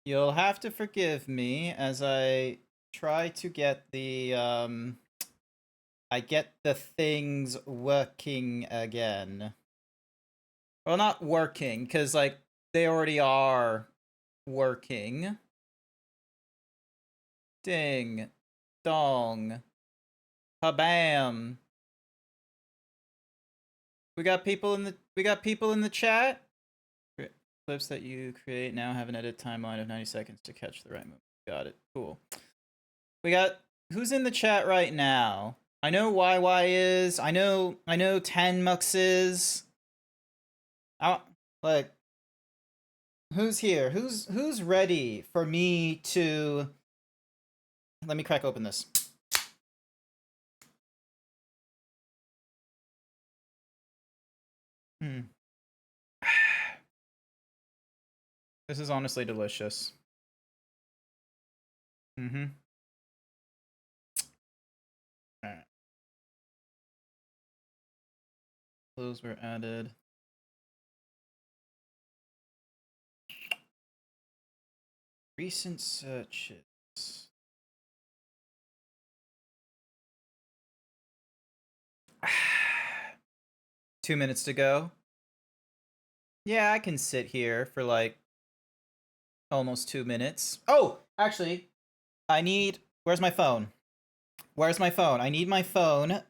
You'll have to forgive me as I try to get the I get the things working again. Well, not working, cuz like they already are working. Ding. Dong. Habam. We got people in the chat. Clips that you create now have an edit timeline of 90 seconds to catch the right moment. Got it. Cool. We got who's in the chat right now? I know YY is. I know 10 Mux is. Like who's here? Who's ready for me to let me crack open this. This is honestly delicious. Mm-hmm. Alright. Those were added. Recent searches. Two minutes to go. Yeah, I can sit here for like almost 2 minutes. Oh, actually, I need. Where's my phone? Where's my phone? I need my phone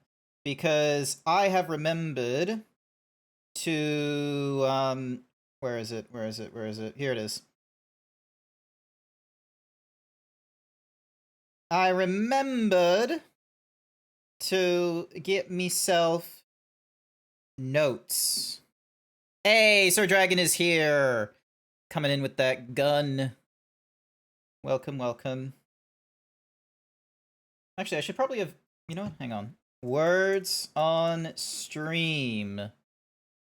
because I have remembered to where is it? Where is it? Where is it? Here it is. I remembered to get myself notes. Hey, Sir Dragon is here. Coming in with that gun. Welcome, welcome. Actually, I should probably have, you know what? Hang on. Words on stream.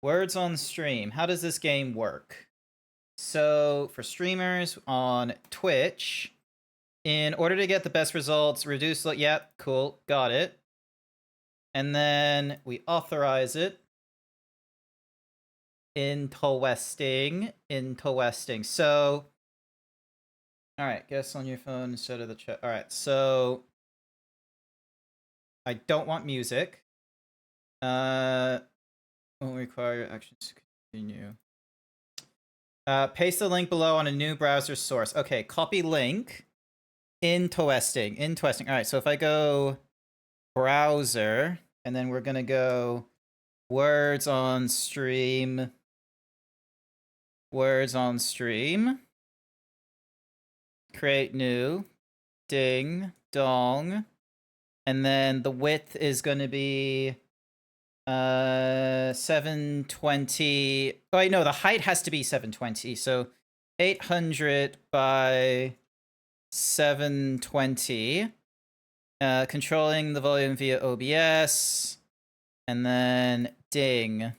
Words on stream. How does this game work? So, for streamers on Twitch, in order to get the best results, reduce... Yeah, cool. Got it. And then we authorize it. Interesting. So, alright, guess on your phone instead of the chat. Alright, so I don't want music. Won't require your actions to continue. Paste the link below on a new browser source. Okay, copy link. Interesting. Alright, so if I go browser, and then we're gonna go words on stream. Create new. Ding. Dong. And then the width is gonna be 720. Oh wait, no, the height has to be 720. So 800 by 720. Controlling the volume via OBS. And then ding.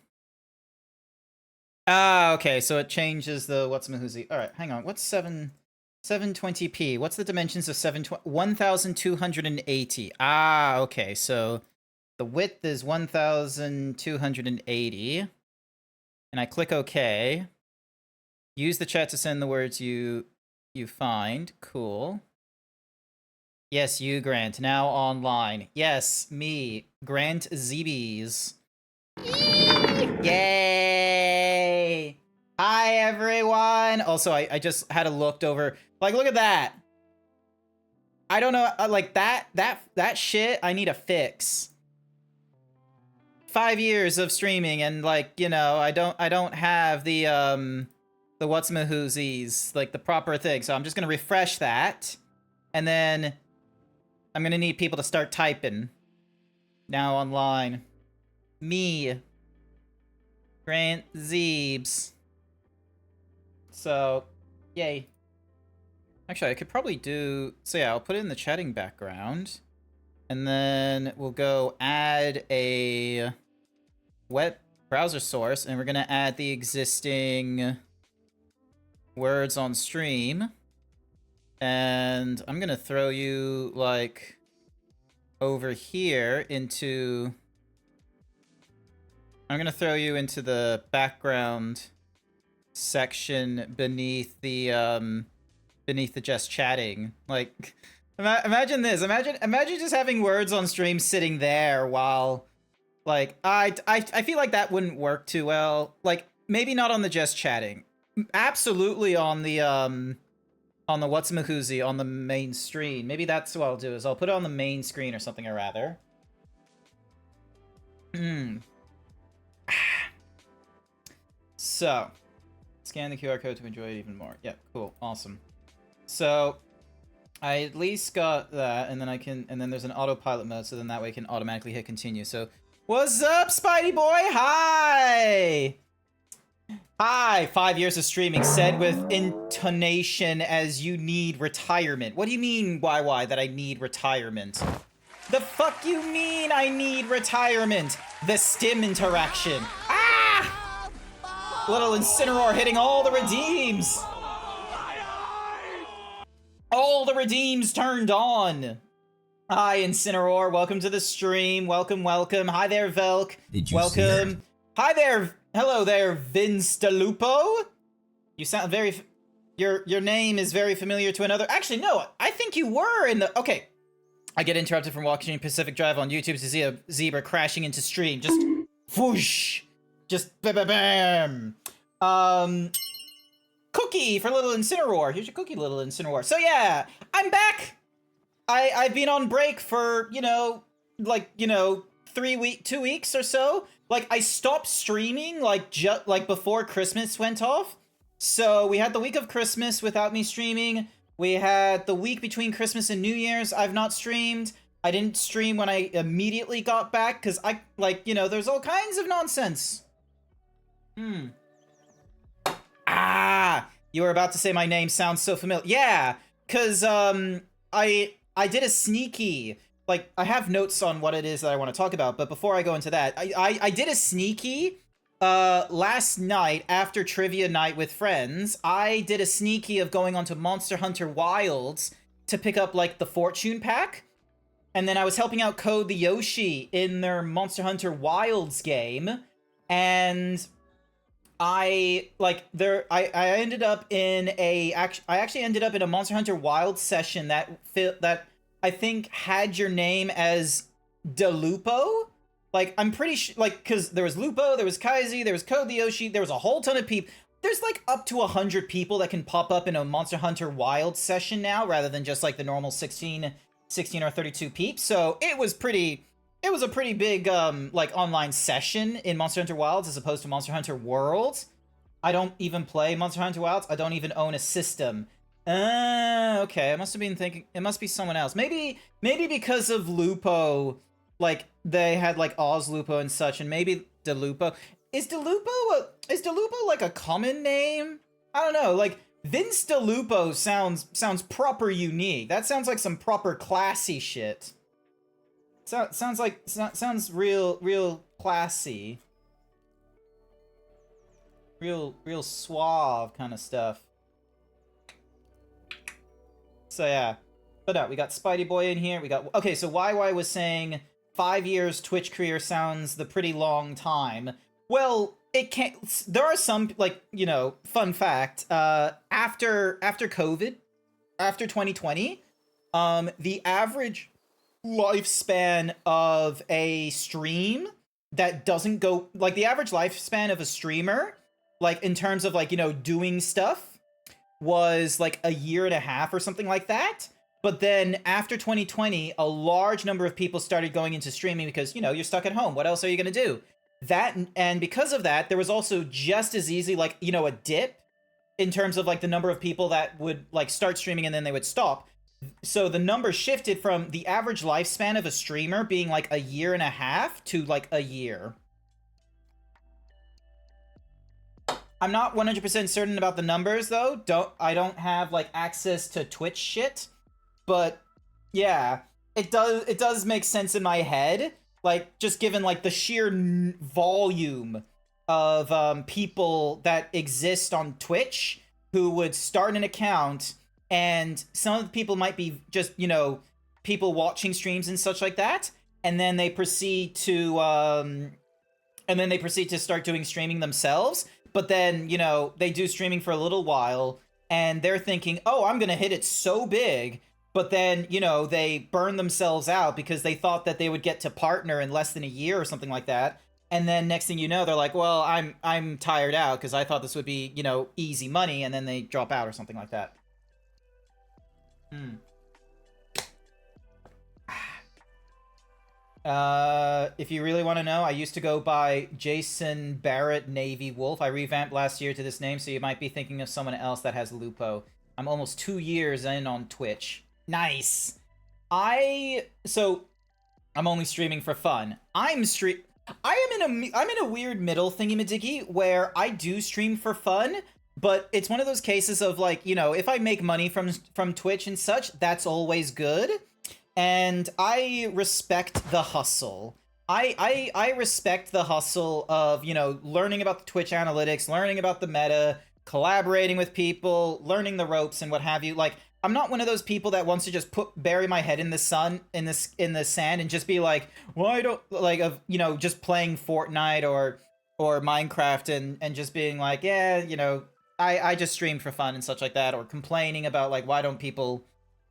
Ah, okay, so it changes the what's-a-mahoozy. Alright, hang on. What's 720p? What's the dimensions of 720? 1280. Ah, okay, so the width is 1280. And I click OK. Use the chat to send the words you find. Cool. Yes, you, Grant. Now online. Yes, me. GrantZeebs. Yay! Hi, everyone! Also, I just had a looked over. Like, look at that! I don't know, like, that shit I need a fix. 5 years of streaming and, like, you know, I don't have the what's-a-mahoozies, like, the proper thing. So I'm just gonna refresh that. And then I'm gonna need people to start typing. Now online. Me. GrantZeebs. So, yay. Actually, I could probably do... So yeah, I'll put it in the chatting background. And then we'll go add a web browser source. And we're going to add the existing words on stream. And I'm going to throw you, like, over here into... I'm going to throw you into the background section beneath the beneath the just chatting. Like, imagine this. Imagine just having words on stream sitting there while, like, I feel like that wouldn't work too well. Like, maybe not on the just chatting. Absolutely on the what's-a-mahoozy, on the main screen. Maybe that's what I'll do, is I'll put it on the main screen or something, or rather. So, scan the QR code to enjoy it even more. Yep, cool, awesome. So, I at least got that, and then and then there's an autopilot mode, so then that way I can automatically hit continue. So, what's up, Spidey boy? Hi! Hi, 5 years of streaming, said with intonation as you need retirement. What do you mean, YY, that I need retirement? The fuck you mean I need retirement? The stim interaction. Ah! Little Incineroar hitting all the redeems. All the redeems turned on. Hi, Incineroar. Welcome to the stream. Welcome, welcome. Hi there, Velk. Did you welcome. see it? Hi there. Hello there, Vince DeLupo. You sound very... Your name is very familiar to another... Actually, no. I think you were in the... Okay. I get interrupted from watching Pacific Drive on YouTube to see a zebra crashing into stream. Just... whoosh. Just... bam. Cookie for little Incineroar. Here's your cookie, little Incineroar. So yeah, I'm back. I've been on break for, you know, like, you know, 2 weeks or so. Like, I stopped streaming, like, like before Christmas went off. So we had the week of Christmas without me streaming. We had the week between Christmas and New Year's. I've not streamed. I didn't stream when I immediately got back because I, like, you know, there's all kinds of nonsense. Ah, you were about to say my name sounds so familiar. Yeah, because I did a sneaky, like, I have notes on what it is that I want to talk about, but before I go into that, I did a sneaky last night after trivia night with friends. I did a sneaky of going onto Monster Hunter Wilds to pick up, like, the Fortune Pack, and then I was helping out Code the Yoshi in their Monster Hunter Wilds game, and I ended up in I actually ended up in a Monster Hunter Wilds session that I think had your name as DeLupo. Like, I'm pretty sure, like, because there was Lupo, there was Kaizi, there was Code the Yoshi, there was a whole ton of people. There's, like, up to 100 people that can pop up in a Monster Hunter Wilds session now, rather than just, like, the normal 16 or 32 peeps. So it was a pretty big, like, online session in Monster Hunter Wilds as opposed to Monster Hunter Worlds. I don't even play Monster Hunter Wilds. I don't even own a system. Okay. I must have been thinking... It must be someone else. Maybe because of Lupo, like, they had, like, Oz Lupo and such, and maybe DeLupo. Is DeLupo, like, a common name? I don't know. Like, Vince DeLupo sounds proper unique. That sounds like some proper classy shit. Sounds real classy. Real suave kind of stuff. So yeah. But no, we got Spidey Boy in here. We got... Okay, so YY was saying 5 years Twitch career sounds the pretty long time. Well, it can't... There are some, like, you know, fun fact. After COVID, after 2020, the average lifespan of a stream that doesn't go... Like, the average lifespan of a streamer, like, in terms of, like, you know, doing stuff, was, like, 1.5 years or something like that. But then, after 2020, a large number of people started going into streaming because, you know, you're stuck at home. What else are you gonna do? And because of that, there was also just as easy, like, you know, a dip in terms of, like, the number of people that would, like, start streaming and then they would stop. So the number shifted from the average lifespan of a streamer being, like, 1.5 years to, like, a year. I'm not 100% certain about the numbers, though. I don't have, like, access to Twitch shit. But, yeah, it does make sense in my head. Like, just given, like, the sheer volume of people that exist on Twitch who would start an account, and some of the people might be just, you know, people watching streams and such like that, and then they proceed to start doing streaming themselves. But then, you know, they do streaming for a little while, and they're thinking, oh, I'm gonna hit it so big, but then, you know, they burn themselves out because they thought that they would get to partner in less than a year or something like that. And then next thing you know, they're like, well, I'm tired out because I thought this would be, you know, easy money, and then they drop out or something like that. If you really want to know, I used to go by Jason Barrett Navy Wolf. I revamped last year to this name, so you might be thinking of someone else that has Lupo. I'm almost 2 years in on Twitch. Nice. So I'm only streaming for fun. I'm in a weird middle thingy-majiggy where I do stream for fun, but it's one of those cases of like, you know, if I make money from Twitch and such, that's always good. And I respect the hustle. I respect the hustle of, you know, learning about the Twitch analytics, learning about the meta, collaborating with people, learning the ropes and what have you. Like, I'm not one of those people that wants to just bury my head in the sand and just be like, well, I don't like, you know, just playing Fortnite or Minecraft and just being like, yeah, you know, I just stream for fun and such like that, or complaining about like, why don't people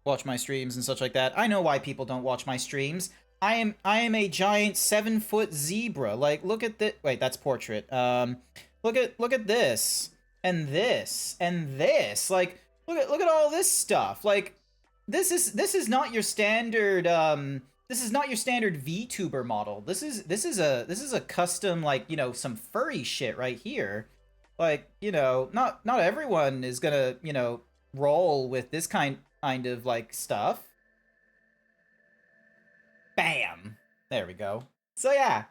watch my streams and such like that. I know why people don't watch my streams. I am a giant 7-foot zebra. Like, look at this. Wait, that's portrait. Look at this and this and this. Like, look at all this stuff. Like, this is not your standard this is not your standard VTuber model. This is a custom, like, you know, some furry shit right here. Like, you know, not everyone is gonna, you know, roll with this kind of like stuff. Bam. There we go. So yeah.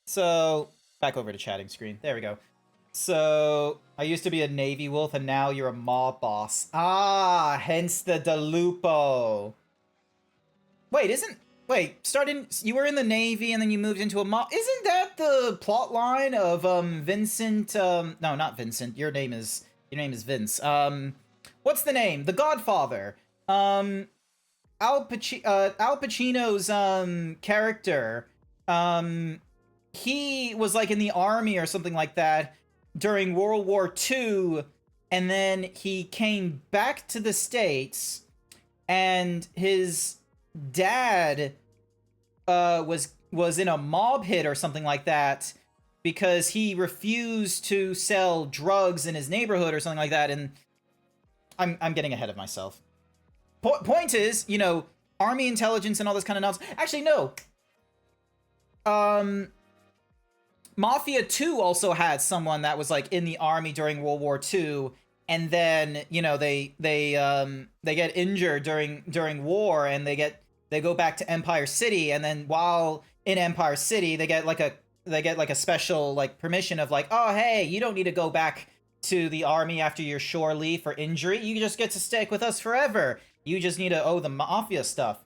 So back over to chatting screen. There we go. So I used to be a Navy Wolf, and now you're a mob boss. Ah, hence the Delupo. Wait, you were in the Navy and then you moved into a mob. Isn't that the plot line of Vincent? No, not Vincent. Your name is Vince. What's the name? The Godfather. Al Pacino's character. He was like in the army or something like that during World War II, and then he came back to the States, and his dad was in a mob hit or something like that because he refused to sell drugs in his neighborhood or something like that. And I'm getting ahead of myself. Point is, you know, army intelligence and all this kind of nonsense. Actually, no. Mafia 2 also had someone that was like in the army during World War II, and then, you know, they get injured during war, and they go back to Empire City, and then while in Empire City, they get like a special like permission of like, oh hey, you don't need to go back to the army after your shore leave for injury. You just get to stick with us forever. You just need to owe the mafia stuff.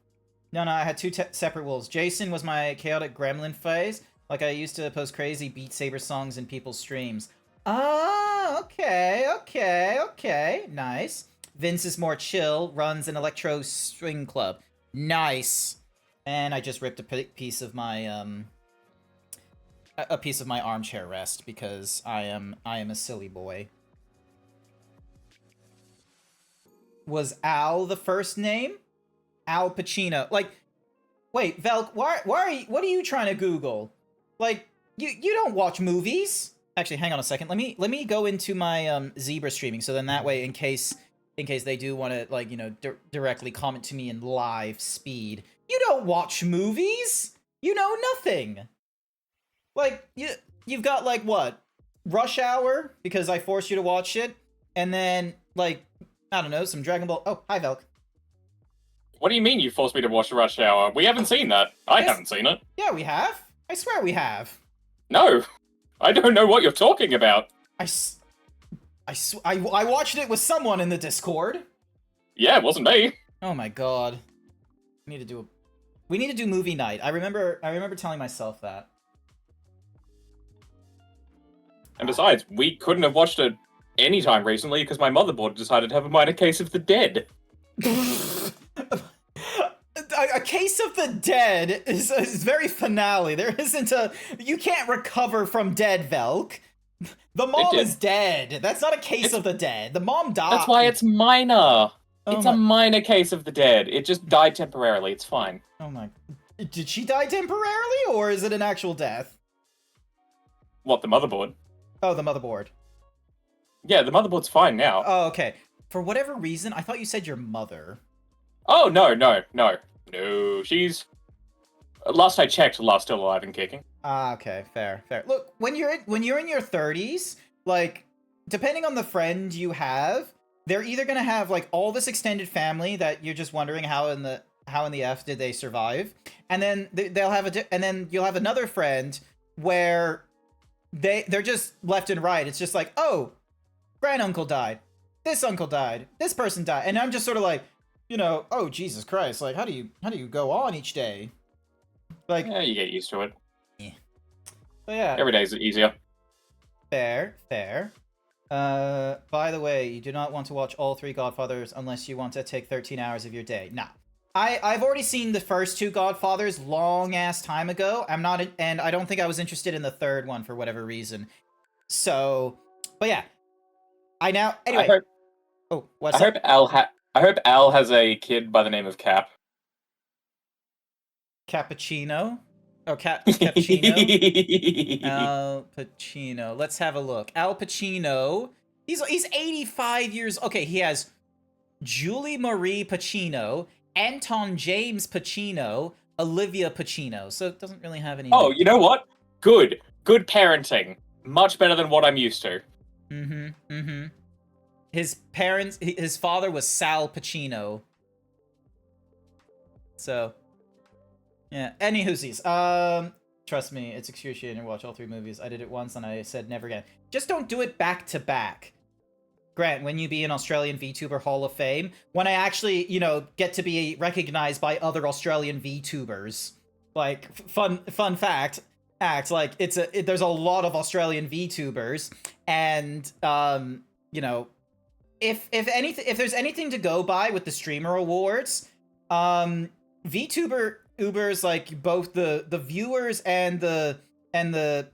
No, I had two separate wolves. Jason was my chaotic gremlin phase. Like, I used to post crazy Beat Saber songs in people's streams. Ah, okay. Nice. Vince is more chill, runs an electro string club. Nice. And I just ripped a piece of my armchair rest because I am a silly boy. Was Al the first name? Al Pacino. Like, wait, Velk, what are you trying to Google? Like, you don't watch movies. Actually, hang on a second. Let me go into my Zebra streaming, so then that way, in case they do want to, like, you know, directly comment to me in live speed. You don't watch movies. You know nothing. Like, you've got, like, what? Rush Hour, because I forced you to watch it, and then, like, I don't know, some Dragon Ball. Oh, hi, Velk. What do you mean you forced me to watch Rush Hour? We haven't seen that. I haven't seen it. Yeah, we have. I swear we have. No. I don't know what you're talking about. I watched it with someone in the Discord. Yeah, it wasn't me. Oh my god. We need to do movie night. I remember telling myself that. And besides, we couldn't have watched it anytime recently because my motherboard decided to have a minor case of the dead. A case of the dead is very finale. There isn't you can't recover from dead, Velk. The It mom did. is dead. That's not a case of the dead. The mom died. That's why it's minor. Oh It's my- a minor case of the dead. It just died temporarily. It's fine. Oh my. Did she die temporarily, or is it an actual death? What, the motherboard? Oh, the motherboard. Yeah, the motherboard's fine now. Oh, okay. For whatever reason, I thought you said your mother. Oh, no. She's... Last I checked, still alive and kicking. Ah, okay, fair. Look, when you're in your 30s, like, depending on the friend you have, they're either gonna have like all this extended family that you're just wondering how in the F did they survive, and then they'll have and then you'll have another friend where they're just left and right. It's just like, oh, granduncle died, this uncle died, this person died, and I'm just sort of like, oh Jesus Christ, like how do you go on each day? Like, Yeah, you get used to it. but yeah, Every day's easier. fair. By the way, you do not want to watch all 3 Godfathers unless you want to take 13 hours of your day. Nah. I've already seen the first 2 Godfathers long ass time ago. And I don't think I was interested in the 3rd one for whatever reason. So, but yeah. Anyway. What's up? I hope Al has a kid by the name of Cap. Cappuccino? Oh, Cappuccino? Al Pacino. Let's have a look. Al Pacino. He's 85 years... Okay, he has Julie Marie Pacino, Anton James Pacino, Olivia Pacino. So it doesn't really have any... Oh, you know what? Good parenting. Much better than what I'm used to. His father was Sal Pacino. So... yeah, any hoosies. Trust me, it's excruciating to watch all 3 movies. I did it once and I said never again. Just don't do it back to back. Grant, when you be an Australian VTuber Hall of Fame, when I actually, get to be recognized by other Australian VTubers. Like, fun fact, like, there's a lot of Australian VTubers, and, if there's anything to go by with the Streamer Awards, VTubers, like both the viewers and the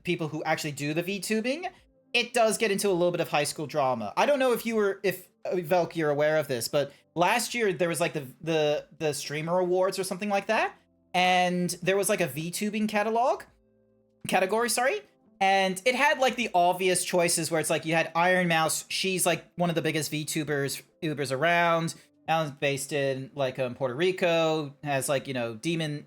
people who actually do the VTubing, it does get into a little bit of high school drama. I don't know if Velk, you're aware of this, but last year there was like the Streamer Awards or something like that, and there was like a VTubing category, sorry, and it had like the obvious choices where it's like you had Iron Mouse. She's like one of the biggest VTubers around. Alan's based in like Puerto Rico, has like demon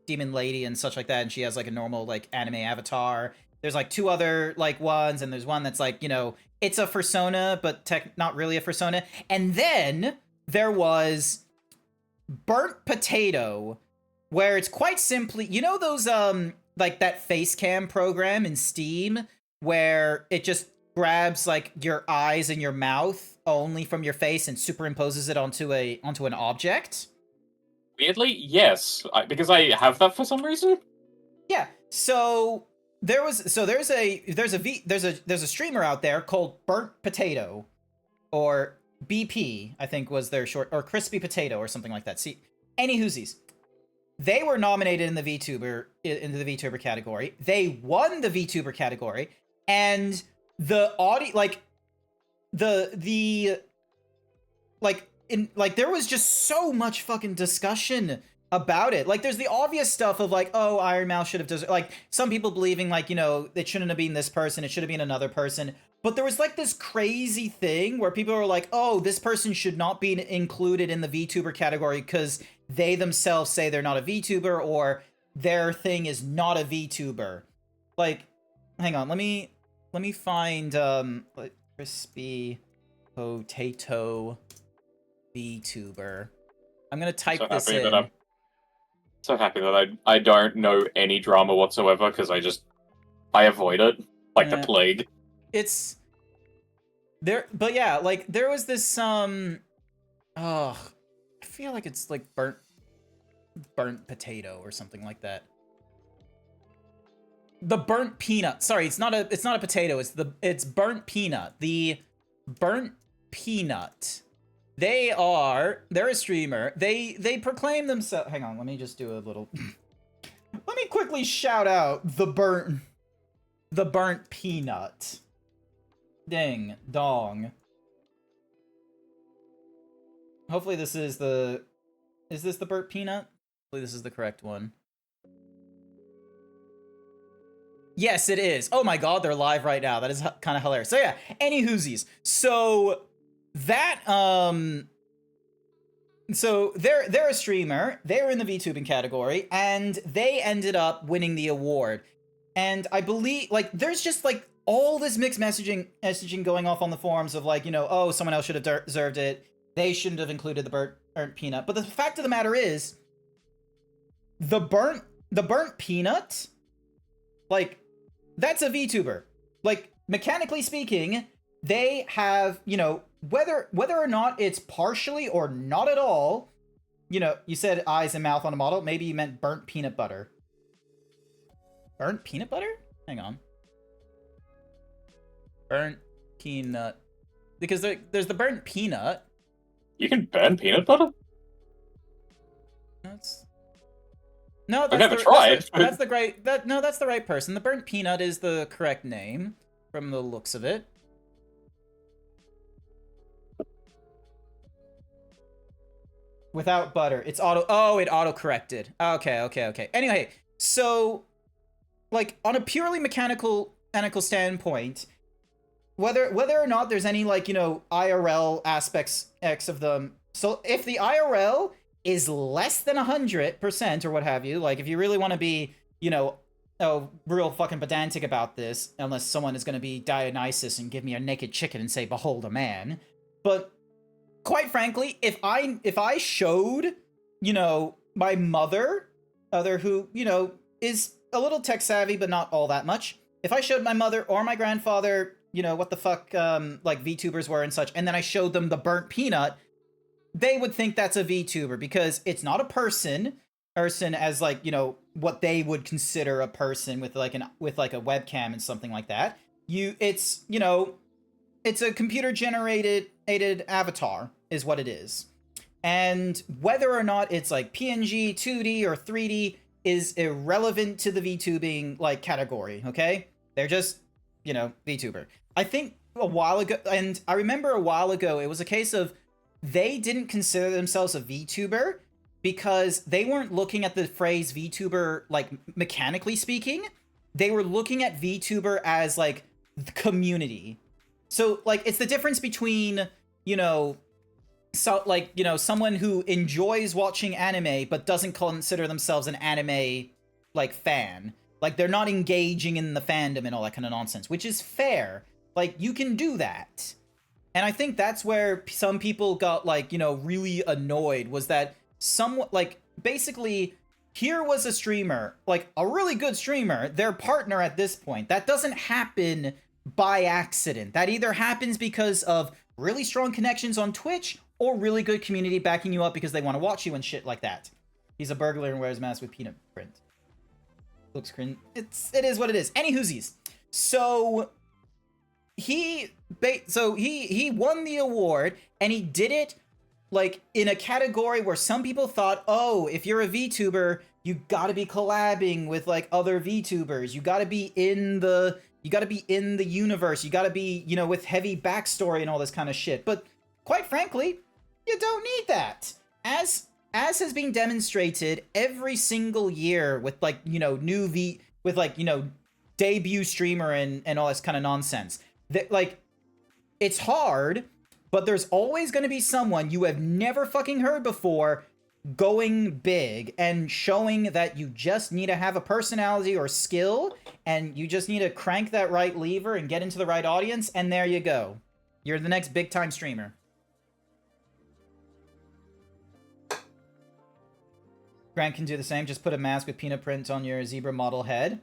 lady and such like that, and she has like a normal like anime avatar. There's like 2 other like ones, and there's one that's like it's a fursona but not really a fursona. And then there was Burnt Potato, where it's quite simply those like that face cam program in Steam where it just grabs like your eyes and your mouth only from your face and superimposes it onto an object. Weirdly, yes, because I have that for some reason. Yeah. So there's a streamer out there called Burnt Potato, or BP, I think was their short, or Crispy Potato or something like that. See, any hoosies. They were nominated in the VTuber category. They won the VTuber category, and the audio, like there was just so much fucking discussion about it. Like, there's the obvious stuff of like, oh, Iron Mouse should have like some people believing like it shouldn't have been this person, it should have been another person. But there was like this crazy thing where people were like, oh, this person should not be included in the VTuber category because they themselves say they're not a VTuber, or their thing is not a VTuber. Like, hang on, let me find like Crispy Potato VTuber. I'm gonna type this in. I'm so happy that I don't know any drama whatsoever, because I avoid it like the plague. It's there, but yeah, like there was this I feel like it's like burnt potato or something like that. The burnt peanut. Sorry, it's not a potato. It's burnt peanut. The burnt peanut. They're a streamer. They proclaim themselves. Hang on, let me just do a little. Let me quickly shout out the burnt the burnt peanut. Ding dong. Hopefully this is the... Is this the burnt peanut? Hopefully this is the correct one. Yes, it is. Oh my god, they're live right now. That is kind of hilarious. So yeah, any whoosies. So that so they're a streamer. They're in the VTubing category, and they ended up winning the award. And I believe, like, there's just like all this mixed messaging going off on the forums of like, you know, oh, someone else should have deserved it. They shouldn't have included the burnt peanut. But the fact of the matter is, the burnt peanut, like, that's a VTuber. Like, mechanically speaking, they have, you know, whether or not it's partially or not at all, you know, you said eyes and mouth on a model. Maybe you meant burnt peanut butter. Burnt peanut butter? Hang on. Burnt peanut. Because there's the burnt peanut. You can burn peanut butter? No, I've never tried. That's the right person. The burnt peanut is the correct name from the looks of it. Without butter. It's auto... Oh, it auto-corrected. Okay. Anyway, so, like, on a purely mechanical standpoint, whether or not there's any, like, you know, IRL aspects of them... So, if the IRL is less than 100% or what have you, like, if you really want to be, you know, real fucking pedantic about this, unless someone is going to be Dionysus and give me a naked chicken and say, behold a man, but... Quite frankly, if I showed, you know, my mother, who, you know, is a little tech savvy, but not all that much. If I showed my mother or my grandfather, you know, what the fuck, like, VTubers were and such, and then I showed them the burnt peanut, they would think that's a VTuber, because it's not a person as, like, you know, what they would consider a person with, like, a webcam and something like that. It's, you know, it's a computer-generated avatar, is what it is. And whether or not it's, like, PNG, 2D, or 3D is irrelevant to the VTubing, like, category, okay? They're just, you know, VTuber. I think a while ago, and I remember a while ago, it was a case of they didn't consider themselves a VTuber because they weren't looking at the phrase VTuber, like, mechanically speaking. They were looking at VTuber as, like, the community. So, like, it's the difference between, you know, so, like, you know, someone who enjoys watching anime but doesn't consider themselves an anime, like, fan. Like, they're not engaging in the fandom and all that kind of nonsense, which is fair. Like, you can do that. And I think that's where some people got, like, you know, really annoyed, was that like, basically, here was a streamer, like, a really good streamer, their partner at this point. That doesn't happen by accident. That either happens because of really strong connections on Twitch or really good community backing you up because they want to watch you and shit like that. He's a burglar and wears a mask with peanut print. Looks cringe. It is what it is. Any whoosies. So he won the award, and he did it, like, in a category where some people thought, oh, if you're a VTuber, you gotta be collabing with, like, other VTubers. You gotta be in the universe. You gotta be, you know, with heavy backstory and all this kind of shit. But quite frankly, you don't need that. As has been demonstrated every single year with, like, you know, with, like, you know, debut streamer and all this kind of nonsense. That, like, it's hard, but there's always going to be someone you have never fucking heard before going big and showing that you just need to have a personality or skill, and you just need to crank that right lever and get into the right audience, and there you go. You're the next big time streamer. Grant can do the same. Just put a mask with peanut print on your zebra model head.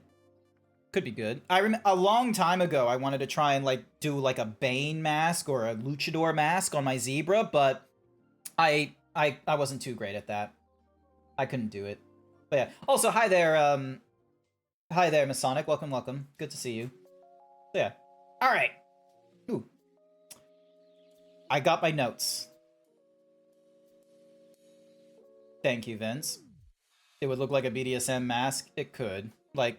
Could be good. I remember a long time ago, I wanted to try and, like, do, like, a Bane mask or a Luchador mask on my zebra, but I wasn't too great at that. I couldn't do it. But yeah. Also, hi there, Masonic. Welcome. Good to see you. So yeah. Alright. Ooh. I got my notes. Thank you, Vince. It would look like a BDSM mask. It could. Like,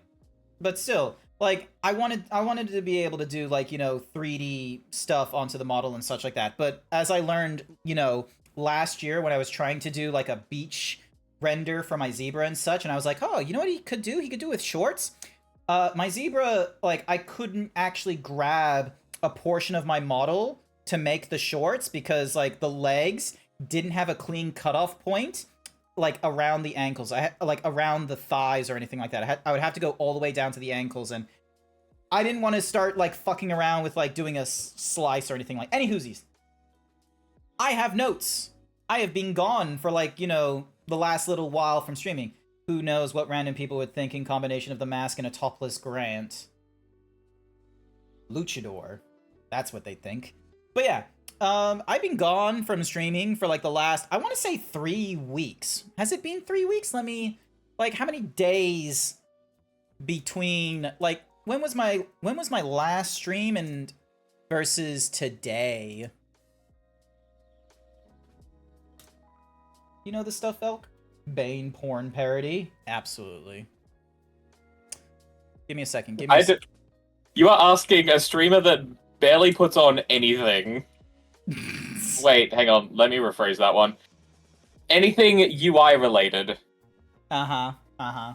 but still, like I wanted to be able to do like, 3D stuff onto the model and such like that. But as I learned, last year when I was trying to do like a beach render for my zebra and such, and I was like, oh, you know what he could do? He could do with shorts. My zebra, like, I couldn't actually grab a portion of my model to make the shorts because like the legs didn't have a clean cutoff point like around the ankles. I had like around the thighs or anything like that. I would have to go all the way down to the ankles, and I didn't want to start like fucking around with like doing a slice or anything like. Any whoosies. I have notes. I have been gone for like, the last little while from streaming. Who knows what random people would think in combination of the mask and a topless Grant. Luchador. That's what they think. But yeah, I've been gone from streaming for like the last, I want to say 3 weeks. Has it been 3 weeks? Let me, like, how many days between, like, when was my last stream and versus today? You know the stuff, Elk? Bane porn parody? Absolutely. Give me a second. Give me a second. You are asking a streamer that barely puts on anything. Wait, hang on. Let me rephrase that one. Anything UI related. Uh-huh. Uh-huh.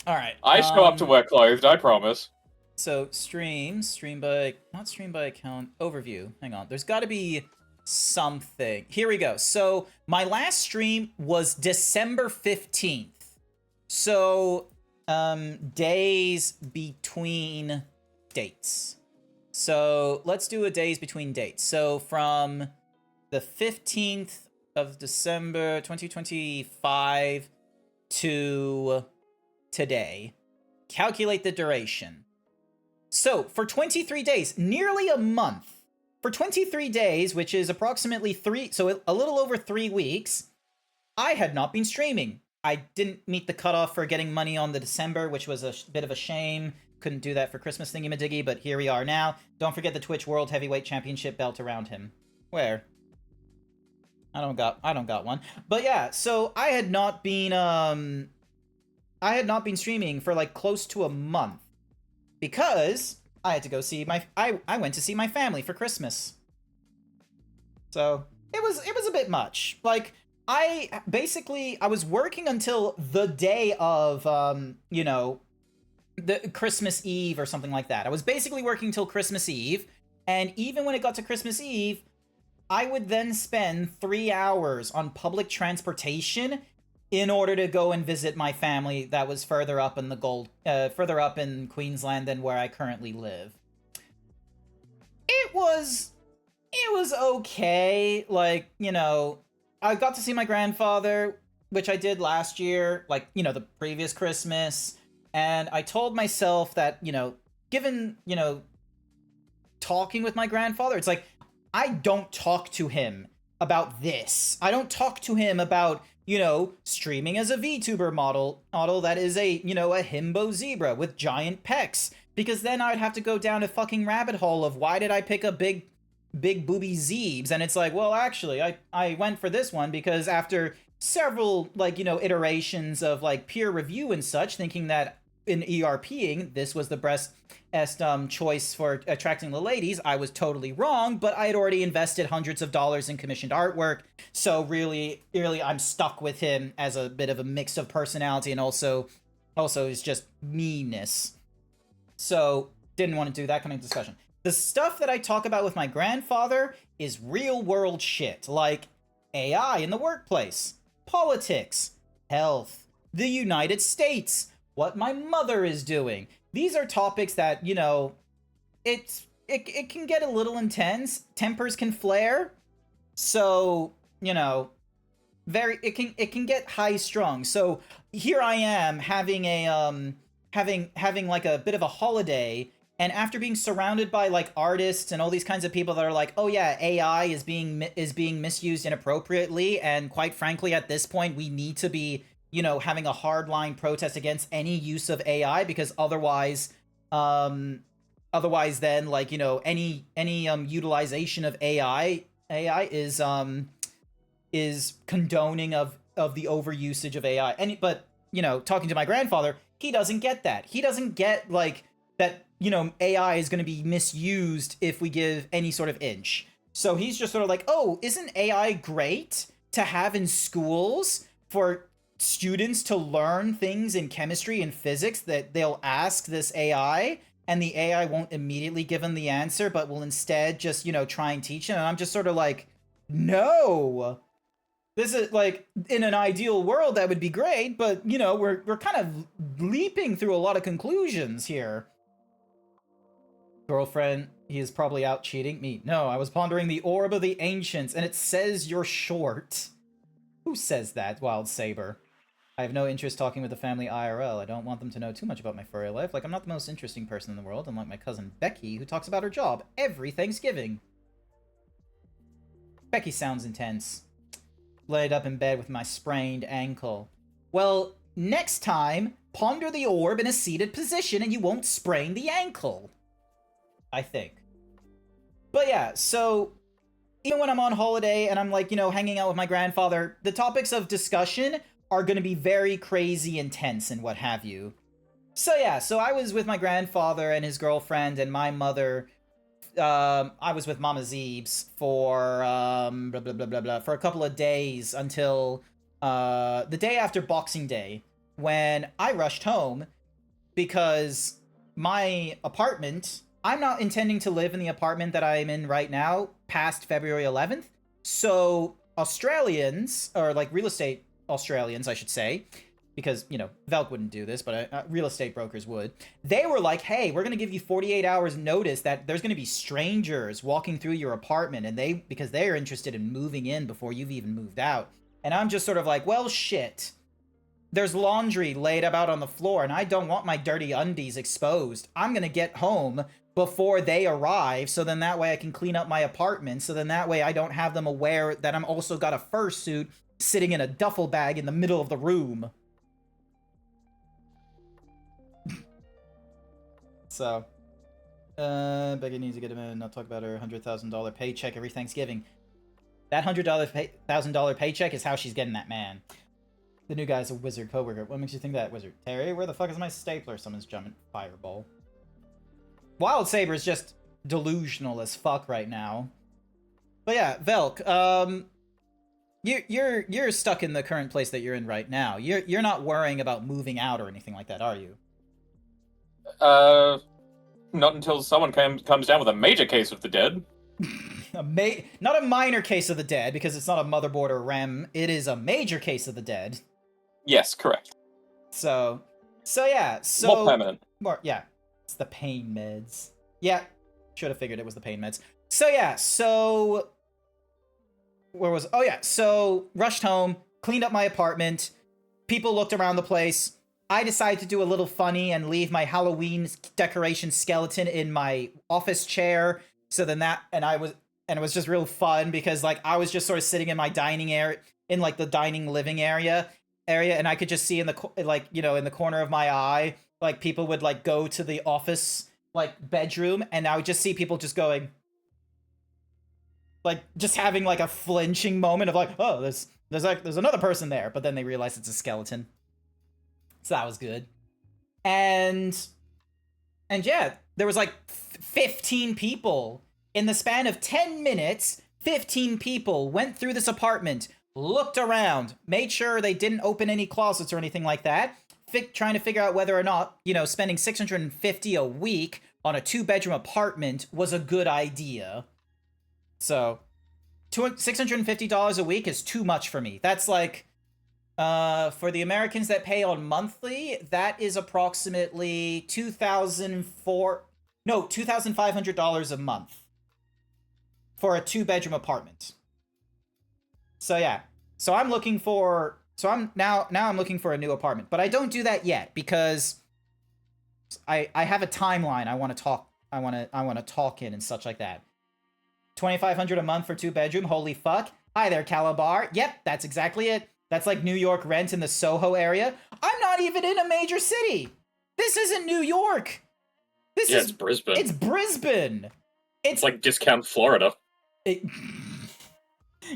Alright. I show up to work clothed, I promise. So, stream by... Not stream by account. Overview. Hang on. There's gotta be something. Here we go. So, my last stream was December 15th. So, days between dates. So, let's do a days between dates. So, from the 15th of December 2025 to today. Calculate the duration. So, for 23 days, nearly a month, for 23 days, which is approximately a little over 3 weeks, I had not been streaming. I didn't meet the cutoff for getting money on the December, which was a bit of a shame. Couldn't do that for Christmas thingy-majiggy, but here we are now. Don't forget the Twitch World Heavyweight Championship belt around him. Where? I don't got one. But yeah, so I had not been streaming for like close to a month because I had to go see I went to see my family for Christmas. So it was a bit much. Like I was working until the day of the Christmas Eve or something like that. I was basically working till Christmas Eve, and even when it got to Christmas Eve, I would then spend 3 hours on public transportation in order to go and visit my family that was further up in further up in Queensland than where I currently live. It was okay. Like, I got to see my grandfather, which I did last year, like, the previous Christmas. And I told myself that, given, talking with my grandfather, it's like, I don't talk to him about this. I don't talk to him about, streaming as a VTuber model that is a himbo zebra with giant pecs. Because then I'd have to go down a fucking rabbit hole of why did I pick a big booby Zeebs? And it's like, well, actually, I went for this one because after several, iterations of, peer review and such, thinking that in ERPing, this was the best choice for attracting the ladies. I was totally wrong, but I had already invested hundreds of dollars in commissioned artwork, so really I'm stuck with him as a bit of a mix of personality and also is just meanness. So, didn't want to do that kind of discussion. The stuff that I talk about with my grandfather is real-world shit, like AI in the workplace, politics, health, the United States, what my mother is doing. These are topics that, it can get a little intense. Tempers can flare. So, it can get high strung. So here I am having a having like a bit of a holiday, and after being surrounded by like artists and all these kinds of people that are like, oh yeah, AI is being misused inappropriately, and quite frankly at this point we need to be having a hardline protest against any use of AI, because otherwise then, like, any utilization of AI is condoning of the overusage of AI. But talking to my grandfather, He doesn't get that. He doesn't get, like, that, you know, AI is going to be misused if we give any sort of inch. So he's just sort of like, oh, isn't AI great to have in schools for students to learn things in chemistry and physics that they'll ask this AI, and the AI won't immediately give them the answer, but will instead just, you know, try and teach them? And I'm just sort of like, no. This is like, in an ideal world that would be great, but you know, we're kind of leaping through a lot of conclusions here. Girlfriend, he is probably out cheating me. No, I was pondering the orb of the ancients, and it says you're short. Who says that, Wild Saber? I have no interest talking with the family IRL. I don't want them to know too much about my furry life. Like, I'm not the most interesting person in the world, unlike my cousin Becky, who talks about her job every Thanksgiving. Becky sounds intense. Laid up in bed with my sprained ankle. Well, next time, ponder the orb in a seated position and you won't sprain the ankle. I think. But yeah, so even when I'm on holiday and I'm like, you know, hanging out with my grandfather, the topics of discussion are going to be very crazy intense and what have you. So yeah, so I was with my grandfather and his girlfriend and my mother. I was with Mama Zeebs for blah, blah, blah, blah, blah, for a couple of days until the day after Boxing Day, when I rushed home because my apartment, I'm not intending to live in the apartment that I'm in right now past February 11th. So Australians, or like real estate Australians, I should say, because, you know, Velk wouldn't do this, but real estate brokers would. They were like, hey, we're going to give you 48 hours notice that there's going to be strangers walking through your apartment, and because they're interested in moving in before you've even moved out. And I'm just sort of like, well, shit. There's laundry laid about on the floor, and I don't want my dirty undies exposed. I'm going to get home before they arrive, so then that way I can clean up my apartment, so then that way I don't have them aware that I'm also got a fursuit sitting in a duffel bag in the middle of the room. So, Becky needs to get him in. I'll talk about her $100,000 paycheck every Thanksgiving. That $100,000 paycheck is how she's getting that man. The new guy's a wizard coworker. What makes you think that, wizard? Terry, where the fuck is my stapler? Someone's jumping fireball. Wild Saber is just delusional as fuck right now. But yeah, Velk, you're stuck in the current place that you're in right now. You're not worrying about moving out or anything like that, are you? Not until someone comes down with a major case of the dead. Not a minor case of the dead, because it's not a motherboard or RAM. It is a major case of the dead. Yes, correct. So yeah. So more permanent. Yeah. It's the pain meds. Yeah, should have figured it was the pain meds. So yeah. So where was? Oh yeah. So rushed home, cleaned up my apartment. People looked around the place. I decided to do a little funny and leave my Halloween decoration skeleton in my office chair. So then it was just real fun because like I was just sort of sitting in my dining area, in like the dining living area, and I could just see in the like, you know, in the corner of my eye, like people would like go to the office like bedroom, and I would just see people just going, like just having like a flinching moment of like, oh, there's another person there, but then they realize it's a skeleton. So that was good. And yeah, there was like 15 people. In the span of 10 minutes, 15 people went through this apartment, looked around, made sure they didn't open any closets or anything like that, trying to figure out whether or not, you know, spending $650 a week on a 2-bedroom apartment was a good idea. So, $650 a week is too much for me. That's like, for the Americans that pay on monthly, that is approximately $2,500 a month for a 2-bedroom apartment. So yeah, I'm looking for a new apartment, but I don't do that yet because I have a timeline I want to talk in and such like that. $2,500 a month for 2-bedroom. Holy fuck! Hi there, Calabar. Yep, that's exactly it. That's like New York rent in the Soho area. I'm not even in a major city. This isn't New York. It's Brisbane. It's Brisbane. It's like discount Florida.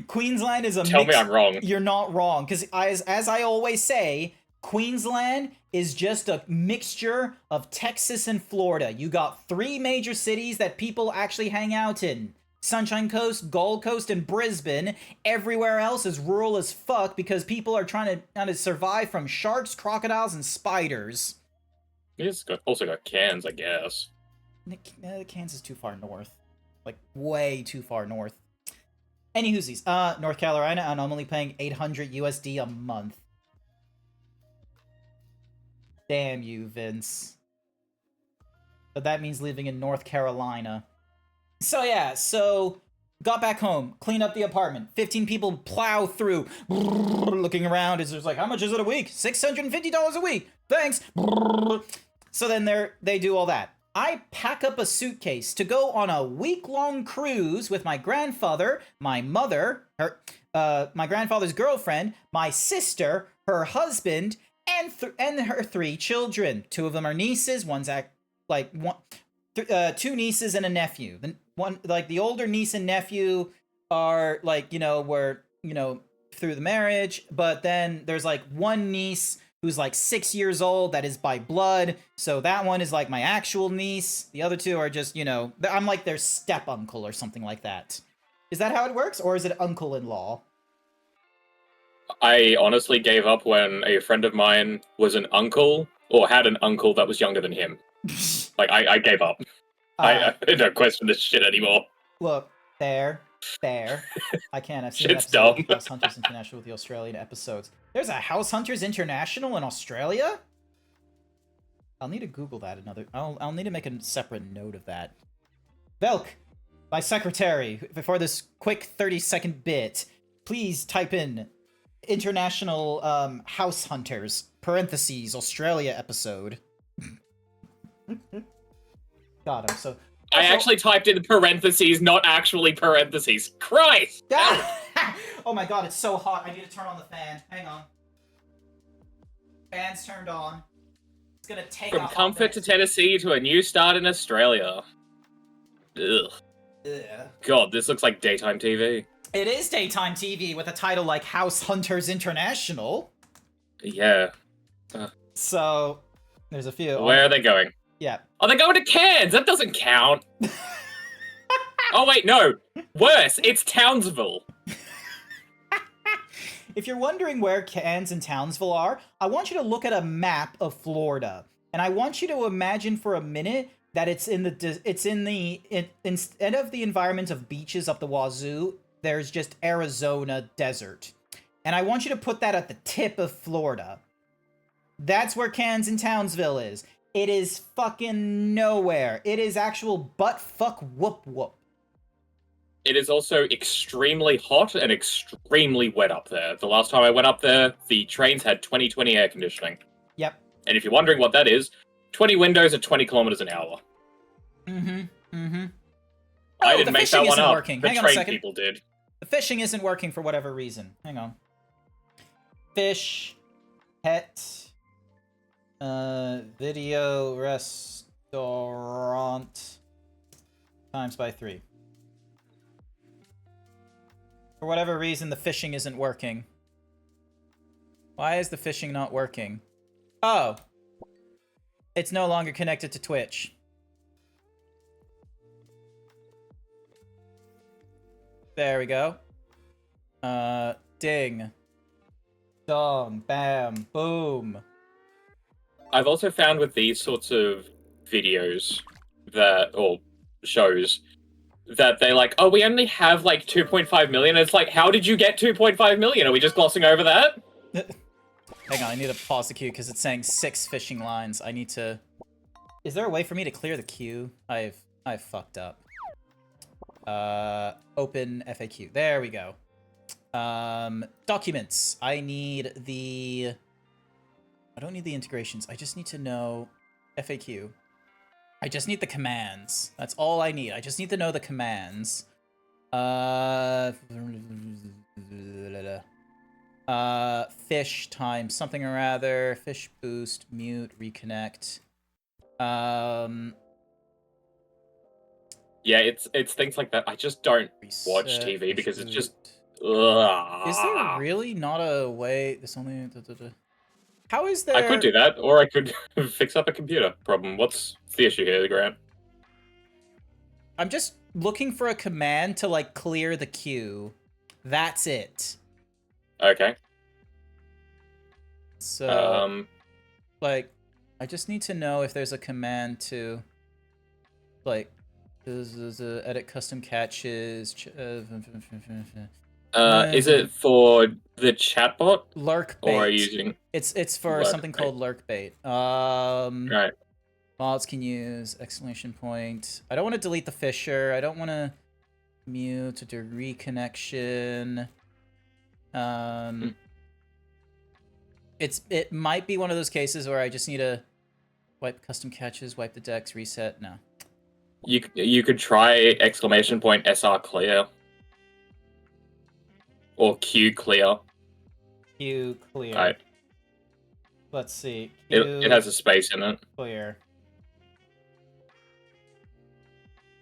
Queensland is a Tell me I'm wrong. You're not wrong, because as I always say, Queensland is just a mixture of Texas and Florida. You got 3 major cities that people actually hang out in. Sunshine Coast, Gold Coast, and Brisbane. Everywhere else is rural as fuck because people are trying to survive from sharks, crocodiles, and spiders. It's also got Cairns, I guess. Kansas is too far north. Like, way too far north. Any whoosies. North Carolina, and I'm only paying 800 USD a month. Damn you, Vince. But that means living in North Carolina. So yeah, got back home, cleaned up the apartment. 15 people plow through, looking around. It's just like, how much is it a week? $650 a week. Thanks. So then they do all that. I pack up a suitcase to go on a week-long cruise with my grandfather, my mother, my grandfather's girlfriend, my sister, her husband, and her 3 children. 2 of them are nieces. One's 2 nieces and a nephew. The older niece and nephew are were through the marriage, but then there's one niece who's 6 years old that is by blood. So that one is my actual niece. The other 2 are just I'm like their step uncle or something like that. Is that how it works, or is it uncle-in-law? I honestly gave up when a friend of mine was an uncle, or had an uncle that was younger than him. I gave up. I don't question this shit anymore. Look, fair. I can't. I've seen Shit's an episode dumb. of House Hunters International with the Australian episodes. There's a House Hunters International in Australia? I'll need to Google that I'll need to make a separate note of that. Velk, my secretary, before this quick 30-second bit, please type in International House Hunters, parentheses, Australia episode. God, I'm so... I actually typed in parentheses, not actually parentheses. Christ! Oh my god, it's so hot. I need to turn on the fan. Hang on. Fan's turned on. It's gonna take From comfort to Tennessee to a new start in Australia. Ugh. Ugh. God, this looks like daytime TV. It is daytime TV with a title like House Hunters International. Yeah. So, there's a few. Where are they going? Yeah. Oh, they're going to Cairns! That doesn't count! Oh, wait, no! Worse, it's Townsville! If you're wondering where Cairns and Townsville are, I want you to look at a map of Florida. And I want you to imagine for a minute that instead of the environment of beaches up the wazoo, there's just Arizona desert. And I want you to put that at the tip of Florida. That's where Cairns and Townsville is. It is fucking nowhere. It is actual butt-fuck whoop-whoop. It is also extremely hot and extremely wet up there. The last time I went up there, the trains had 20/20 air conditioning. Yep. And if you're wondering what that is, 20 windows at 20 kilometers an hour. I didn't make that one up. Working. The Hang on a train second. people did. The fishing isn't working for whatever reason. Hang on. Fish. Pet. Video restaurant times by 3. For whatever reason, the fishing isn't working. Why is the fishing not working? Oh. It's no longer connected to Twitch. There we go. Ding. Dong. Bam. Boom. I've also found with these sorts of videos or shows that they oh, we only have 2.5 million. It's how did you get 2.5 million? Are we just glossing over that? Hang on, I need to pause the queue because it's saying 6 fishing lines. I need to... Is there a way for me to clear the queue? I've fucked up. Open FAQ. There we go. Documents. I need the... I don't need the integrations. I just need to know FAQ. I just need the commands. That's all I need. I just need to know the commands. Fish times something or other. Fish boost, mute, reconnect. Yeah, it's things like that. I just don't watch TV because it's just... Ugh. Is there really not a way... This only... How is I could do there? that, or I could fix up a computer problem. What's the issue here, Grant? I'm just looking for a command to like clear the queue. That's it. Okay. So, like, I just need to know if there's a command to, like, edit custom catches. Is it for the chatbot, lurk or are you bait? using It's for lurk something bait? called lurk bait. Right. Mods can use exclamation point. I don't want to delete the fisher. I don't want to mute to do reconnection. Hmm. It might be one of those cases where I just need to wipe custom catches, wipe the decks, reset. No. You could try exclamation point SR clear or Q clear. Q clear. Right. Let's see. It Q has a space in it. clear.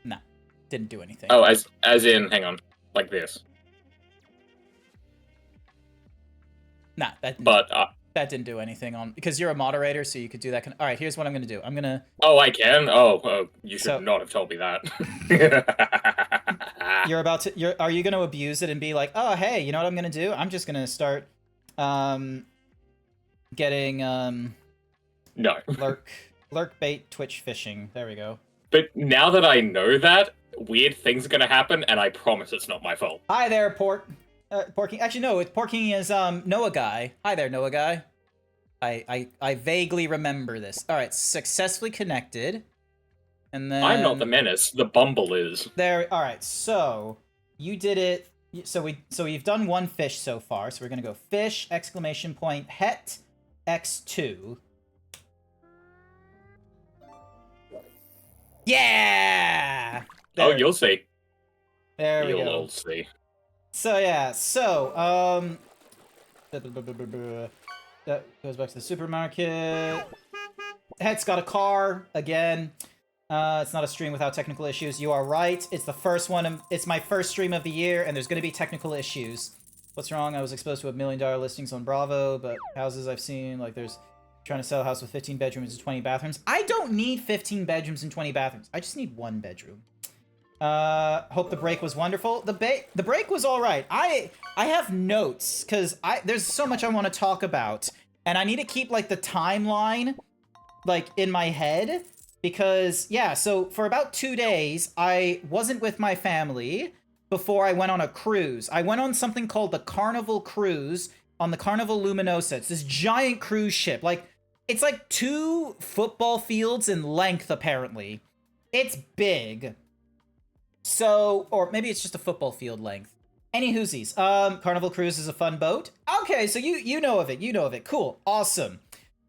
No, didn't do anything. Oh, as in, hang on, like this. Nah, that didn't do anything on because you're a moderator, so you could do that. All right, here's what I'm gonna do. I'm gonna. Oh, I can. Oh, you should So- not have told me that. You're about to. Are you gonna abuse it and be like, oh hey, you know what I'm gonna do? I'm just gonna start, getting No. lurk bait Twitch fishing. There we go. But now that I know that, weird things are gonna happen, and I promise it's not my fault. Hi there, Porking. Actually, no, Porking is Noah guy. Hi there, Noah guy. I vaguely remember this. All right, successfully connected, and then I'm not the menace. The Bumble is. there. All right, so you did it. So we've done one fish so far. So we're gonna go fish exclamation point het x2. Yeah. Oh, you'll see. There we You'll go. all see. So yeah, so that goes back to the supermarket. Het's got a car again. It's not a stream without technical issues. You are right. It's the first one. It's my first stream of the year, and there's going to be technical issues. What's wrong? I was exposed to $1 million listings on Bravo, but houses I've seen, like there's trying to sell a house with 15 bedrooms and 20 bathrooms. I don't need 15 bedrooms and 20 bathrooms. I just need one bedroom. Hope the break was wonderful. The break was all right. I have notes because there's so much I want to talk about, and I need to keep like the timeline like in my head because yeah. So for about 2 days, I wasn't with my family before I went on a cruise. I went on something called the Carnival Cruise on the Carnival Luminosa. It's this giant cruise ship. Like it's like 2 football fields in length. Apparently, it's big. So, or maybe it's just a football field length. Any whoosies. Carnival Cruise is a fun boat. Okay, so you know of it. You know of it. Cool. Awesome.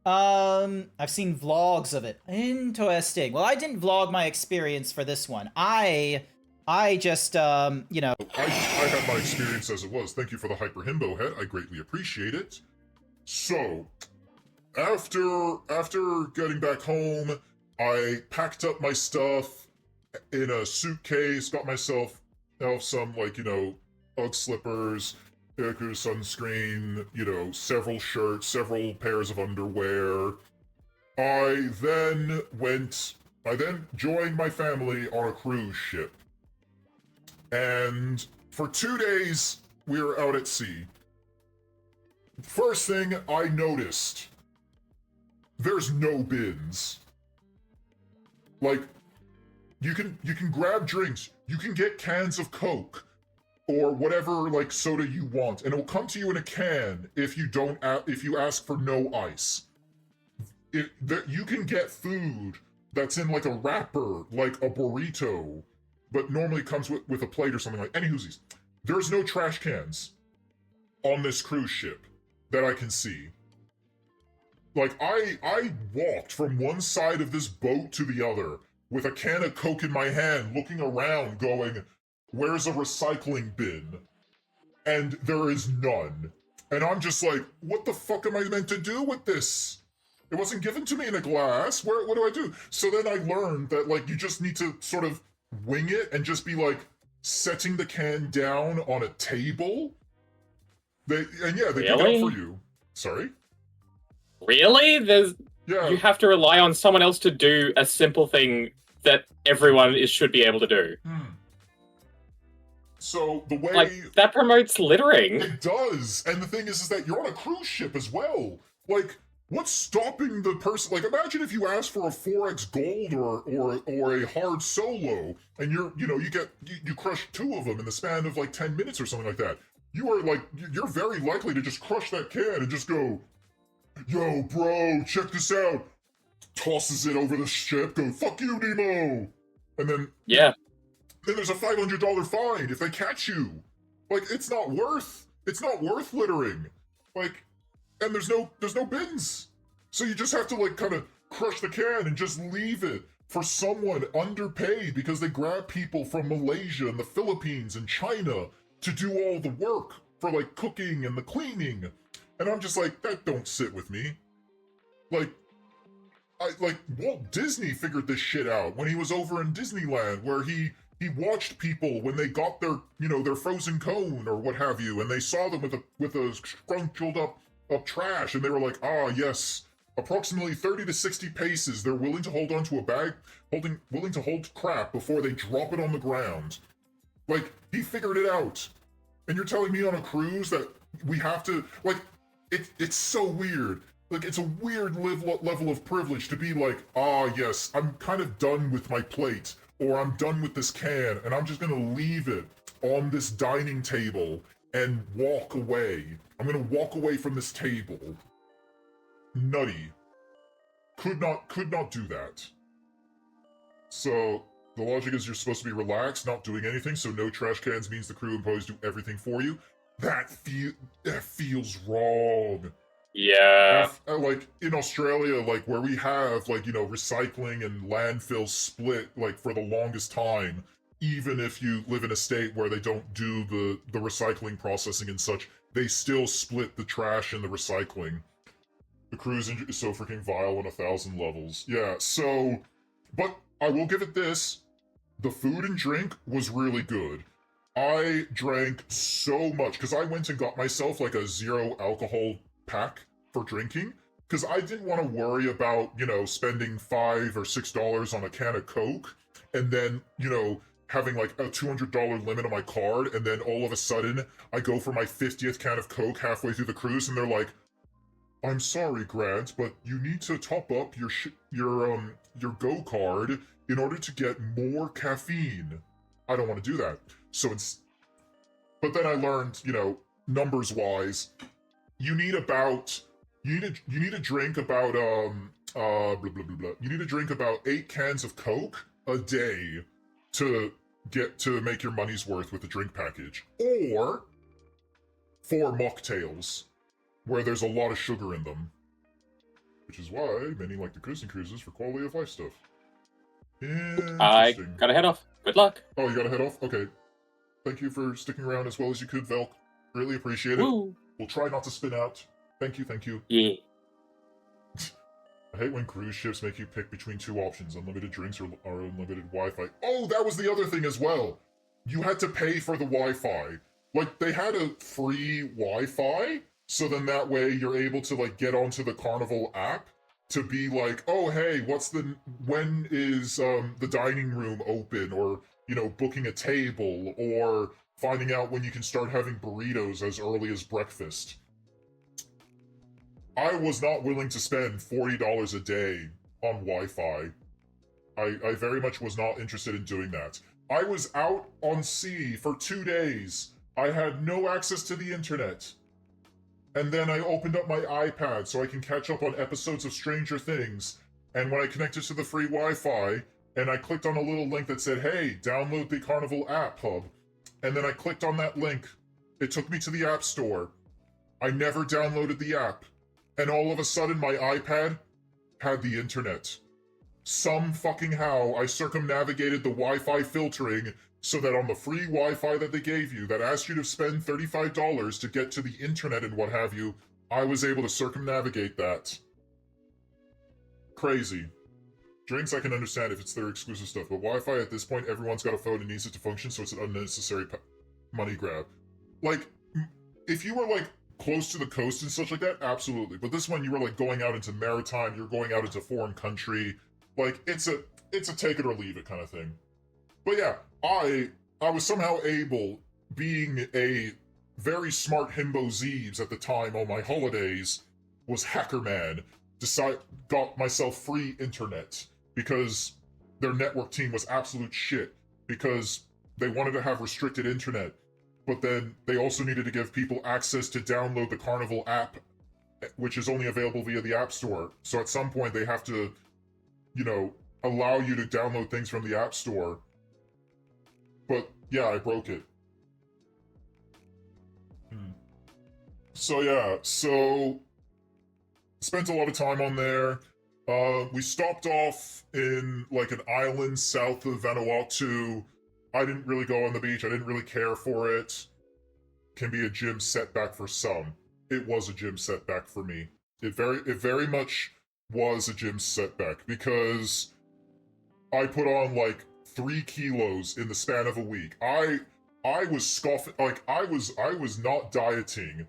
I've seen vlogs of it. Interesting. Well, I didn't vlog my experience for this one. I just, you know. I had my experience as it was. Thank you for the Hyper Himbo head. I greatly appreciate it. So, after getting back home, I packed up my stuff in a suitcase, got myself some, like, you know, Ugg slippers, sunscreen, you know, several shirts, several pairs of underwear. I then joined my family on a cruise ship. And for 2 days, we were out at sea. First thing I noticed, there's no bins. Like, you can grab drinks, you can get cans of Coke, or whatever, like, soda you want, and it'll come to you in a can if you ask for no ice. You can get food that's in, like, a wrapper, like a burrito, but normally comes with a plate or something like. Anywhoosies, there's no trash cans on this cruise ship that I can see. Like, I walked from one side of this boat to the other with a can of Coke in my hand, looking around, going, where's a recycling bin? And there is none. And I'm just like, what the fuck am I meant to do with this? It wasn't given to me in a glass. What do I do? So then I learned that, like, you just need to sort of wing it and just be, like, setting the can down on a table. They pick it up for you. Sorry? Really? Yeah. You have to rely on someone else to do a simple thing that everyone should be able to do. So the way Like, that promotes littering. it does, and the thing is that you're on a cruise ship as well. Like, what's stopping the person? Like, imagine if you ask for a 4x gold or a hard solo, and you crush 2 of them in the span of like 10 minutes or something like that. You're very likely to just crush that can and just go, yo, bro, check this out. Tosses it over the ship, go, fuck you, Nemo. And then there's a $500 fine if they catch you. Like, it's not worth littering. Like, and there's no bins. So you just have to like kind of crush the can and just leave it for someone underpaid because they grab people from Malaysia and the Philippines and China to do all the work for like cooking and the cleaning. And I'm just like, that don't sit with me. Like Walt Disney figured this shit out when he was over in Disneyland, where he watched people when they got their frozen cone or what have you, and they saw them with a scrunched up trash, and they were like, yes, approximately 30 to 60 paces, they're willing to hold onto a bag, willing to hold crap before they drop it on the ground. Like, he figured it out. And you're telling me on a cruise that we have to, like, it's so weird. Like, it's a weird level of privilege to be like, yes, I'm kind of done with my plate, or I'm done with this can, and I'm just gonna leave it on this dining table and walk away. I'm gonna walk away from this table. Nutty. Could not do that. So, the logic is you're supposed to be relaxed, not doing anything, so no trash cans means the crew employees do everything for you. That feels wrong. Yeah. Like, in Australia, like, where we have, like, recycling and landfills split, like, for the longest time, even if you live in a state where they don't do the recycling processing and such, they still split the trash and the recycling. The cruise is so freaking vile on 1,000 levels. Yeah, so, but I will give it this. The food and drink was really good. I drank so much, because I went and got myself, like, a 0 alcohol pack for drinking, because I didn't want to worry about, spending $5 or $6 on a can of Coke, and then, having like a $200 limit on my card, and then all of a sudden, I go for my 50th can of Coke halfway through the cruise, and they're like, I'm sorry, Grant, but you need to top up your Go card in order to get more caffeine. I don't want to do that. But then I learned, numbers wise, you need to drink about blah, blah, blah, blah. You need to drink about 8 cans of Coke a day to make your money's worth with the drink package, or 4 mocktails where there's a lot of sugar in them, which is why many like the cruises for quality of life stuff. Interesting. I gotta head off. Good luck. Oh, you gotta head off? Okay. Thank you for sticking around as well as you could, Velk. Really appreciate it. Woo. We'll try not to spin out. Thank you. Yeah. I hate when cruise ships make you pick between 2 options, unlimited drinks or unlimited Wi-Fi. Oh, that was the other thing as well. You had to pay for the Wi-Fi. Like, they had a free Wi-Fi, so then that way you're able to, like, get onto the Carnival app to be like, oh, hey, when is the dining room open, or, booking a table, or finding out when you can start having burritos as early as breakfast. I was not willing to spend $40 a day on Wi-Fi. I very much was not interested in doing that. I was out on sea for 2 days. I had no access to the internet. And then I opened up my iPad so I can catch up on episodes of Stranger Things. And when I connected to the free Wi-Fi, and I clicked on a little link that said, hey, download the Carnival app hub. And then I clicked on that link. It took me to the App Store. I never downloaded the app. And all of a sudden, my iPad had the internet. Some fucking how I circumnavigated the Wi-Fi filtering so that on the free Wi-Fi that they gave you, that asked you to spend $35 to get to the internet and what have you, I was able to circumnavigate that. Crazy. Drinks I can understand if it's their exclusive stuff, but Wi-Fi at this point, everyone's got a phone and needs it to function, so it's an unnecessary money grab. Like, if you were like close to the coast and such like that, absolutely. But this one, you were like going out into maritime, you're going out into foreign country. Like it's a take it or leave it kind of thing. But yeah, I was somehow able, being a very smart himbo Zeebs at the time on my holidays, was Hacker Man. Got myself free internet because their network team was absolute shit because they wanted to have restricted internet, but then they also needed to give people access to download the Carnival app, which is only available via the App Store. So at some point they have to, allow you to download things from the App Store. But yeah, I broke it. So yeah, spent a lot of time on there. We stopped off in like an island south of Vanuatu. I didn't really go on the beach. I didn't really care for it. Can be a gym setback for some. It was a gym setback for me. It very much was a gym setback because I put on like 3 kilos in the span of a week. I was scoffing, like I was not dieting.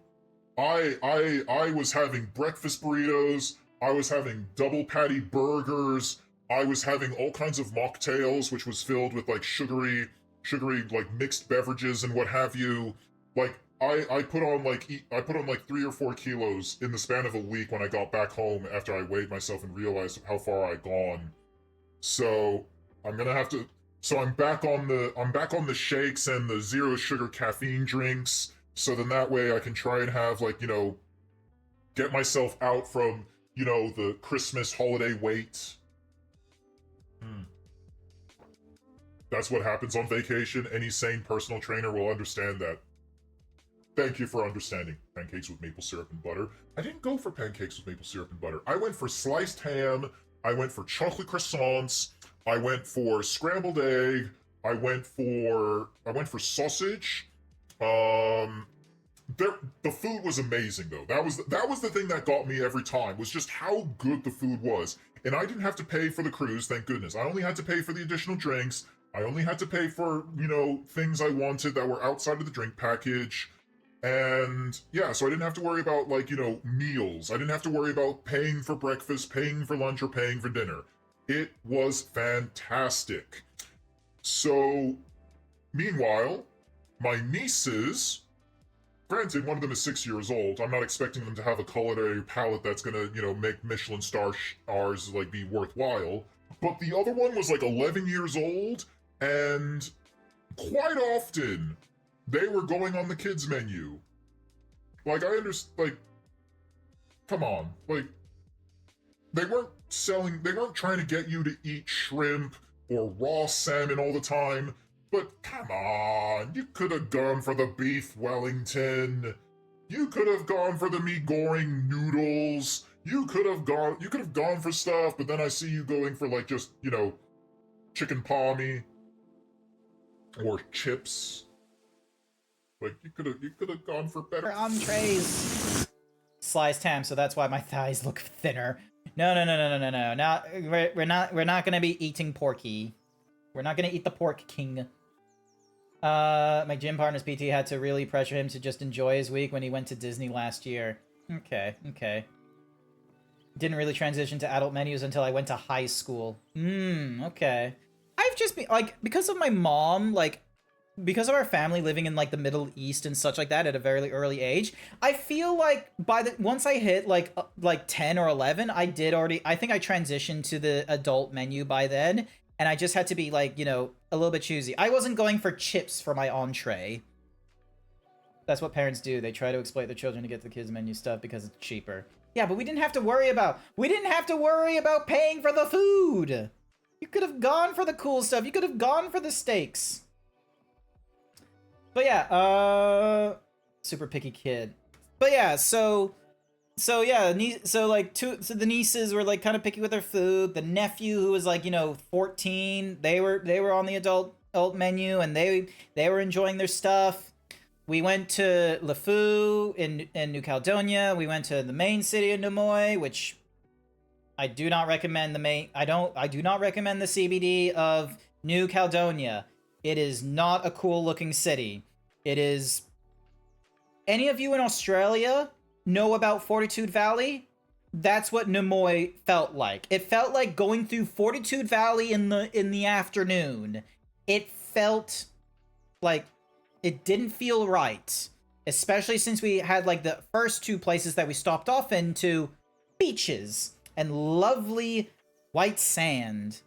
I was having breakfast burritos. I was having double patty burgers. I was having all kinds of mocktails, which was filled with like sugary like mixed beverages and what have you. Like I put on like 3 or 4 kilos in the span of a week when I got back home after I weighed myself and realized how far I'd gone. So I'm gonna have to. So I'm back on the shakes and the 0 sugar caffeine drinks. So then that way I can try and have like, get myself out from, the Christmas holiday weight. That's what happens on vacation. Any sane personal trainer will understand that. Thank you for understanding. Pancakes with maple syrup and butter. I didn't go for pancakes with maple syrup and butter. I went for sliced ham. I went for chocolate croissants. I went for scrambled egg. I went for sausage. The food was amazing though. That was the thing that got me every time, was just how good the food was. And I didn't have to pay for the cruise, thank goodness. I only had to pay for the additional drinks. I only had to pay for, things I wanted that were outside of the drink package. And yeah, so I didn't have to worry about like, meals. I didn't have to worry about paying for breakfast, paying for lunch, or paying for dinner. It was fantastic. So, meanwhile, my nieces, granted, one of them is 6 years old. I'm not expecting them to have a culinary palate that's gonna, make Michelin stars like be worthwhile. But the other one was like 11 years old, and quite often they were going on the kids menu. Like, I understand, like, come on, like, they weren't trying to get you to eat shrimp or raw salmon all the time, but come on, you could have gone for the beef Wellington. You could have gone for the mee goreng noodles. You could have gone for stuff, but then I see you going for like just, chicken palmy or chips. Like you could have gone for better entrees. Sliced ham, so that's why my thighs look thinner. No. Now we're not gonna be eating porky. We're not gonna eat the pork king. My gym partner's PT had to really pressure him to just enjoy his week when he went to Disney last year. Okay. Didn't really transition to adult menus until I went to high school. Okay. I've just been, like, because of my mom, like, because of our family living in, like, the Middle East and such like that at a very early age, I feel like once I hit, like 10 or 11, I think I transitioned to the adult menu by then, and I just had to be, like, a little bit choosy. I wasn't going for chips for my entree. That's what parents do. They try to exploit their children to get the kids' menu stuff because it's cheaper. Yeah, but we didn't have to worry about paying for the food. You could have gone for the cool stuff. You could have gone for the steaks. But yeah, super picky kid. But yeah, so the nieces were like kind of picky with their food. The nephew, who was like 14, they were on the adult menu, and they were enjoying their stuff. We went to LeFou in New Caledonia. We went to the main city of Nimoy, which I do not recommend I do not recommend the CBD of New Caledonia. It is not a cool looking city. It is any of you in Australia know about Fortitude Valley, that's what Nimoy felt like. It felt like going through Fortitude Valley in the afternoon. It felt like it didn't feel right, especially since we had like the first two places that we stopped off into beaches and lovely white sand.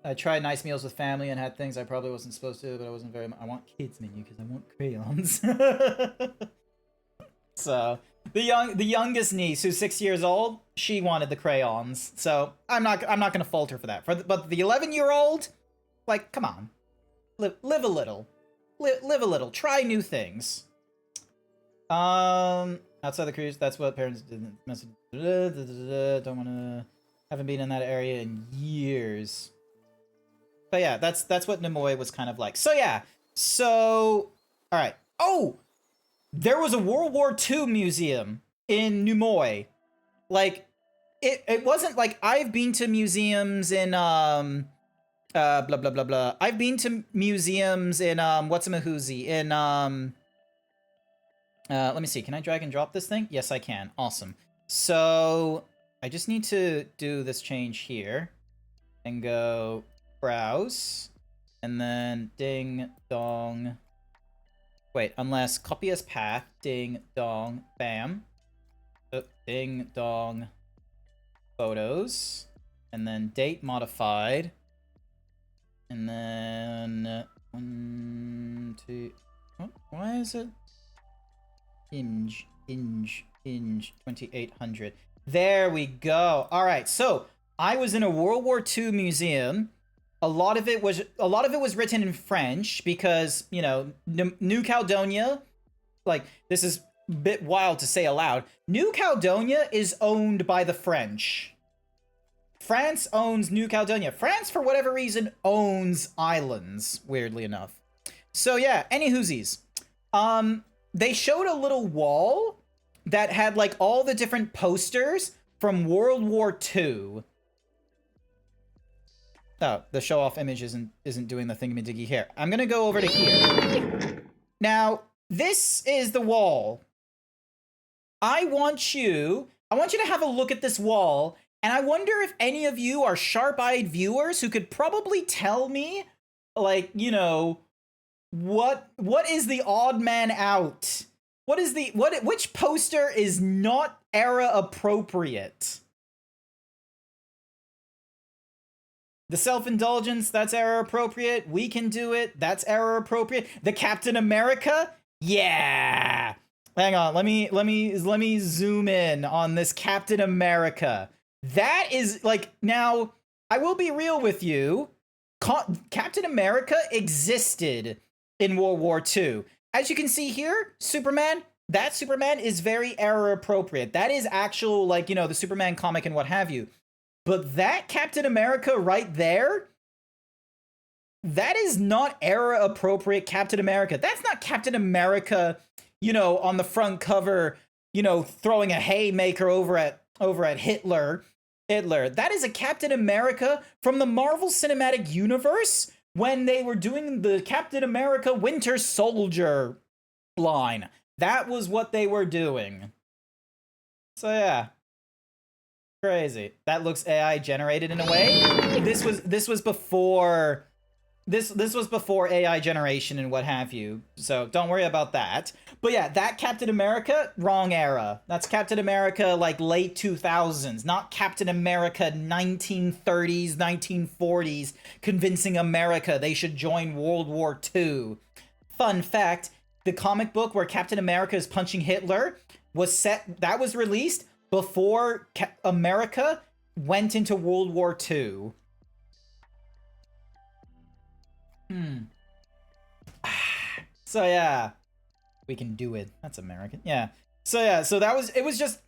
I tried nice meals with family and had things I probably wasn't supposed to, but I wasn't very. I want kids menu because I want crayons. So the youngest niece, who's 6 years old, she wanted the crayons. So I'm not gonna falter for that. But the 11-year-old, like, come on, live a little, live a little, try new things. Outside the cruise, that's what parents didn't message. Don't wanna. Haven't been in that area in years. But yeah, that's what Nimoy was kind of like. So yeah, so all right. Oh, there was a World War II museum in Nimoy. Like, it wasn't like I've been to museums in blah blah blah blah. I've been to museums in what's-a-mahoozy in let me see. Can I drag and drop this thing? Yes, I can. Awesome. So I just need to do this change here and go browse, and then ding dong. Wait, unless copy as path, ding dong, bam. Ding dong, photos, and then date modified, and then 1, 2. Oh, why is it? Inge 2800. There we go. All right, so I was in a World War II museum. A lot of it was written in French because, you know, New Caledonia, like, this is a bit wild to say aloud. New Caledonia is owned by the French. France owns New Caledonia. France, for whatever reason, owns islands, weirdly enough. So yeah, anywhoosies. They showed a little wall that had, like, all the different posters from World War II. Oh, the show-off image isn't doing the thingamadiggy here. I'm gonna go over to here. Now, this is the wall. I want you to have a look at this wall, and I wonder if any of you are sharp-eyed viewers who could probably tell me, like, you know, what is the odd man out? Which poster is not era appropriate? The self-indulgence, that's error appropriate. We can do it, that's error appropriate. The Captain America, yeah. Hang on, let me zoom in on this Captain America. That is, like, now I will be real with you. Captain America existed in World War II. As you can see here, Superman. That Superman is very error appropriate. That is actual, like, you know, the Superman comic and what have you. But that Captain America right there, that is not era-appropriate Captain America. That's not Captain America, you know, on the front cover, you know, throwing a haymaker over at Hitler. That is a Captain America from the Marvel Cinematic Universe when they were doing the Captain America Winter Soldier line. That was what they were doing. So yeah. Crazy. That looks AI generated in a way. This was before AI generation and what have you. So don't worry about that. But yeah, that Captain America, wrong era. That's Captain America like late 2000s, not Captain America 1930s, 1940s, convincing America they should join World War II. Fun fact, the comic book where Captain America is punching Hitler that was released before America went into World War II. So yeah, we can do it. That's American. Yeah. So yeah, so it was just,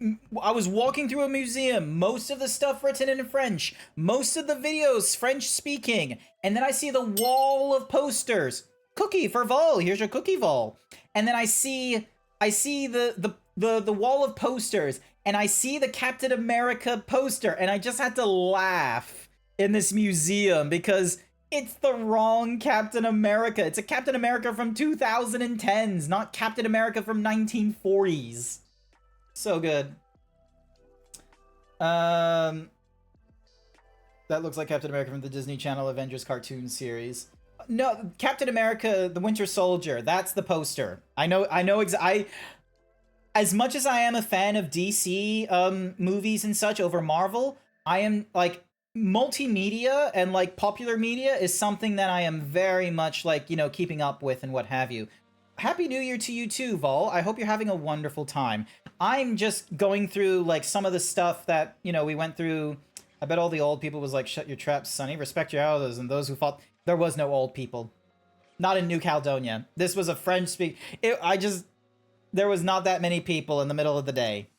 I was walking through a museum, most of the stuff written in French, most of the videos French speaking, and then I see the wall of posters. Cookie for Vol, here's your cookie Vol. And then I see the wall of posters, and I see the Captain America poster, and I just had to laugh in this museum because It's the wrong Captain America. It's a Captain America from 2010s, not Captain America from 1940s. So good. That looks like Captain America from the Disney Channel Avengers cartoon series. No, Captain America, the Winter Soldier. That's the poster. I know. As much as I am a fan of DC movies and such over Marvel, I am like multimedia and like popular media is something that I am very much like, keeping up with and what have you. Happy New Year to you too, Vol. I hope you're having a wonderful time. I'm just going through like some of the stuff that, we went through. I bet all the old people was like, shut your traps, Sonny. Respect your elders and those who fought. There was no old people. Not in New Caledonia. This was a French speak. There was not that many people in the middle of the day.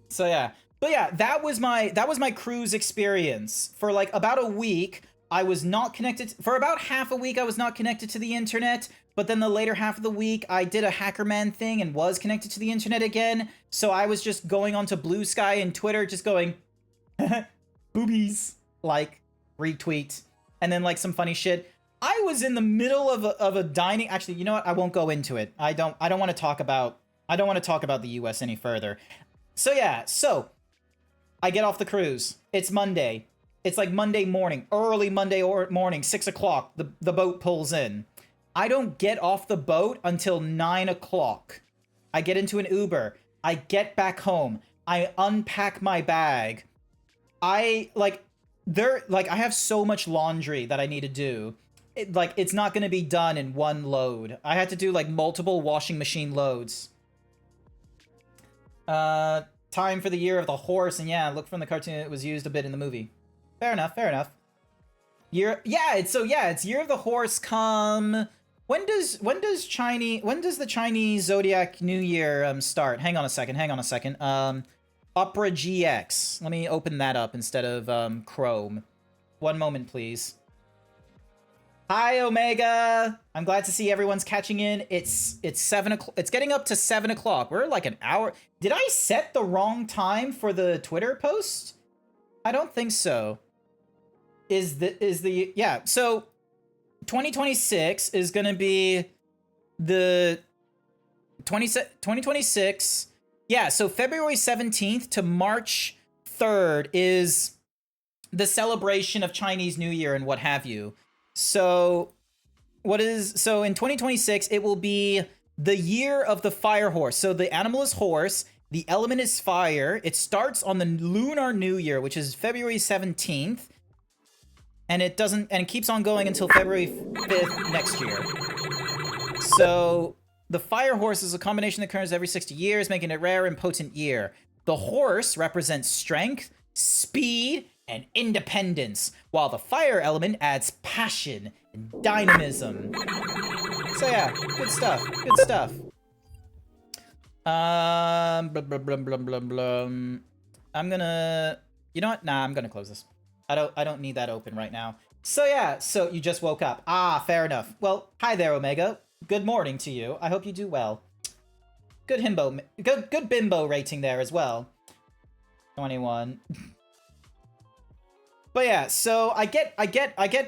So yeah. But yeah, that was my cruise experience. For like about a week, I was not connected. For about half a week, I was not connected to the internet. But then the later half of the week, I did a Hackerman thing and was connected to the internet again. So I was just going onto Blue Sky and Twitter, just going, boobies, like, retweet, and then like some funny shit. I was in the middle of a dining. Actually, you know what? I won't go into it. I don't want to talk about the US any further. So yeah, I get off the cruise. It's Monday. It's like Monday morning, early Monday morning, 6 o'clock. The boat pulls in. I don't get off the boat until 9 o'clock. I get into an Uber. I get back home. I unpack my bag. I have so much laundry that I need to do. It's not going to be done in one load. I had to do like multiple washing machine loads. Time for the year of the horse, and yeah, look from the cartoon, it was used a bit in the movie. Fair enough. It's year of the horse come. When does the Chinese Zodiac New Year start? Hang on a second. Opera GX. Let me open that up instead of Chrome. One moment, please. Hi, Omega. I'm glad to see everyone's catching in. It's 7 o'clock. It's getting up to 7 o'clock. We're like an hour. Did I set the wrong time for the Twitter post? I don't think so. So 2026 is going to be the 2026. Yeah, so February 17th to March 3rd is the celebration of Chinese New Year and what have you. So in 2026, it will be the year of the fire horse. So the animal is horse, the element is fire. It starts on the Lunar New Year, which is February 17th. And it keeps on going until February 5th next year. So the fire horse is a combination that occurs every 60 years, making it a rare and potent year. The horse represents strength, speed, and independence, while the fire element adds passion and dynamism. So yeah, good stuff. I'm gonna... You know what? Nah, I'm gonna close this. I don't need that open right now. So yeah, so you just woke up. Ah, fair enough. Well, hi there, Omega. Good morning to you. I hope you do well. Good bimbo rating there as well. 21. But yeah, so I get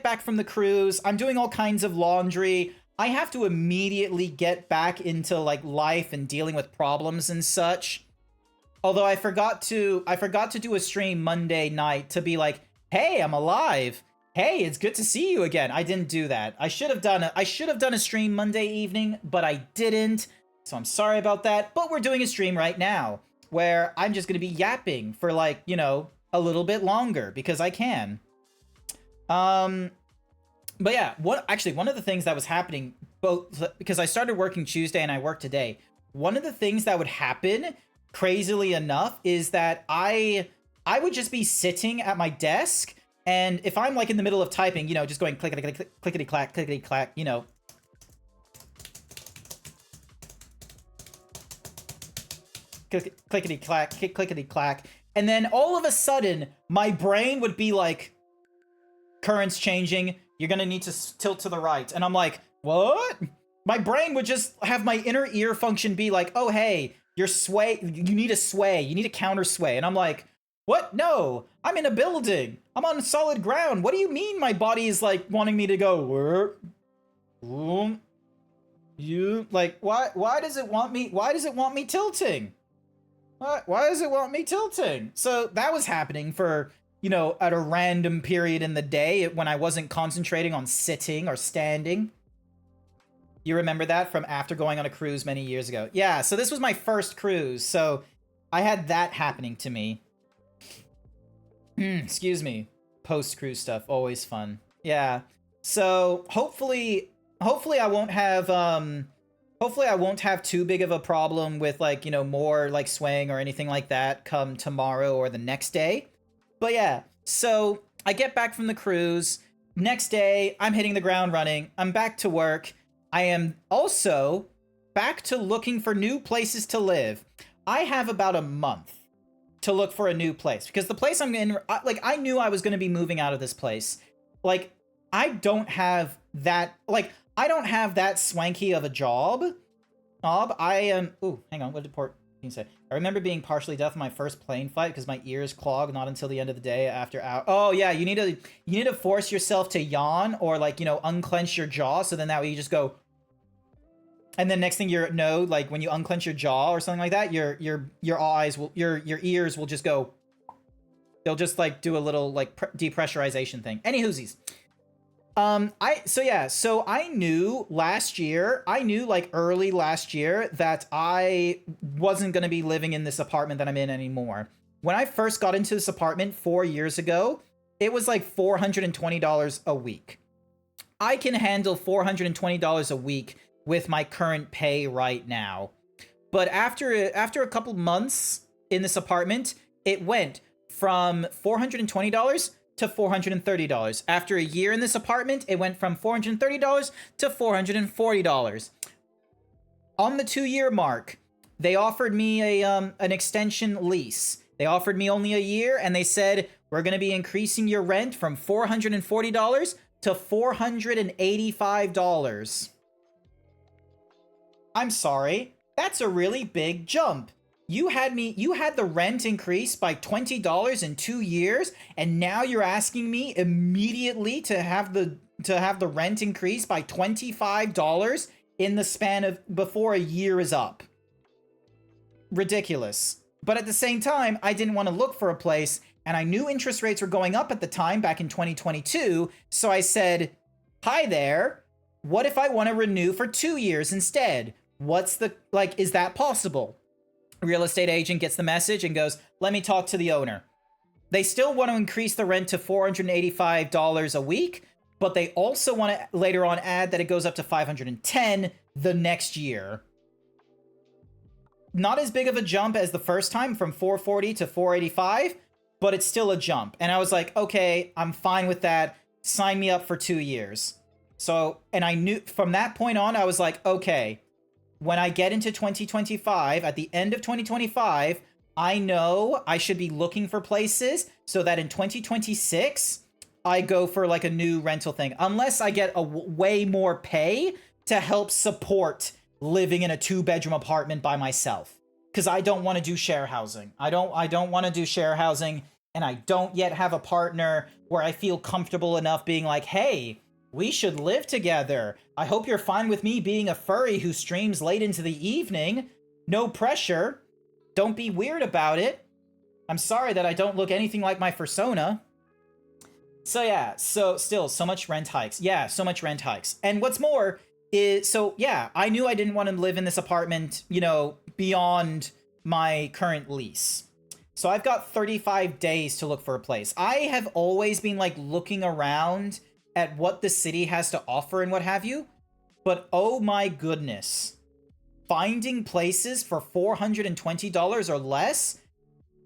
back from the cruise. I'm doing all kinds of laundry. I have to immediately get back into like life and dealing with problems and such. Although I forgot to do a stream Monday night to be like, "Hey, I'm alive. Hey, it's good to see you again." I didn't do that. I should have done a stream Monday evening, but I didn't. So I'm sorry about that. But we're doing a stream right now where I'm just going to be yapping for like, a little bit longer because I can. But yeah, one of the things that was happening, both because I started working Tuesday and I work today, one of the things that would happen, crazily enough, is that I would just be sitting at my desk, and if I'm like in the middle of typing, just going clickety clack, clickety clack, and then all of a sudden my brain would be like, current's changing, you're gonna need to tilt to the right, and I'm like, what? My brain would just have my inner ear function be like, oh hey, you need a sway, you need a counter sway, and I'm like, What? No, I'm in a building. I'm on solid ground. What do you mean my body is like wanting me to go work? You like why does it want me tilting? Why does it want me tilting? So that was happening for, at a random period in the day when I wasn't concentrating on sitting or standing. You remember that from after going on a cruise many years ago? Yeah, so this was my first cruise, so I had that happening to me. Excuse me. Post-cruise stuff, always fun. Yeah. So hopefully I won't have too big of a problem with more like swaying or anything like that come tomorrow or the next day. But yeah, so I get back from the cruise. Next day, I'm hitting the ground running. I'm back to work. I am also back to looking for new places to live. I have about a month to look for a new place because the place I'm in, I knew I was going to be moving out of this place. I don't have that swanky of a job. I am. Ooh, hang on. What did Port say? I remember being partially deaf in my first plane flight because my ears clogged. Not until the end of the day after hour. Oh yeah, you need to force yourself to yawn or unclench your jaw. So then that way you just go. And then next thing when you unclench your jaw or something like that, your ears will just go. They'll just do a little depressurization thing. Any whoosies. So I knew early last year that I wasn't going to be living in this apartment that I'm in anymore. When I first got into this apartment 4 years ago, it was like $420 a week. I can handle $420 a week with my current pay right now. But after a couple months in this apartment, it went from $420 to $430. After a year in this apartment, it went from $430 to $440. On the 2-year mark, they offered me an extension lease. They offered me only a year, and they said, we're going to be increasing your rent from $440 to $485. I'm sorry, that's a really big jump. You had the rent increase by $20 in 2 years, and now you're asking me immediately to have the rent increase by $25 in the span of before a year is up. Ridiculous. But at the same time, I didn't want to look for a place, and I knew interest rates were going up at the time back in 2022, so I said, "Hi there. What if I want to renew for 2 years instead? Is that possible?" Real estate agent gets the message and goes, "Let me talk to the owner." They still want to increase the rent to $485 a week, but they also want to later on add that it goes up to $510 the next year. Not as big of a jump as the first time from $440 to $485, but it's still a jump. And I was like, okay, I'm fine with that. Sign me up for 2 years. So, and I knew from that point on, I was like, okay, when I get into 2025, at the end of 2025, I know I should be looking for places so that in 2026, I go for a new rental thing. Unless I get way more pay to help support living in a 2-bedroom apartment by myself. Because I don't want to do share housing. I don't want to do share housing, and I don't yet have a partner where I feel comfortable enough being like, hey, we should live together. I hope you're fine with me being a furry who streams late into the evening. No pressure. Don't be weird about it. I'm sorry that I don't look anything like my persona. So yeah, so much rent hikes. Yeah, so much rent hikes. And what's more is, I knew I didn't want to live in this apartment, beyond my current lease. So I've got 35 days to look for a place. I have always been looking around at what the city has to offer and what have you. But oh my goodness, finding places for $420 or less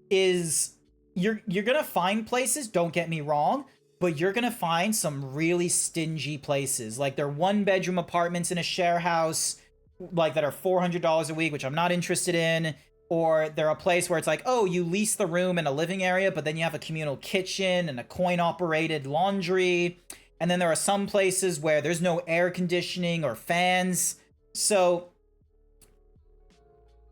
is, you're gonna find places, don't get me wrong, but you're gonna find some really stingy places. They're 1-bedroom apartments in a share house, that are $400 a week, which I'm not interested in. Or they're a place where it's you lease the room and a living area, but then you have a communal kitchen and a coin-operated laundry. And then there are some places where there's no air conditioning or fans. So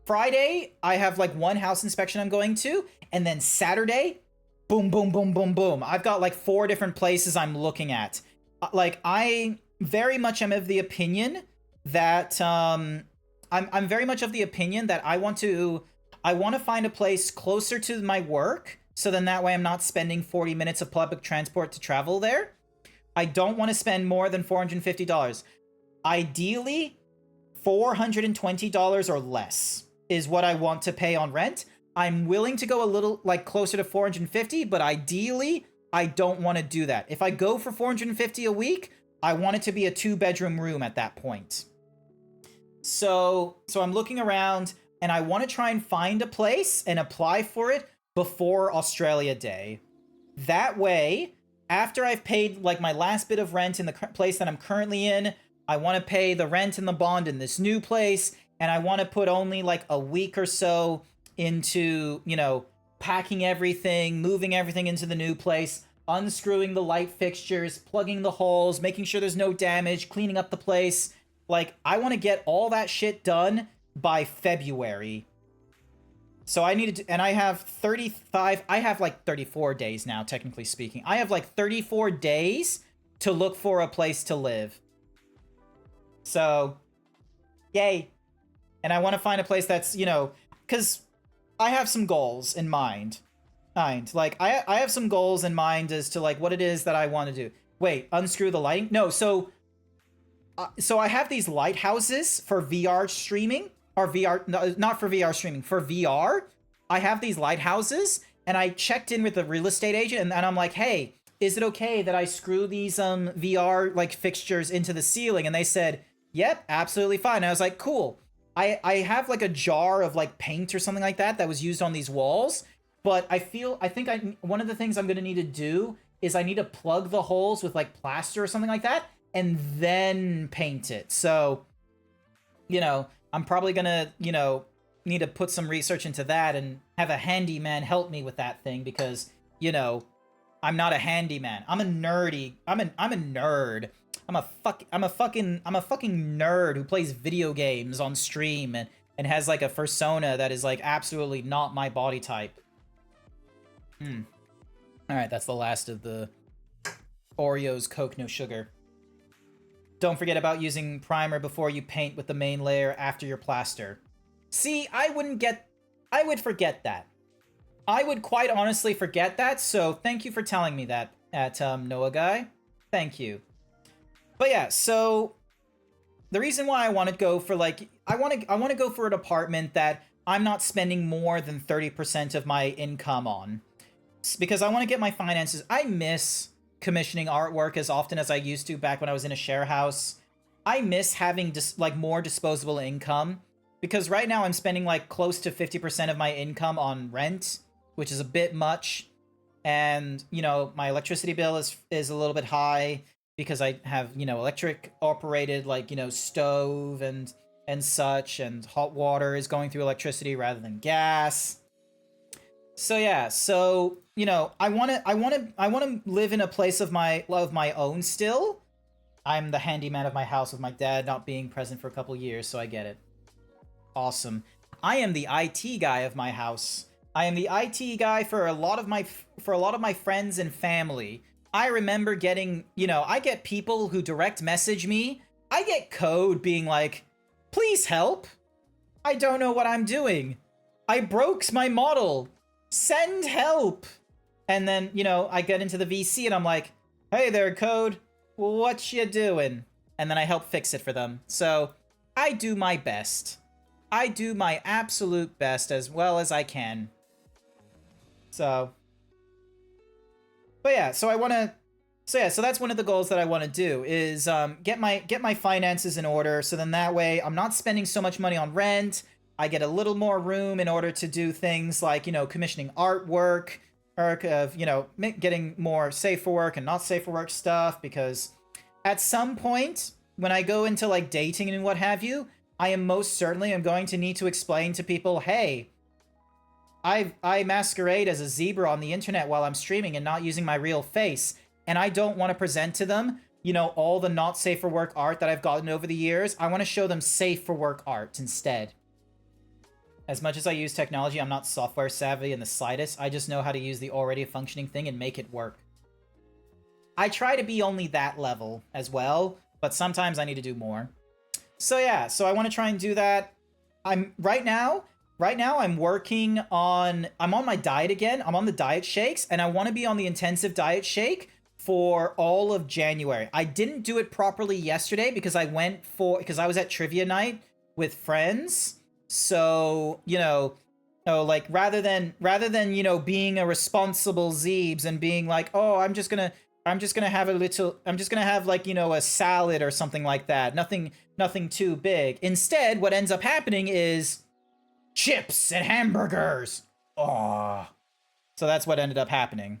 Friday, I have one house inspection I'm going to, And then Saturday, boom, boom, boom, boom, boom. I've got like 4 different places I'm looking at. Like, I very much am of the opinion that I'm very much of the opinion that I want to find a place closer to my work, so then that way I'm not spending 40 minutes of public transport to travel there. I don't want to spend more than $450. Ideally, $420 or less is what I want to pay on rent. I'm willing to go a little like closer to 450, but ideally I don't want to do that. If I go for 450 a week, I want it to be a 2-bedroom room at that point. So I'm looking around and I want to try and find a place and apply for it before Australia Day. That way, after I've paid like my last bit of rent in the place that I'm currently in, I want to pay the rent and the bond in this new place, and I want to put only like a week or so into, you know, packing everything, moving everything into the new place, unscrewing the light fixtures, plugging the holes, making sure there's no damage, cleaning up the place. Like, I want to get all that shit done by February. So I needed to, and I have 34 days now, technically speaking. I have like 34 days to look for a place to live. So, yay. And I want to find a place that's, you know, because I have some goals in mind. Like, I have some goals in mind as to, like, what it is that I want to do. Wait, unscrew the lighting? No, so I have these lighthouses for VR streaming. Or VR, no, not for VR streaming, for VR. I have these lighthouses, and I checked in with the real estate agent, and I'm like, hey, is it okay that I screw these VR, like, fixtures into the ceiling? And they said, yep, absolutely fine. And I was like, cool. I have, like, a jar of, like, paint or something like that was used on these walls, but I think one of the things I'm going to need to do is I need to plug the holes with, like, plaster or something like that, and then paint it. So, you know, I'm probably gonna, you know, need to put some research into that and have a handyman help me with that thing because, you know, I'm not a handyman. I'm a nerd. I'm a fucking nerd who plays video games on stream and has like a persona that is like absolutely not my body type. Alright, that's the last of the Oreos Coke No Sugar. Don't forget about using primer before you paint with the main layer after your plaster. See, I would forget that. I would quite honestly forget that, so thank you for telling me that at Noah Guy. Thank you. But yeah, so the reason why I want to go for like I want to go for an apartment that I'm not spending more than 30% of my income on. It's because I want to get my finances. I miss commissioning artwork as often as I used to back when I was in a share house. I miss having just like more disposable income because right now I'm spending like close to 50% of my income on rent, which is a bit much. And, you know, my electricity bill is a little bit high because I have, you know, electric operated like, you know, stove and such, and hot water is going through electricity rather than gas. So yeah, so you know, I want to live in a place of my own still. I'm the handyman of my house with my dad not being present for a couple years, so I get it. Awesome. I am the IT guy of my house. I am the IT guy for a lot of my friends and family. I remember getting, you know, I get people who direct message me. I get code being like, "Please help. I don't know what I'm doing. I broke my model. Send help." And then, you know, I get into the VC and I'm like, "Hey there, code. What you doing?" And then I help fix it for them. So I do my best. I do my absolute best as well as I can. So, but yeah, so that's one of the goals that I want to do is get my finances in order. So then that way I'm not spending so much money on rent. I get a little more room in order to do things like, you know, commissioning artwork, or you know, getting more safe for work and not safe for work stuff, because at some point when I go into like dating and what have you, I am most certainly going to need to explain to people, hey, I masquerade as a zebra on the internet while I'm streaming and not using my real face, and I don't want to present to them, you know, all the not safe for work art that I've gotten over the years. I want to show them safe for work art instead. As much as I use technology, I'm not software savvy in the slightest. I just know how to use the already functioning thing and make it work. I try to be only that level as well, but sometimes I need to do more. So yeah, so I want to try and do that. I'm right now I'm working on, I'm on my diet again. I'm on the diet shakes, and I want to be on the intensive diet shake for all of January. I didn't do it properly yesterday because I was at trivia night with friends. So, like rather than, being a responsible Zeebs and being like, "Oh, I'm just going to have like, a salad or something like that. Nothing too big." Instead, what ends up happening is chips and hamburgers. Oh. So that's what ended up happening.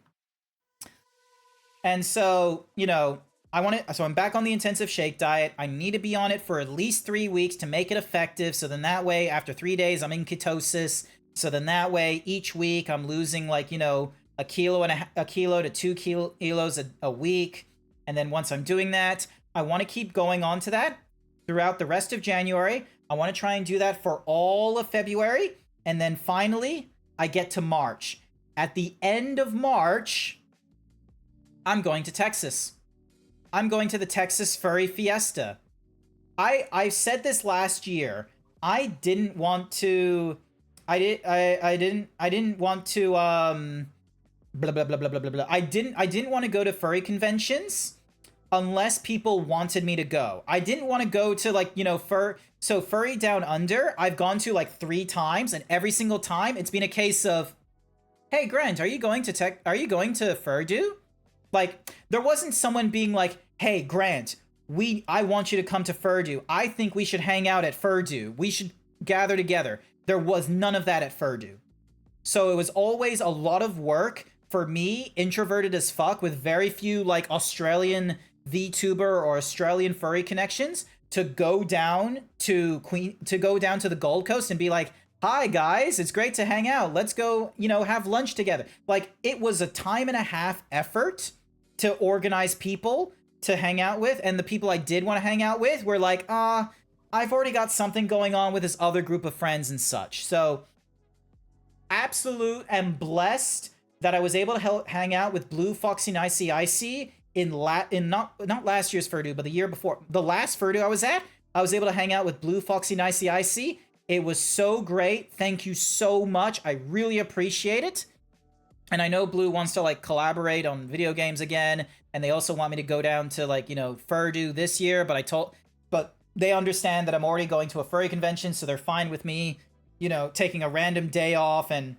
And so, so I'm back on the intensive shake diet. I need to be on it for at least 3 weeks to make it effective. So then that way, after 3 days, I'm in ketosis. So then that way, each week I'm losing like, a kilo to 2 kilos a week. And then once I'm doing that, I want to keep going on to that throughout the rest of January. I want to try and do that for all of February. And then finally, I get to March. At the end of March, I'm going to Texas. I'm going to the Texas Furry Fiesta. I said this last year. I didn't want to blah blah blah blah blah blah blah. I didn't want to go to furry conventions unless people wanted me to go. I didn't want to go to like, Furry Down Under, I've gone to like 3 times, and every single time it's been a case of, "Hey Grant, are you going to Furdo?" Like, there wasn't someone being like, "Hey Grant, I want you to come to Furdo. I think we should hang out at Furdo. We should gather together." There was none of that at Furdo. So it was always a lot of work for me, introverted as fuck, with very few like Australian VTuber or Australian furry connections, to go down to the Gold Coast and be like, "Hi guys, it's great to hang out. Let's go, have lunch together." Like, it was a 1.5 effort to organize people to hang out with, and the people I did want to hang out with were like, I've already got something going on with this other group of friends and such. So absolute and blessed that I was able to hang out with Blue Foxy Nicey Icy in not last year's Furdo, but the year before. The last Furdo I was at, I was able to hang out with Blue Foxy Nicey Icy. It was so great. Thank you so much. I really appreciate it. And I know Blue wants to like collaborate on video games again, and they also want me to go down to like, Furdo this year, but they understand that I'm already going to a furry convention, so they're fine with me, taking a random day off and,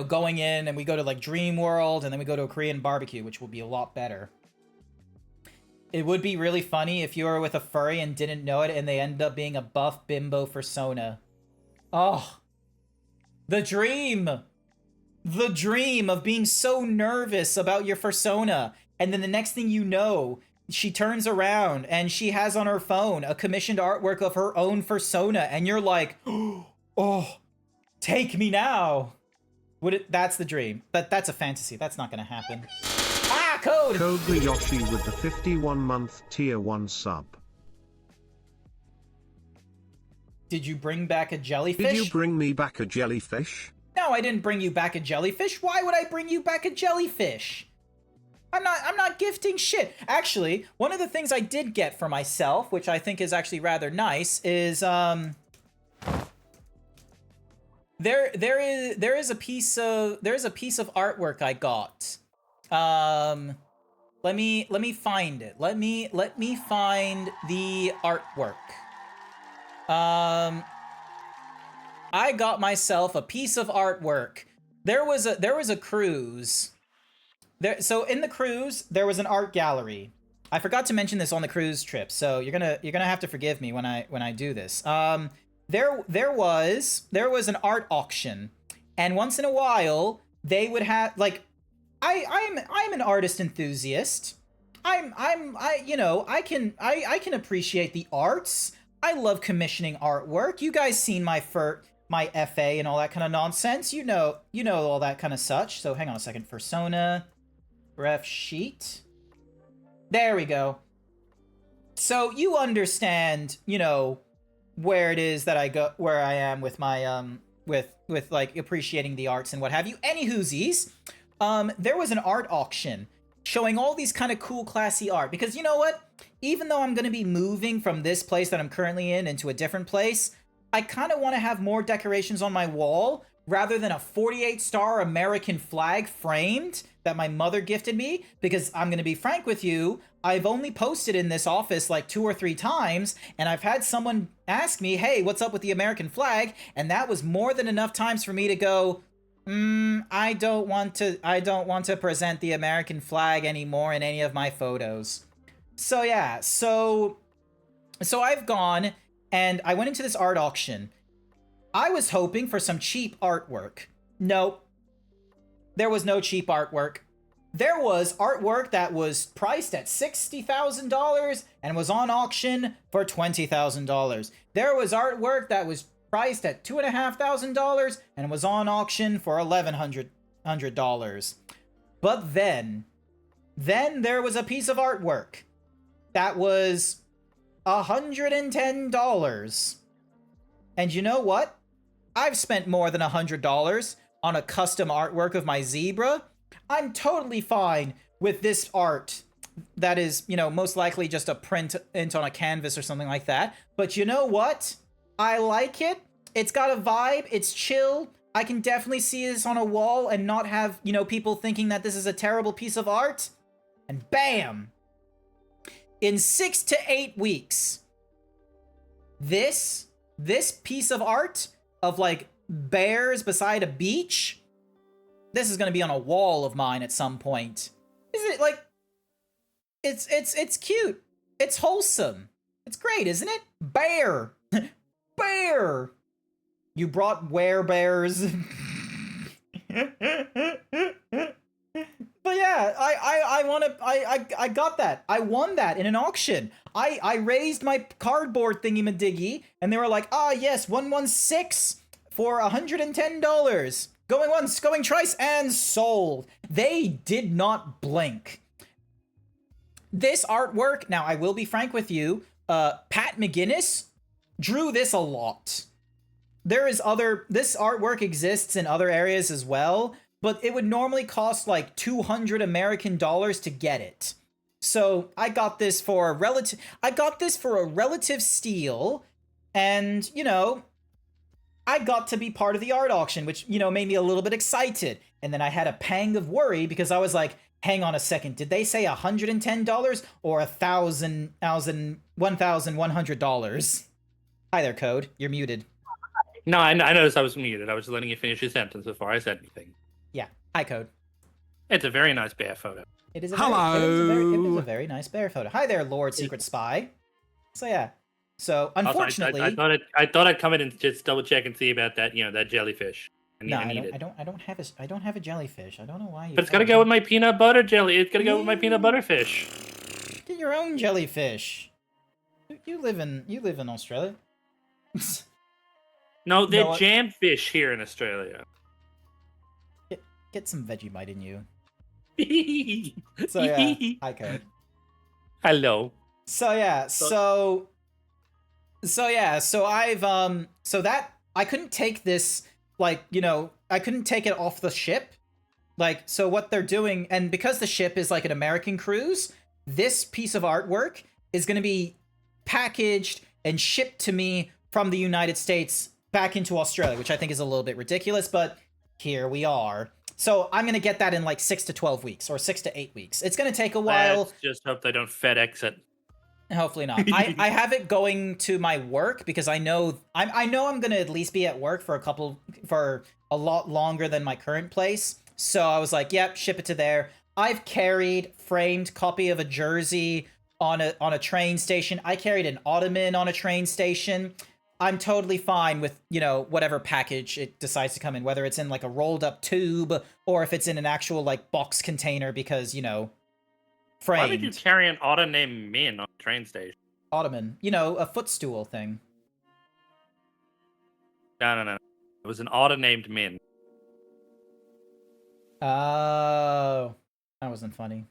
going in, and we go to like Dream World, and then we go to a Korean barbecue, which will be a lot better. It would be really funny if you were with a furry and didn't know it, and they ended up being a buff bimbo persona. Oh, the dream! The dream of being so nervous about your persona, and then the next thing you know, she turns around and she has on her phone a commissioned artwork of her own persona, and you're like, "Oh, take me now." That's the dream. That's a fantasy. That's not gonna happen. Ah, code! Cobra Yoshi with the 51-month tier 1 sub. Did you bring back a jellyfish? Did you bring me back a jellyfish? No, I didn't bring you back a jellyfish. Why would I bring you back a jellyfish? I'm not gifting shit. Actually, one of the things I did get for myself, which I think is actually rather nice, is there is a piece of artwork I got. Let me find it. Let me find the artwork. I got myself a piece of artwork. There was a cruise. So in the cruise, there was an art gallery. I forgot to mention this on the cruise trip, so you're gonna have to forgive me when I do this. There was an art auction, and once in a while they would have like, I'm an artist enthusiast. I can appreciate the arts. I love commissioning artwork. You guys seen my FA and all that kind of nonsense. You know all that kind of such. So hang on a second. Persona ref sheet. There we go. So you understand, where it is that where I am with my with like appreciating the arts and what have you. Anywhoosies, there was an art auction showing all these kind of cool, classy art. Because you know what? Even though I'm going to be moving from this place that I'm currently in into a different place, I kind of want to have more decorations on my wall rather than a 48-star American flag framed that my mother gifted me. Because I'm going to be frank with you, I've only posted in this office like 2 or 3 times, and I've had someone ask me, hey, what's up with the American flag? And that was more than enough times for me to go, I don't want to present the American flag anymore in any of my photos. So yeah, so I've gone and I went into this art auction. I was hoping for some cheap artwork. Nope. There was no cheap artwork. There was artwork that was priced at $60,000 and was on auction for $20,000. There was artwork that was priced at $2,500 and was on auction for $1,100. But then there was a piece of artwork that was $110. And you know what? I've spent more than $100 on a custom artwork of my zebra. I'm totally fine with this art that is, you know, most likely just a print on a canvas or something like that. But you know what? I like it. It's got a vibe. It's chill. I can definitely see this on a wall and not have, you know, people thinking that this is a terrible piece of art. And bam! In 6 to 8 weeks, this piece of art of like bears beside a beach, this is going to be on a wall of mine at some point. Is it like it's cute. It's wholesome. It's great, isn't it? Bear. Bear. You brought bears. But yeah, I got that. I won that in an auction. I raised my cardboard thingy-madiggy, and they were like, ah, yes, 116 for $110. Going once, going twice, and sold. They did not blink. This artwork, now I will be frank with you, Pat McGinnis drew this a lot. This artwork exists in other areas as well, but it would normally cost like $200 American dollars to get it. So I got this for a relative steal, and, you know, I got to be part of the art auction, which, you know, made me a little bit excited. And then I had a pang of worry because I was like, hang on a second, did they say $110 or $1,100? Hi there, Code. You're muted. No, I noticed I was muted. I was letting you finish your sentence before I said anything. Yeah. Hi, Code. It's a very nice bear photo. It is a Hello. it is a very nice bear photo. Hi there, Lord Secret Spy. So yeah. So unfortunately, Also, I thought I'd come in and just double check and see about that, you know, that jellyfish. I don't have a jellyfish. I don't know why you. But it's gotta go with my peanut butter jelly. It's gotta go with my peanut butter fish. Get your own jellyfish. You live in Australia. No, they're jam fish here in Australia. Get some Vegemite in you. So yeah, hi Code. Hello. So I couldn't take this, like, you know, I couldn't take it off the ship. Like, so what they're doing, and because the ship is like an American cruise, this piece of artwork is going to be packaged and shipped to me from the United States back into Australia, which I think is a little bit ridiculous, but here we are. So I'm going to get that in like 6 to 12 weeks or 6 to 8 weeks. It's going to take a while. Let's just hope they don't FedEx it. Hopefully not. I have it going to my work because I know I'm going to at least be at work for a lot longer than my current place. So I was like, yep, ship it to there. I've carried framed copy of a jersey on a train station. I carried an ottoman on a train station. I'm totally fine with, you know, whatever package it decides to come in, whether it's in like a rolled up tube or if it's in an actual like box container because, you know, framed. Why did you carry an otter named Min on the train station? Ottoman, you know, a footstool thing. No. It was an otter named Min. Oh, that wasn't funny.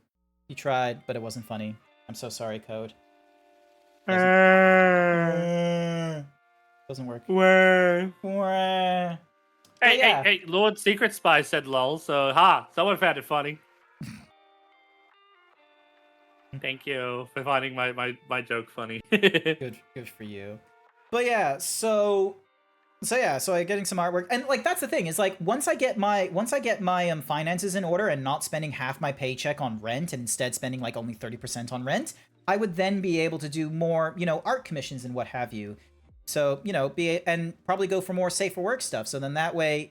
You tried, but it wasn't funny. I'm so sorry, Code. Doesn't work. Where? Hey, yeah. hey, Lord Secret Spy said lol, so someone found it funny. Thank you for finding my joke funny. Good for you. But yeah, so I'm getting some artwork, and like that's the thing is like once I get my finances in order and not spending half my paycheck on rent and instead spending like only 30% on rent, I would then be able to do more, art commissions and what have you. So, and probably go for more safer work stuff. So then that way,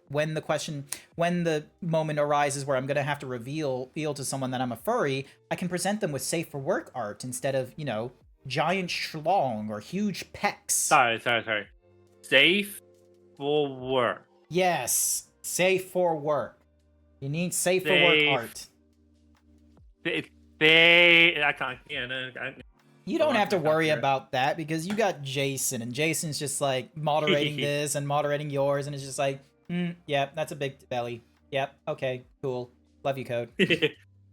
when the moment arises where I'm going to have to reveal to someone that I'm a furry, I can present them with safer work art instead of, giant schlong or huge pecs. Sorry. Safe for work. Yes, safe for work. You need safe for work art. I can't. Yeah, no. You don't have to worry about that because you got Jason, and Jason's just like moderating this and moderating yours, and it's just like, yep, that's a big belly. Yep, okay, cool. Love you, Code.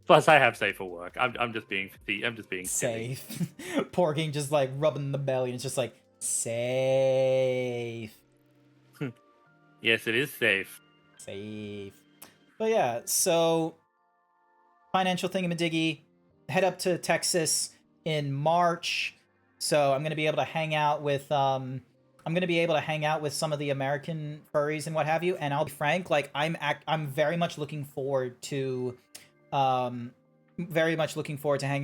Plus, I have safe for work. I'm just being safe. Porking just like rubbing the belly, and it's just like safe. Yes, it is safe. Safe. But yeah, so financial thingamadiggy. Head up to Texas in March, so I'm gonna be able to hang out with some of the American furries and what have you. And I'll be frank, like I'm very much looking forward to, hanging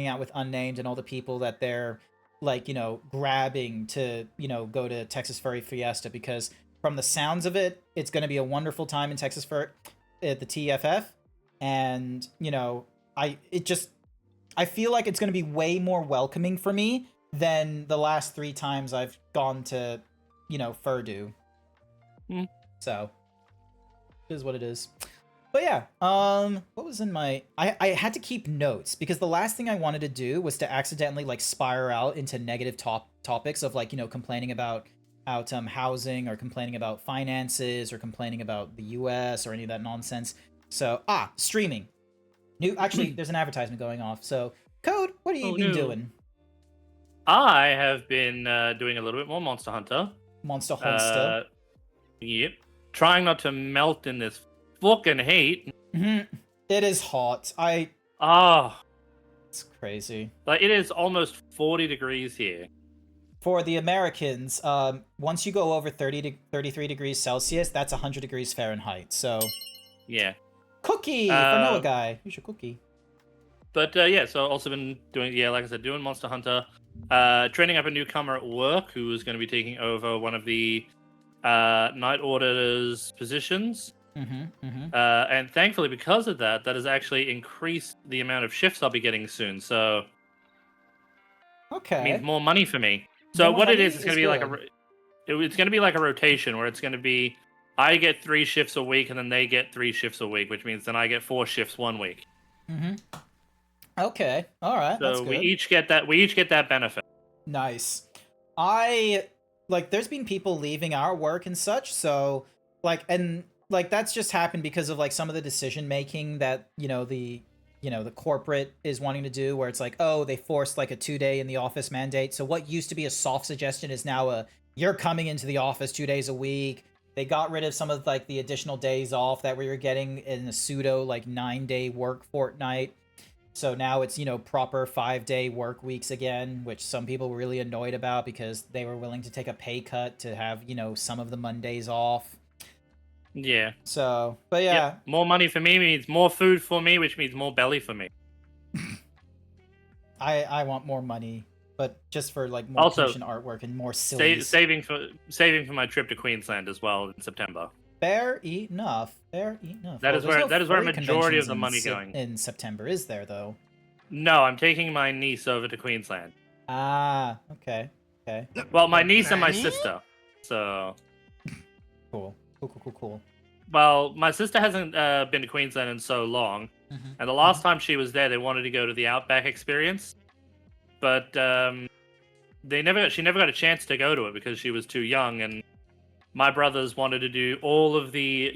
out with Unnamed and all the people that they're like, grabbing to, go to Texas Furry Fiesta, because from the sounds of it, it's gonna be a wonderful time in Texas at the TFF, and I feel like it's going to be way more welcoming for me than the last 3 times I've gone to, Furdu. So, it is what it is. But yeah, what was in my... I had to keep notes, because the last thing I wanted to do was to accidentally, like, spiral out into negative topics of, like, complaining about housing, or complaining about finances, or complaining about the US, or any of that nonsense. So, streaming. Actually, there's an advertisement going off. So, Code, what have you been doing? I have been doing a little bit more Monster Hunter. Monster Hunter. Yep. Trying not to melt in this fucking heat. It is hot. It's crazy. Like, it is almost 40 degrees here. For the Americans, once you go over 30 to 33 degrees Celsius, that's 100 degrees Fahrenheit. So, yeah. Cookie for Noah guy. Here's your cookie. But yeah, so also been doing, like I said, doing Monster Hunter. Training up a newcomer at work who is going to be taking over one of the Night Order's positions. And thankfully, because of that has actually increased the amount of shifts I'll be getting soon. So, okay, it means more money for me. So what it is, it's going to be like it's going to be like a rotation where it's going to be I get 3 shifts a week, and then they get 3 shifts a week, which means then I get 4 shifts 1 week. Okay, all right. So that's good. we each get that benefit. Nice. There's been people leaving our work and such, so that's just happened because of like some of the decision making that the corporate is wanting to do, where it's like, oh, they forced like a 2-day in the office mandate. So what used to be a soft suggestion is now you're coming into the office 2 days a week. They got rid of some of like the additional days off that we were getting in a pseudo like 9-day work fortnight. So now it's, proper 5-day work weeks again, which some people were really annoyed about because they were willing to take a pay cut to have, some of the Mondays off. Yeah. So, but yeah. Yep. More money for me means more food for me, which means more belly for me. I want more money, but just for like more commission artwork and more silly. Saving for my trip to Queensland as well in September. Fair enough. That is where a majority of the money going in September. Is there though? No, I'm taking my niece over to Queensland. Okay. Well, my niece and my sister. So cool. Well, my sister hasn't been to Queensland in so long, and the last time she was there, they wanted to go to the Outback experience, but she never got a chance to go to it because she was too young, and my brothers wanted to do all of the,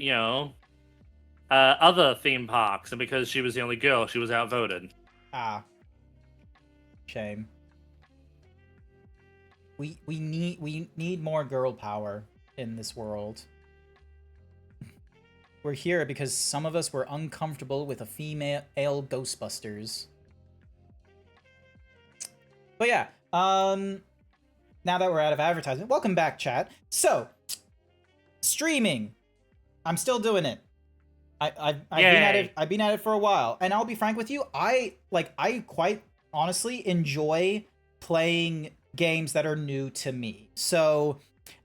other theme parks, and because she was the only girl, she was outvoted. Shame. We need more girl power in this world. We're here because some of us were uncomfortable with a female Ghostbusters. But yeah, now that we're out of advertisement, welcome back, chat. So, streaming. I'm still doing it. I've been at it for a while, and I'll be frank with you. I quite honestly enjoy playing games that are new to me. So,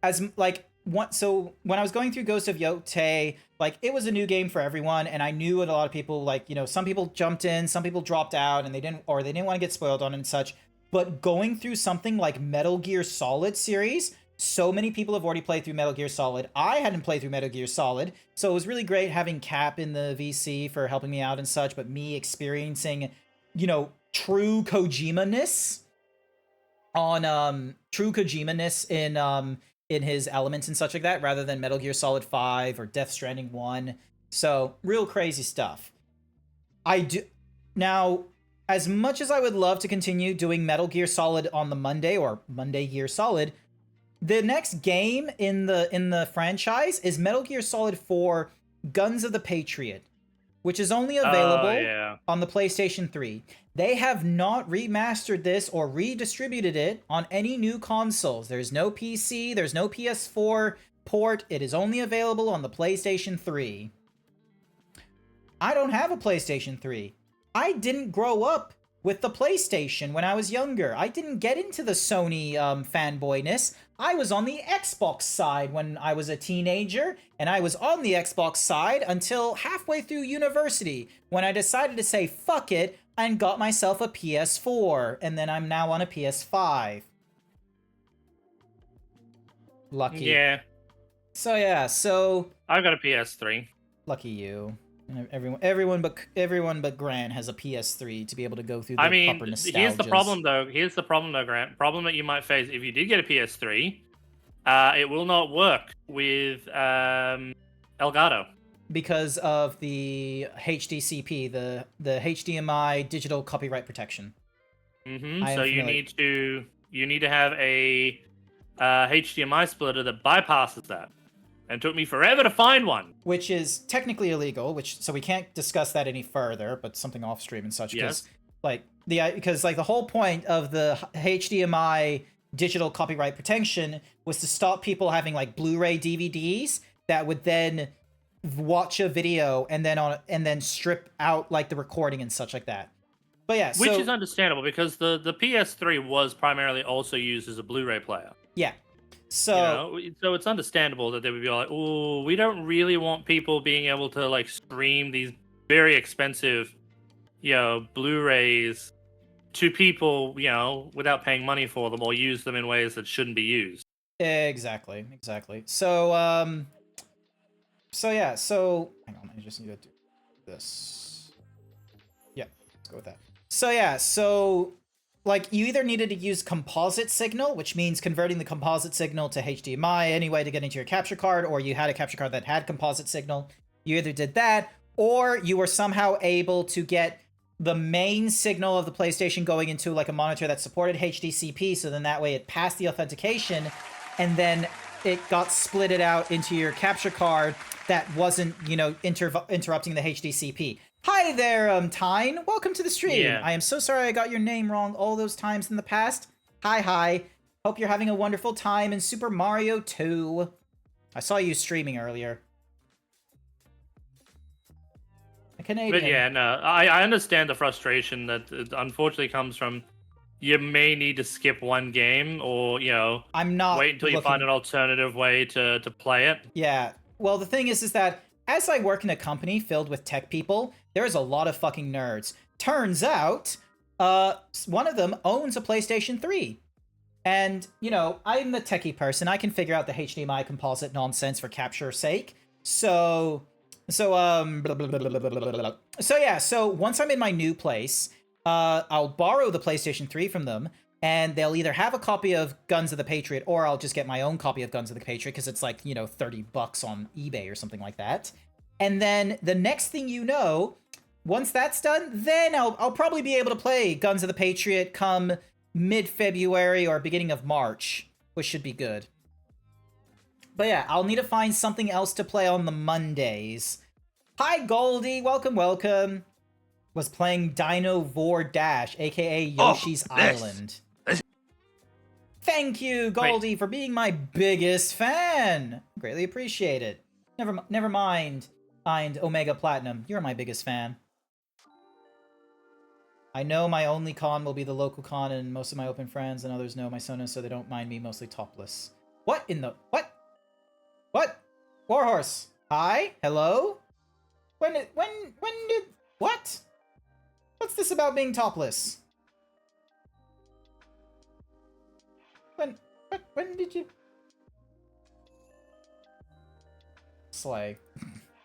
when I was going through Ghost of Yotei, like, it was a new game for everyone, and I knew that a lot of people, like, you know, some people jumped in, some people dropped out, and they didn't want to get spoiled on and such. But going through something like Metal Gear Solid series, so many people have already played through Metal Gear Solid. I hadn't played through Metal Gear Solid, so it was really great having Cap in the VC for helping me out and such, but me experiencing, you know, true Kojima-ness in his elements and such like that, rather than Metal Gear Solid 5 or Death Stranding 1. So, real crazy stuff. Now, as much as I would love to continue doing Metal Gear Solid on the Monday, or Monday Gear Solid, the next game in the franchise is Metal Gear Solid 4 Guns of the Patriot, which is only available on the PlayStation 3. They have not remastered this or redistributed it on any new consoles. There's no PC, there's no PS4 port. It is only available on the PlayStation 3. I don't have a PlayStation 3. I didn't grow up with the PlayStation when I was younger. I didn't get into the Sony fanboyness. I was on the Xbox side when I was a teenager, and I was on the Xbox side until halfway through university, when I decided to say fuck it and got myself a PS4, and then I'm now on a PS5. Lucky. Yeah. So yeah, I've got a PS3. Lucky you. Everyone but Grant has a PS3 to be able to go through the proper nostalgia. Here's the problem though, Grant. Problem that you might face if you did get a PS3, it will not work with Elgato. Because of the HDCP, the HDMI digital copyright protection. So you need to have a HDMI splitter that bypasses that. And it took me forever to find one. Which is technically illegal, so we can't discuss that any further, but something off stream and such. Yes. Because the whole point of the HDMI digital copyright protection was to stop people having like Blu-ray DVDs that would then watch a video and then strip out like the recording and such like that. But yeah, which is understandable because the PS3 was primarily also used as a Blu-ray player. Yeah. So, so it's understandable that they would be like, "Oh, we don't really want people being able to like stream these very expensive, Blu-rays to people, without paying money for them or use them in ways that shouldn't be used." Exactly. So, hang on, I just need to do this. Yeah, let's go with that. So like, you either needed to use composite signal, which means converting the composite signal to HDMI anyway to get into your capture card, or you had a capture card that had composite signal. You either did that, or you were somehow able to get the main signal of the PlayStation going into like a monitor that supported HDCP, so then that way it passed the authentication, and then it got splitted out into your capture card that wasn't, interrupting the HDCP. Hi there, Tyne. Welcome to the stream. Yeah. I am so sorry I got your name wrong all those times in the past. Hi. Hope you're having a wonderful time in Super Mario 2. I saw you streaming earlier. A Canadian. But yeah, no, I understand the frustration that unfortunately comes from you may need to skip one game or, I'm not wait until you find an alternative way to play it. Yeah. Well, the thing is that as I work in a company filled with tech people, there's a lot of fucking nerds. Turns out, one of them owns a PlayStation 3. And, I'm the techie person. I can figure out the HDMI composite nonsense for capture's sake. So once I'm in my new place, I'll borrow the PlayStation 3 from them, and they'll either have a copy of Guns of the Patriot, or I'll just get my own copy of Guns of the Patriot, because it's like, $30 on eBay or something like that. And then the next thing you know, once that's done, then I'll probably be able to play Guns of the Patriot come mid-February or beginning of March, which should be good. But yeah, I'll need to find something else to play on the Mondays Hi, Goldie. Welcome, welcome. Was playing Dino Vor Dash, aka Yoshi's Island. Thank you, Goldie, for being my biggest fan. Greatly appreciate it. Never mind. Omega Platinum, you're my biggest fan. I know my only con will be the local con, and most of my open friends and others know my Sona, so they don't mind me mostly topless. What in the... What? What? Warhorse. Hi? Hello? When did... What? What's this about being topless? When did you... Slay.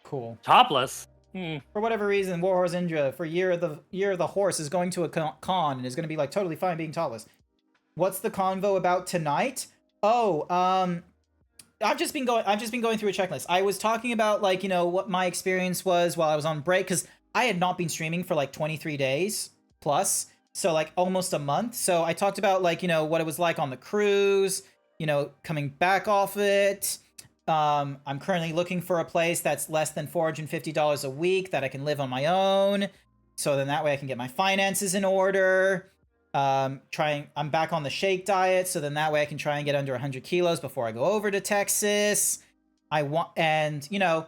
Cool. Topless? For whatever reason, Warhorse Indra for year of the horse is going to a con and is going to be like totally fine being topless. What's the convo about tonight? Oh, I've just been going through a checklist. I was talking about like, you know, what my experience was while I was on break, because I had not been streaming for like 23 days plus, so like almost a month. So I talked about like, you know, what it was like on the cruise, you know, coming back off it. I'm currently looking for a place that's less than $450 a week that I can live on my own. So then that way I can get my finances in order. I'm back on the shake diet. So then that way I can try and get under 100 kilos before I go over to Texas. And you know,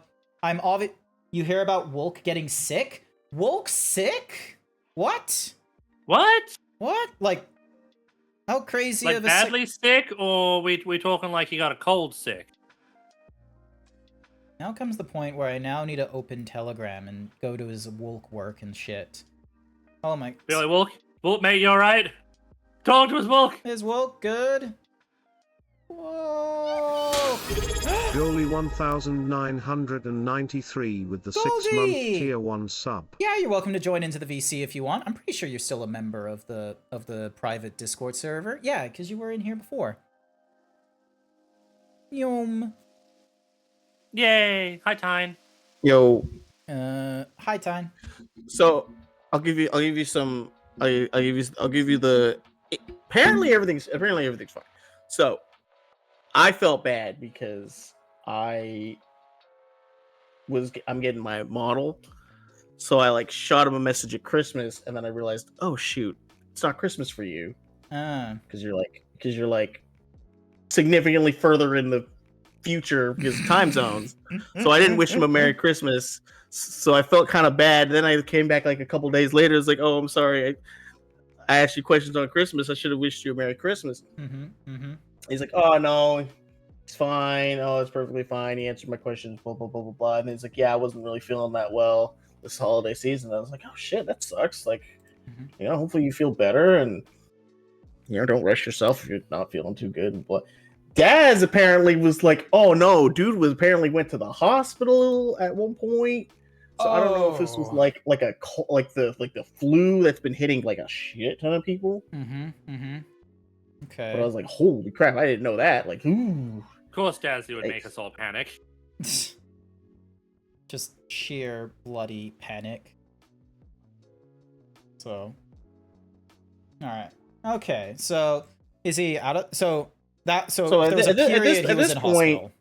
you hear about Wolk getting sick? Wolk sick? What? What? What? Like, how crazy Like of a badly sick, or we talking like he got a cold sick? Now comes the point where I now need to open Telegram and go to his Wolk work and shit. Oh my... Billy Wolk? Wolk, mate, you alright? Talk to us, Wolk! Is Wolk good? Whoa! Goalie 1993 with the Goldie! 6-month tier 1 sub. Yeah, you're welcome to join into the VC if you want. I'm pretty sure you're still a member of the private Discord server. Yeah, because you were in here before. Yum. Yay! Hi, Tyne. Yo, Hi, Tyne. so I'll give you some. I'll give you the. Apparently everything's fine. So I felt bad because I'm getting my model, so I like shot him a message at Christmas, and then I realized, oh shoot, it's not Christmas for you because you're like significantly further in the future because time zones. So I didn't wish him a Merry Christmas. So I felt kind of bad. Then I came back like a couple days later. It's like, oh, I'm sorry. I asked you questions on Christmas. I should have wished you a Merry Christmas. He's like, oh no, it's fine. Oh, it's perfectly fine. He answered my questions. Blah blah blah blah blah. And then he's like, yeah, I wasn't really feeling that well this holiday season. I was like, oh shit, that sucks. Like, you know, hopefully you feel better and you know, don't rush yourself if you're not feeling too good. But Daz apparently was like, oh no, dude was apparently went to the hospital at one point. So I don't know if this was like the flu that's been hitting like a shit ton of people. Okay. But I was like, holy crap, I didn't know that. Like, ooh. Of course, Dazzy would make us all panic. Just sheer bloody panic. So, all right. Okay. So, is he out of? So there was a period he was in hospital.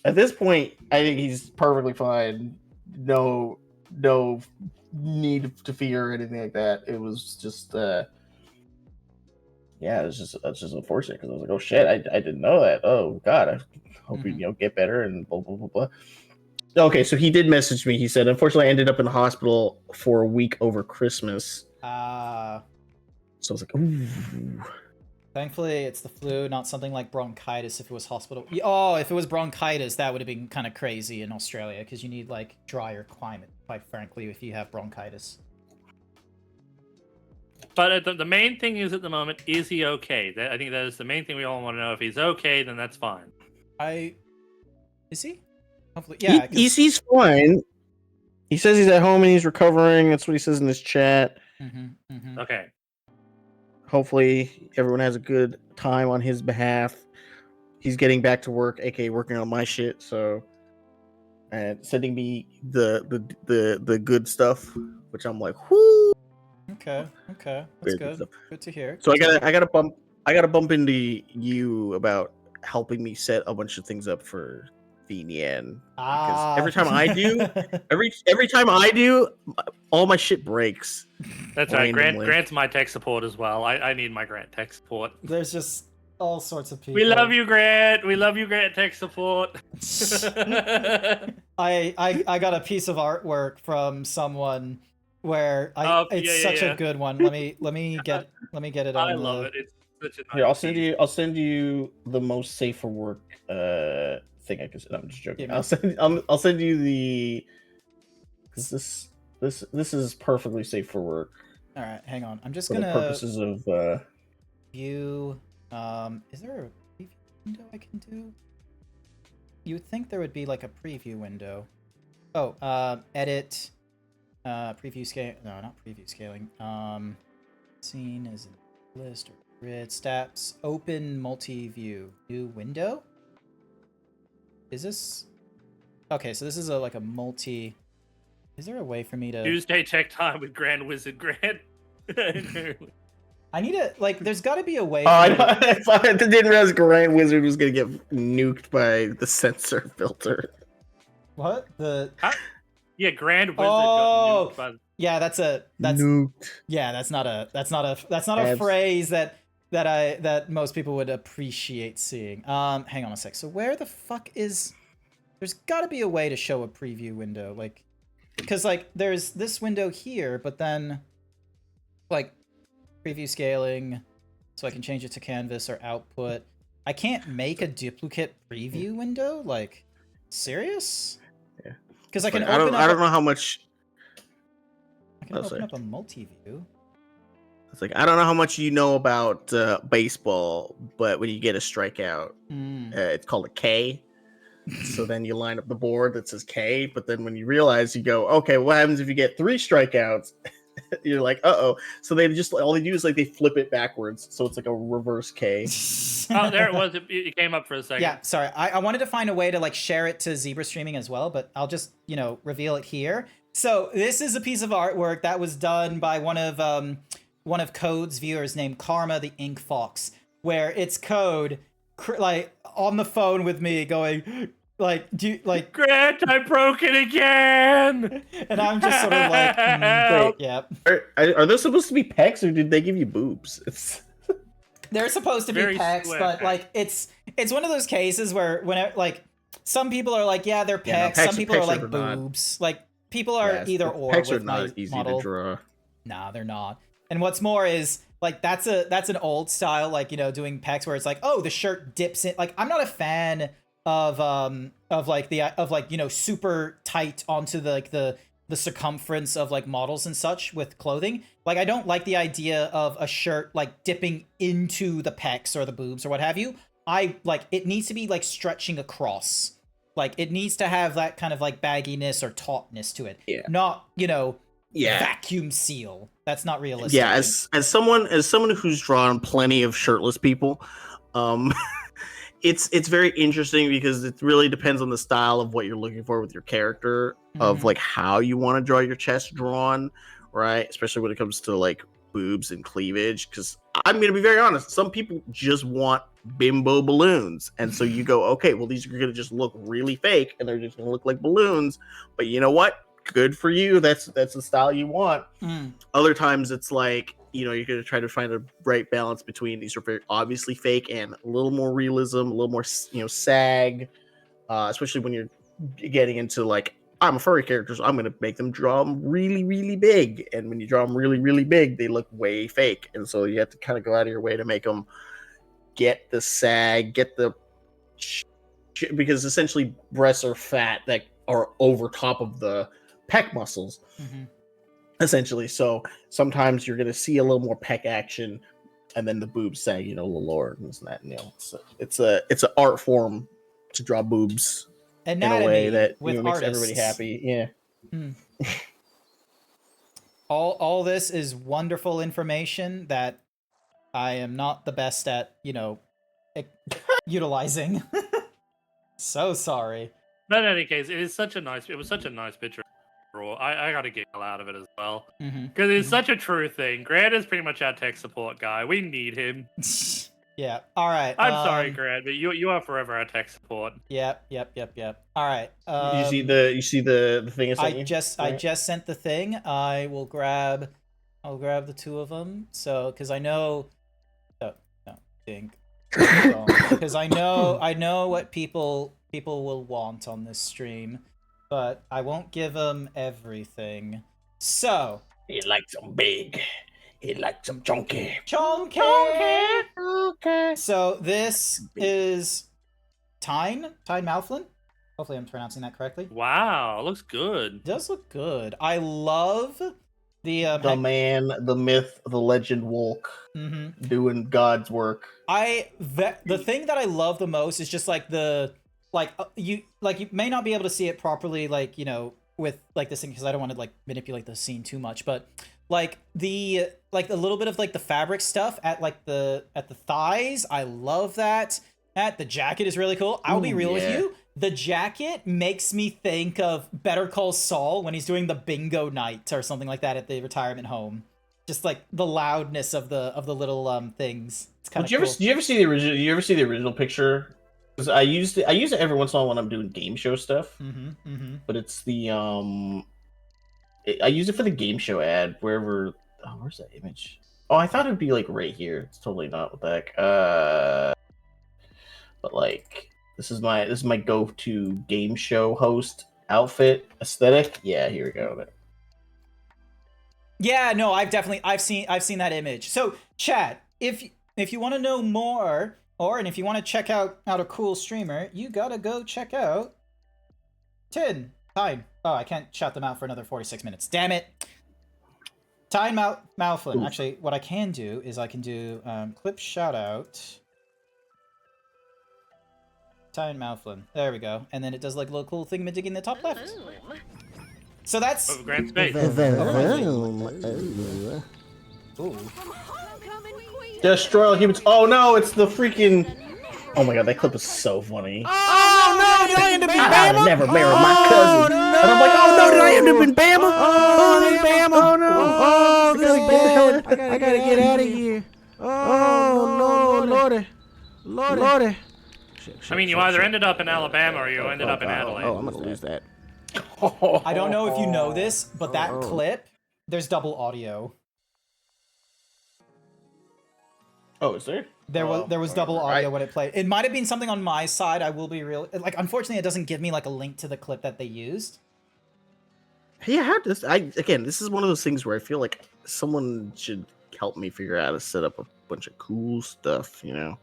At this point, I think he's perfectly fine. No need to fear or anything like that. It was just that's just unfortunate because I was like, oh shit, I didn't know that. Oh god, I hope you get better and blah blah blah blah. Okay, so he did message me. He said, unfortunately, I ended up in the hospital for a week over Christmas. So I was like, ooh. Thankfully, it's the flu, not something like bronchitis. If it was hospital, if it was bronchitis, that would have been kind of crazy in Australia because you need like drier climate. Quite frankly, if you have bronchitis. But the main thing is at the moment, is he okay? I think that is the main thing we all want to know. If he's okay, then that's fine. Is he? Hopefully, yeah. He's fine. He says he's at home and he's recovering. That's what he says in his chat. Okay. Hopefully, everyone has a good time on his behalf. He's getting back to work, aka working on my shit. So, and sending me the good stuff, which I'm like, whoo. Okay, that's good. Good to hear. So I gotta bump into you about helping me set a bunch of things up for VNN. Because Ah. every time I do, every time I do, all my shit breaks. That's right. randomly. Grant's my tech support as well. I need my Grant tech support. There's just all sorts of people. We love you, Grant. We love you, Grant tech support. I got a piece of artwork from someone where it's such a good one. Let me get it on I love it. It's such a nice Here, I'll send you the most safe for work thing I can send. I'm just joking. I'll send you the because this is perfectly safe for work. All right, hang on. I'm just for gonna the purposes of view. Is there a preview window I can do? You would think there would be like a preview window. Oh, edit, preview scale. No, not preview scaling. Scene is a list or grid stats. Open multi-view. New window. Is this? Okay, so this is like a multi. Is there a way for me to Tuesday tech time with Grand Wizard Grant? I need to there's got to be a way. I didn't realize Grand Wizard was gonna get nuked by the censor filter. What the? Yeah, Grand Wizard. Oh, got nuked yeah, that's nuked. Yeah, that's not a phrase that most people would appreciate seeing. Hang on a sec. So where the fuck is? There's got to be a way to show a preview window, because there's this window here, but then preview scaling, so I can change it to canvas or output. I can't make a duplicate preview window. Serious? Yeah. Because I can I don't know how much. I can open up a multi-view. It's I don't know how much you know about baseball, but when you get a strikeout, it's called a K. So then you line up the board that says K, but then when you realize, you go, okay, what happens if you get 3 strikeouts? You're like, uh-oh. So they just, all they do is they flip it backwards. So it's like a reverse K. Oh, there it was. It came up for a second. Yeah, sorry. I wanted to find a way to share it to Zebra streaming as well, but I'll just, reveal it here. So this is a piece of artwork that was done by one of Code's viewers named Karma the Ink Fox, where it's Code on the phone with me going, Grant, I broke it again, and I'm just sort of yeah. Are those supposed to be pecs, or did they give you boobs? They're supposed to be pecs, but it's one of those cases where some people are yeah, they're pecs. Some people are boobs. People are either or. Pecs with are my not easy model. to draw. Nah, they're not. And what's more is that's an old style, doing pecs where it's oh, the shirt dips in. I'm not a fan of super tight onto the circumference of models and such with clothing. I don't like the idea of a shirt dipping into the pecs or the boobs or what have you. It needs to be stretching across. It needs to have that kind of bagginess or tautness to it. Yeah. Not, vacuum seal. That's not realistic. Yeah, as someone who's drawn plenty of shirtless people, it's very interesting because it really depends on the style of what you're looking for with your character, of how you want to draw your chest drawn, right? Especially when it comes to boobs and cleavage, because I'm gonna be very honest, some people just want bimbo balloons, and so you go, okay, well, these are gonna just look really fake and they're just gonna look like balloons, but you know what, good for you, that's the style you want. Other times it's you're gonna try to find a right balance between these are very obviously fake and a little more realism, a little more sag, especially when you're getting into I'm a furry character, so I'm going to make them draw them really, really big. And when you draw them really, really big, they look way fake. And so you have to kind of go out of your way to make them get the sag, get the... Because essentially breasts are fat that are over top of the pec muscles, essentially. So sometimes you're going to see a little more pec action, and then the boobs sag, a little lower and this and that. It's an art form to draw boobs. Anatomy in a way that with makes artists. everybody happy. Yeah. All this is wonderful information that I am not the best at, utilizing. So sorry. But in any case, it was such a nice picture. I got a giggle out of it as well, because it's such a true thing. Grant is pretty much our tech support guy. We need him. Yeah. All right. I'm sorry, Grant, but you are forever our tech support. Yep. All right. you see the thing I sent you? I just sent the thing. I'll grab the two of them. So, because I know, no, think, because I know what people will want on this stream, but I won't give them everything. So He likes them big. He likes them chunky. Chunky. Okay. So this is Tyne Malflin. Hopefully I'm pronouncing that correctly. Wow, looks good. It does look good. I love the man, the myth, the legend Wolk doing God's work. The thing that I love the most is just like you may not be able to see it properly, like, you know, with like this thing, because I don't want to like manipulate the scene too much, but like a little bit of like the fabric stuff at the thighs. I love that. The jacket is really cool. I'll be real with you. The jacket makes me think of Better Call Saul when he's doing the bingo night or something like that at the retirement home. Just like the loudness of the little things. It's kind of cool. Do you ever see the original? You ever see the original picture? Because I use it every once in a while when I'm doing game show stuff. But it's the I use it for the game show ad wherever. Oh, where's that image? Oh, I thought it'd be like right here. It's totally not. What the heck? But like this is my go-to game show host outfit aesthetic. Yeah, here we go. Yeah, no, I've seen that image. So, Chad, if you want to know more, and if you want to check out a cool streamer, you gotta go check out Tyne. Oh, I can't shout them out for another 46 minutes. Damn it. Tyne Malflin. Actually, what I can do is I can do clip shout out. Tyne Malflin. There we go. And then it does like a little cool thingamajig in the top left. So that's Grant Space. Destroy all humans. Oh no, it's the freaking. Oh my god, that clip is so funny. Oh no, did I end up in Bama? I never married my cousin. And I'm like, oh no, did I end up in Bama? Oh, in Bama. Oh no. Oh, this is bad. I gotta get out of here. Oh no, lordy. I mean, you either ended up in Alabama or you ended up in Adelaide. Oh, I'm gonna lose that. I don't know if you know this, but that clip, there's double audio. Oh, is there? There was double audio when it played. It might have been something on my side. I will be real. Like, unfortunately, it doesn't give me like a link to the clip that they used. Yeah, this is one of those things where I feel like someone should help me figure out how to set up a bunch of cool stuff, you know.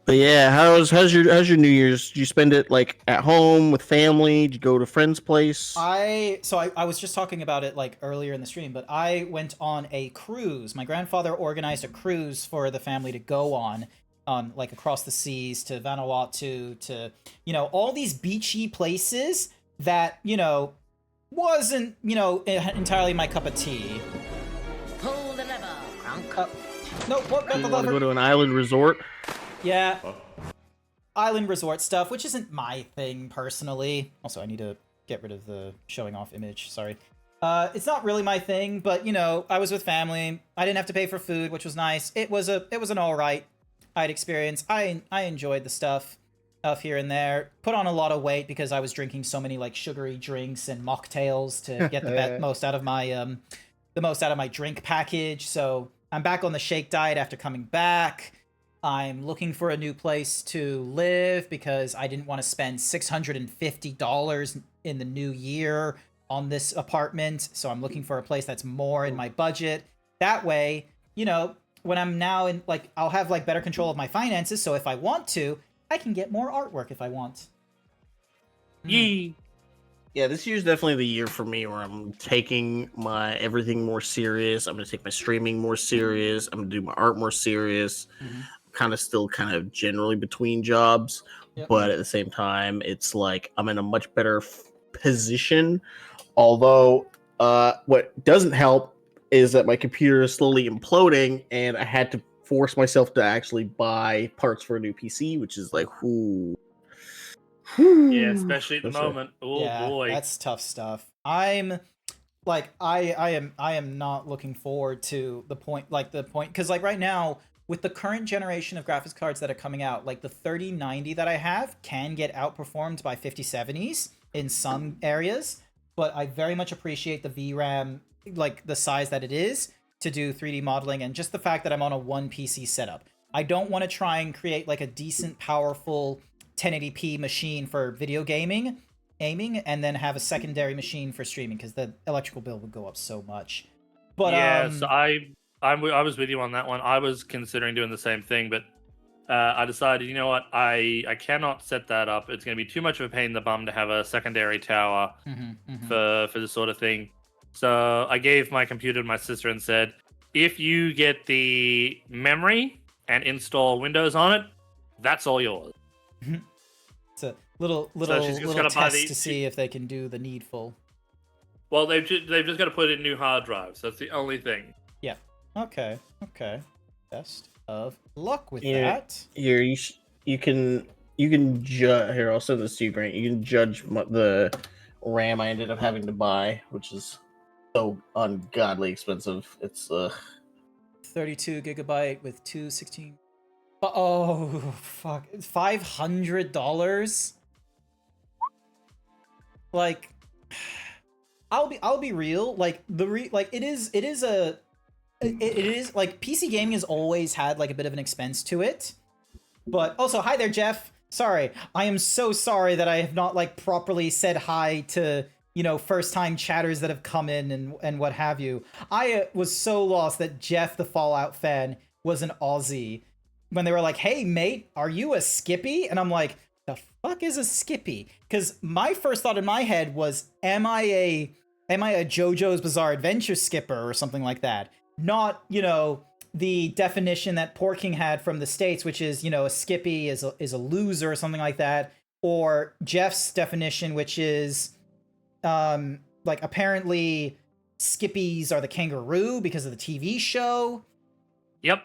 But yeah, how's your New Year's? Did you spend it like at home with family? Did you go to a friend's place? I was just talking about it like earlier in the stream, but I went on a cruise. My grandfather organized a cruise for the family to go on like across the seas to Vanuatu, to, you know, all these beachy places that, you know, wasn't, you know, entirely my cup of tea. Pull the lever, Crunk. No, what? You want to go to an island resort? Yeah. Island resort stuff, which isn't my thing personally. Also, I need to get rid of the showing off image. Sorry. It's not really my thing, but you know, I was with family. I didn't have to pay for food, which was nice. It was an all right experience. I enjoyed the stuff here and there. Put on a lot of weight because I was drinking so many like sugary drinks and mocktails to get the most out of my drink package. So I'm back on the shake diet after coming back. I'm looking for a new place to live because I didn't want to spend $650 in the new year on this apartment. So I'm looking for a place that's more in my budget. That way, you know, when I'm now in, like, I'll have like better control of my finances. So if I want to, I can get more artwork if I want. Yee. Yeah, this year's definitely the year for me where I'm taking my everything more serious. I'm going to take my streaming more serious. I'm going to do my art more serious. Kind of generally between jobs, but at the same time, it's like I'm in a much better position. Although, what doesn't help is that my computer is slowly imploding, and I had to force myself to actually buy parts for a new PC, which is like, Yeah, especially at the moment. Oh yeah, boy, that's tough stuff. I'm like I am not looking forward to the point because like right now with the current generation of graphics cards that are coming out, like the 3090 that I have can get outperformed by 5070s in some areas, but I very much appreciate the VRAM, like the size that it is to do 3D modeling, and just the fact that I'm on a one PC setup. I don't want to try and create like a decent, powerful 1080p machine for video gaming aiming and then have a secondary machine for streaming because the electrical bill would go up so much. But yeah, so I was with you on that one. I was considering doing the same thing, but I decided, you know what, I cannot set that up. It's going to be too much of a pain in the bum to have a secondary tower for this sort of thing. So I gave my computer to my sister and said, if you get the memory and install Windows on it, that's all yours. It's a little she's just gotta buy test to see if they can do the needful. Well, they've just got to put in new hard drives. That's the only thing. Yeah. Okay. Best of luck with that. Here, you can judge. Here, I'll send this to you, Grant. You can judge the RAM I ended up having to buy, which is so ungodly expensive. It's 32 gigabyte with 216. Oh fuck! $500. Like, I'll be real. Like it is like PC gaming has always had like a bit of an expense to it. But also, hi there, Jeff. Sorry, I am so sorry that I have not like properly said hi to, you know, first time chatters that have come in and what have you. I was so lost that Jeff, the Fallout fan, was an Aussie when they were like, "Hey mate, are you a Skippy?" And I'm like, "The fuck is a Skippy?" Because my first thought in my head was, am I a JoJo's Bizarre Adventure skipper or something like that? Not, you know, the definition that Porking had from the States, which is, you know, a Skippy is a loser or something like that, or Jeff's definition, which is like apparently Skippies are the kangaroo because of the TV show. Yep.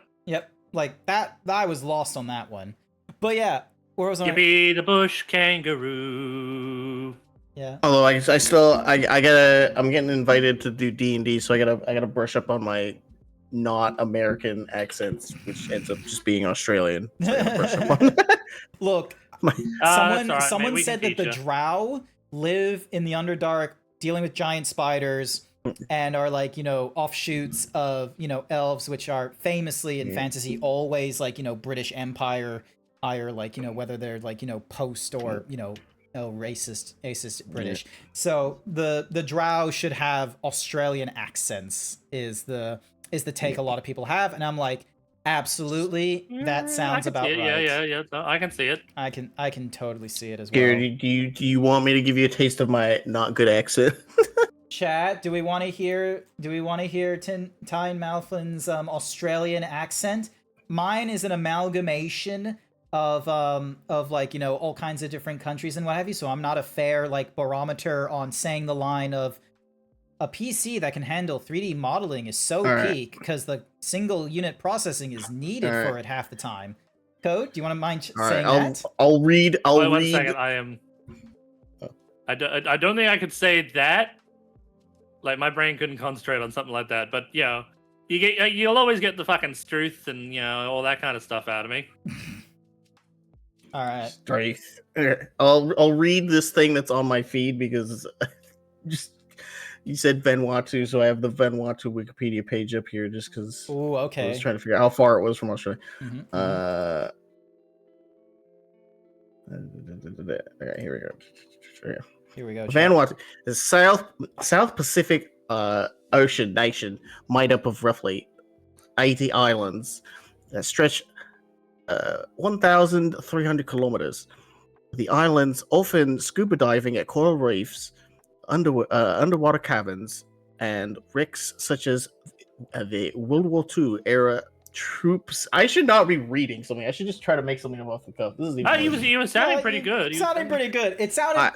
Like that, I was lost on that one. But yeah, where was I? Skippy the bush kangaroo. Yeah. although I'm getting invited to do D&D, so I gotta brush up on my not American accents, which ends up just being Australian. So I gotta brush up on Look, someone said that the drow live in the Underdark dealing with giant spiders and are like, you know, offshoots of, you know, elves, which are famously in fantasy always like, you know, British Empire, like, you know, whether they're like, you know, post or, you know, racist British. So the drow should have Australian accents is the take a lot of people have, and I'm like, absolutely, that sounds about right. Yeah. No, I can see it. I can totally see it as well. Here, do you want me to give you a taste of my not good accent? Chat, do we want to hear Tyne Malflin's Australian accent? Mine is an amalgamation of like, you know, all kinds of different countries and what have you, so I'm not a fair like barometer on saying the line of a PC that can handle 3D modeling is so peak because the single unit processing is needed for it half the time. Code, do you want to mind saying that? I'll read. Wait, 1 second. I don't think I could say that. Like, my brain couldn't concentrate on something like that. But, you know, you'll always get the fucking truth and, you know, all that kind of stuff out of me. All right. Strength. I'll read this thing that's on my feed because just you said Vanuatu, so I have the Vanuatu Wikipedia page up here just because. Oh, okay. I was trying to figure out how far it was from Australia. Mm-hmm. Okay, here we go. Vanuatu is South Pacific Ocean nation made up of roughly 80 islands that stretch 1,300 kilometers. The islands often scuba diving at coral reefs, underwater caverns, and wrecks such as the World War II era troops. I should not be reading something. I should just try to make something up off the cuff. This is you were sounding pretty good. It sounded pretty good. It sounded my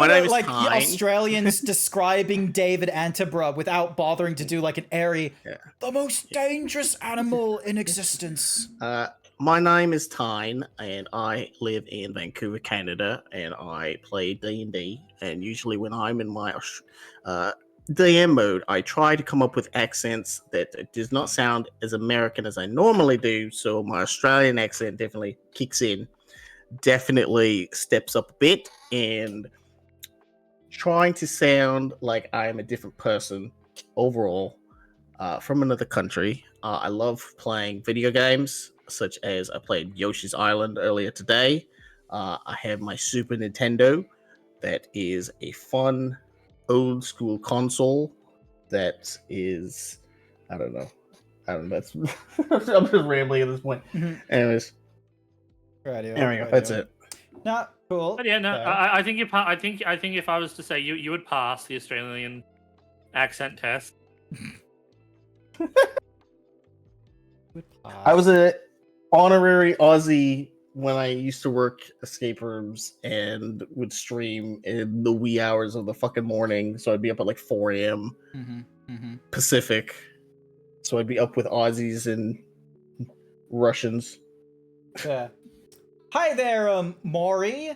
name is like Tyne. Australians describing David Attenborough without bothering to do like an airy, the most dangerous animal in existence. My name is Tyne, and I live in Vancouver, Canada, and I play D&D. And usually, when I'm in my DM mode, I try to come up with accents that does not sound as American as I normally do. So my Australian accent definitely kicks in, definitely steps up a bit, and trying to sound like I am a different person overall from another country. I love playing video games, such as I played Yoshi's Island earlier today. I have my Super Nintendo, that is a fun old school console that is, I don't know. That's I'm just rambling at this point. Anyways, there we go. That's it. Not cool. But yeah, no, Fair. I think you. I think if I was to say you would pass the Australian accent test. I was an honorary Aussie when I used to work escape rooms and would stream in the wee hours of the fucking morning. So I'd be up at like 4 a.m. Pacific. So I'd be up with Aussies and Russians. Yeah. Hi there, Maury.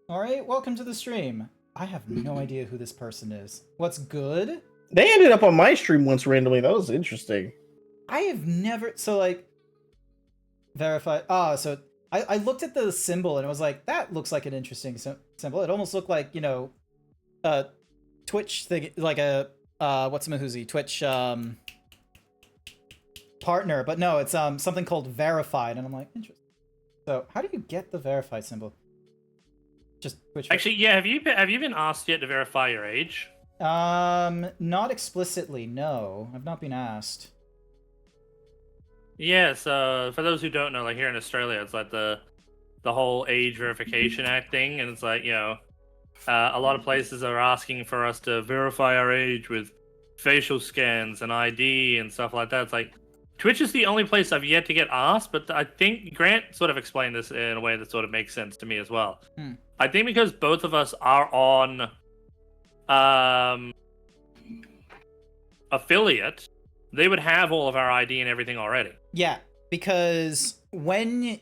Maury, welcome to the stream. I have no idea who this person is. What's good? They ended up on my stream once randomly. That was interesting. I have never... So, like... Verified... so... I looked at the symbol and I was like, that looks like an interesting symbol. It almost looked like, you know... Twitch thing... Like a... what's Mahuzi? Twitch, partner. But no, it's something called verified. And I'm like, interesting. So, how do you get the verified symbol? Just Twitch... Actually, yeah. Have you been asked yet to verify your age? Not explicitly, no. I've not been asked. Yeah, so for those who don't know, like here in Australia, it's like the whole age verification act thing, and it's like, you know, a lot of places are asking for us to verify our age with facial scans and ID and stuff like that. It's like Twitch is the only place I've yet to get asked, but I think Grant sort of explained this in a way that sort of makes sense to me as well. I think because both of us are on affiliate, they would have all of our ID and everything already. Yeah, because in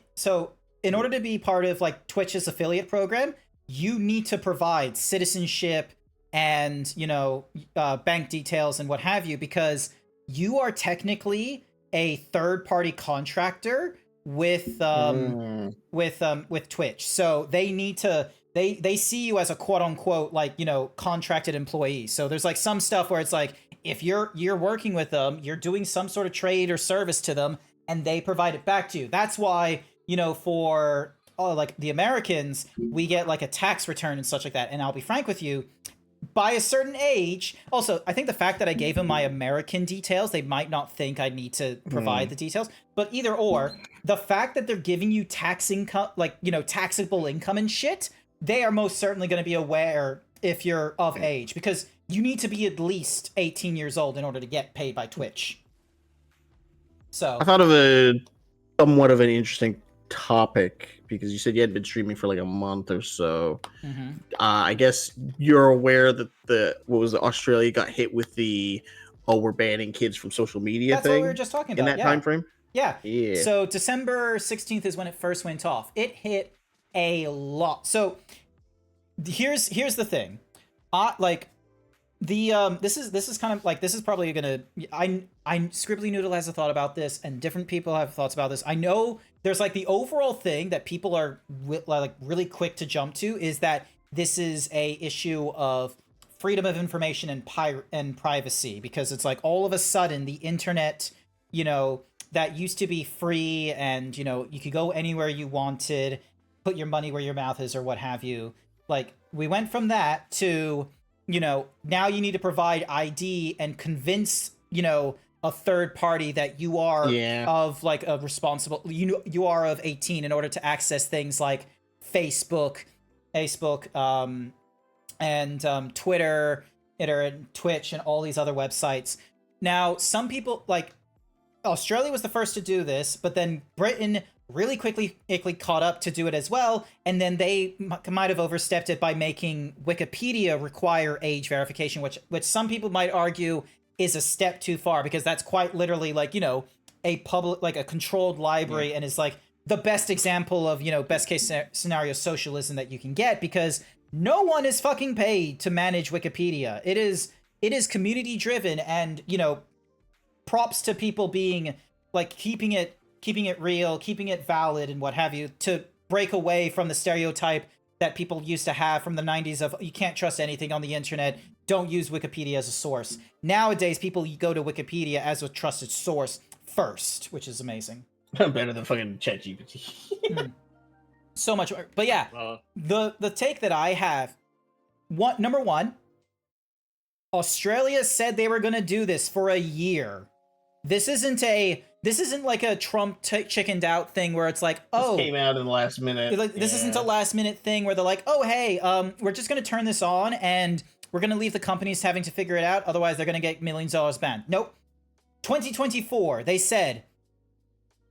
order to be part of like Twitch's affiliate program, you need to provide citizenship and, you know, bank details and what have you, because you are technically a third-party contractor with Twitch. So they need to they see you as a quote-unquote, like, you know, contracted employee. So there's like some stuff where it's like, if you're working with them, you're doing some sort of trade or service to them, and they provide it back to you. That's why, you know, for like the Americans, we get like a tax return and such like that. And I'll be frank with you, by a certain age, also, I think the fact that I gave them my American details, they might not think I need to provide the details. But either or, the fact that they're giving you tax income, like, you know, taxable income and shit, they are most certainly going to be aware if you're of age, because you need to be at least 18 years old in order to get paid by Twitch. So I thought of somewhat of an interesting topic, because you said you had been streaming for like a month or so. I guess you're aware that Australia got hit with the we're banning kids from social media that's thing. what we were just talking about in that time frame. Yeah. Yeah. So December 16th is when it first went off. It hit a lot. So here's the thing. Like the this is kind of like, this is probably gonna, I Scribbly Noodle has a thought about this, and different people have thoughts about this. I know there's like the overall thing that people are like really quick to jump to is that this is a issue of freedom of information and privacy, because it's like all of a sudden the internet, you know, that used to be free and, you know, you could go anywhere you wanted, put your money where your mouth is or what have you. Like, we went from that to, you know, now you need to provide ID and convince, you know, a third party that you are of like a responsible, you are of 18 in order to access things like Facebook, and Twitter, and Twitch, and all these other websites. Now, some people, like, Australia was the first to do this, but then Britain really quickly caught up to do it as well, and then they might have overstepped it by making Wikipedia require age verification, which some people might argue is a step too far, because that's quite literally like, you know, a public, like a controlled library, and is like the best example of, you know, best case scenario socialism that you can get, because no one is fucking paid to manage Wikipedia. It is it is community driven, and props to people being like keeping it real, keeping it valid, and what have you, to break away from the stereotype that people used to have from the 90s of you can't trust anything on the internet, don't use Wikipedia as a source. Nowadays, people go to Wikipedia as a trusted source first, which is amazing. Better than fucking ChatGPT. So much. But yeah, the take that I have, number one, Australia said they were going to do this for a year. This isn't like a Trump chickened out thing where it's like, oh, this came out in the last minute. This isn't a last minute thing where they're like, oh, hey, we're just going to turn this on and we're going to leave the companies having to figure it out. Otherwise, they're going to get millions of dollars banned. Nope. 2024, they said,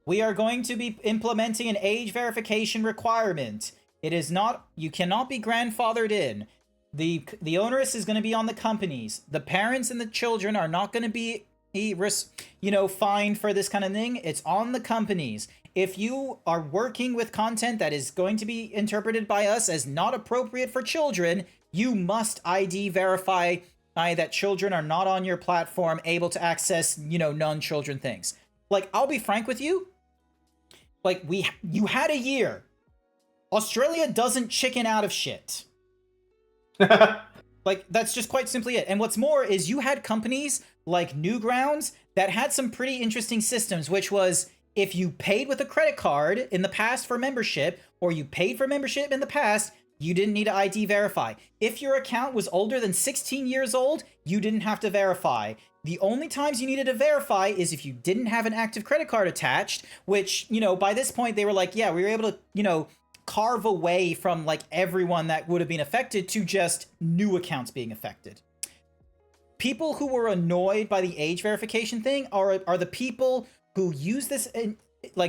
we are going to be implementing an age verification requirement. It is not, you cannot be grandfathered in. The onerous is going to be on the companies. The parents and the children are not going to be fined for this kind of thing. It's on the companies. If you are working with content that is going to be interpreted by us as not appropriate for children, you must ID verify that children are not on your platform able to access, non-children things. Like, I'll be frank with you. Like, you had a year. Australia doesn't chicken out of shit. Like, that's just quite simply it. And what's more is you had companies like Newgrounds that had some pretty interesting systems, which was if you paid with a credit card in the past for membership, or you paid for membership in the past, you didn't need to ID verify. If your account was older than 16 years old, you didn't have to verify. The only times you needed to verify is if you didn't have an active credit card attached, which, by this point they were like, yeah, we were able to, carve away from like everyone that would have been affected to just new accounts being affected. People who were annoyed by the age verification thing are the people who use this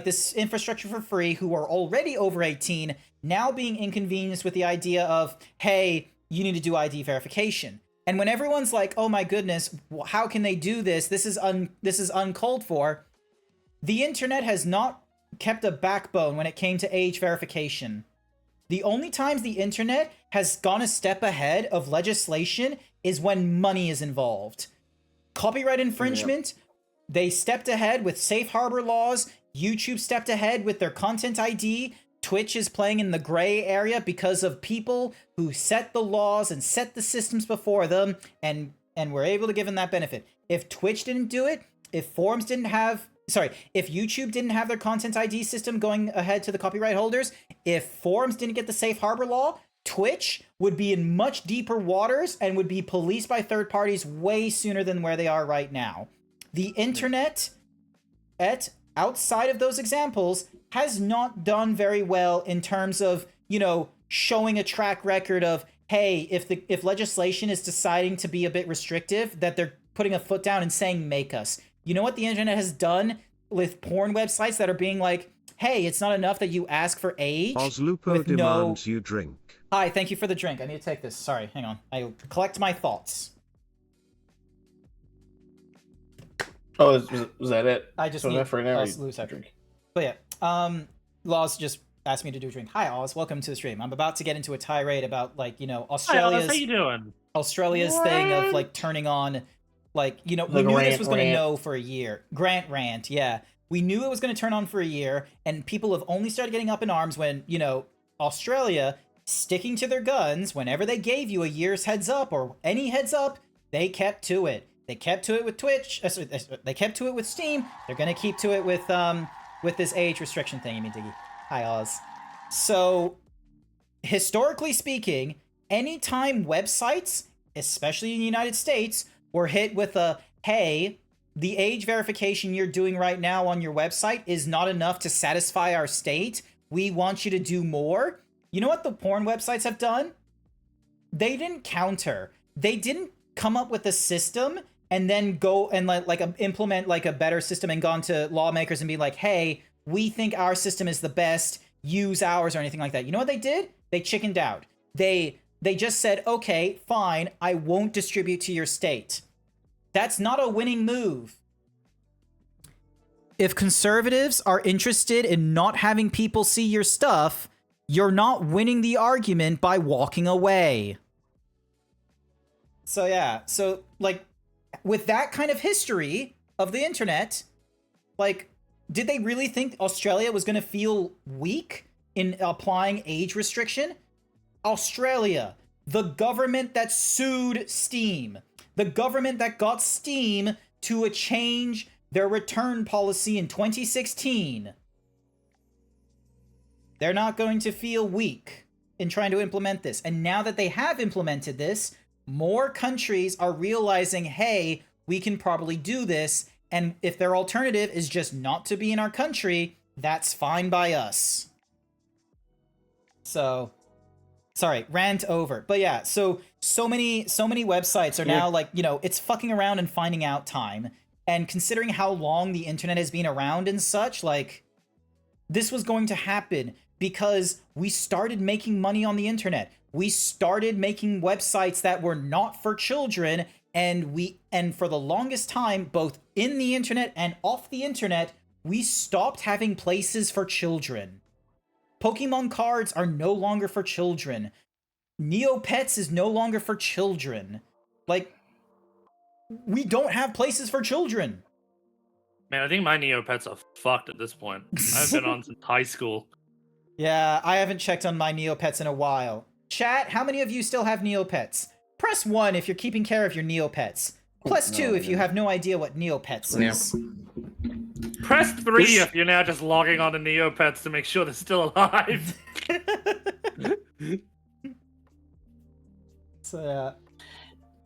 this infrastructure for free, who are already over 18, now being inconvenienced with the idea of, hey, you need to do ID verification. And when everyone's like, oh my goodness, how can they do this? This is uncalled for. The internet has not kept a backbone when it came to age verification. The only times the internet has gone a step ahead of legislation is when money is involved. Copyright infringement, they stepped ahead with safe harbor laws. YouTube stepped ahead with their content ID. Twitch is playing in the gray area because of people who set the laws and set the systems before them and were able to give them that benefit. If Twitch didn't do it, if YouTube didn't have their content ID system going ahead to the copyright holders, if forums didn't get the safe harbor law, Twitch would be in much deeper waters and would be policed by third parties way sooner than where they are right now. The internet, outside of those examples, has not done very well in terms of, showing a track record of, hey, if legislation is deciding to be a bit restrictive, that they're putting a foot down and saying, make us. You know what the internet has done with porn websites that are being like, hey, it's not enough that you ask for age. Oslupo demands you drink. Hi, thank you for the drink. I need to take this. Sorry, hang on. I collect my thoughts. Oh, was that it? I just need to lose that drink. But yeah, Laws just asked me to do a drink. Hi, Oz. Welcome to the stream. I'm about to get into a tirade about, Australia's... Hi, Oz, how you doing? Australia's thing of, turning on... we knew this was going to know for a year. Grant rant, yeah. We knew it was going to turn on for a year, and people have only started getting up in arms when, Australia sticking to their guns, whenever they gave you a year's heads up or any heads up, they kept to it. They kept to it with Twitch. They kept to it with Steam. They're going to keep to it with this age restriction thing, Diggy. Hi, Oz. So, historically speaking, anytime websites, especially in the United States, were hit with a, hey, the age verification you're doing right now on your website is not enough to satisfy our state. We want you to do more. You know what the porn websites have done? They didn't counter. They didn't come up with a system and then go and implement a better system and gone to lawmakers and be like, hey, we think our system is the best, use ours, or anything like that. You know what they did? They chickened out. They just said, okay, fine, I won't distribute to your state. That's not a winning move. If conservatives are interested in not having people see your stuff, you're not winning the argument by walking away. So yeah, so like, with that kind of history of the internet, like, did they really think Australia was going to feel weak in applying age restriction? Australia, the government that sued Steam, the government that got Steam to change their return policy in 2016. They're not going to feel weak in trying to implement this. And now that they have implemented this, more countries are realizing, hey, we can probably do this. And if their alternative is just not to be in our country, that's fine by us. So, sorry, rant over. But yeah, so many websites are now like, you know, it's fucking around and finding out time. And considering how long the internet has been around and such, like, this was going to happen because we started making money on the internet. We started making websites that were not for children, and for the longest time, both in the internet and off the internet, we stopped having places for children. Pokemon cards are no longer for children. Neopets is no longer for children. Like, we don't have places for children. Man, I think my Neopets are fucked at this point. I've been on since high school. Yeah, I haven't checked on my Neopets in a while. Chat, how many of you still have Neopets? Press 1 if you're keeping care of your Neopets. Plus 2 if you have no idea what Neopets is. Press 3 if you're now just logging on to Neopets to make sure they're still alive. So,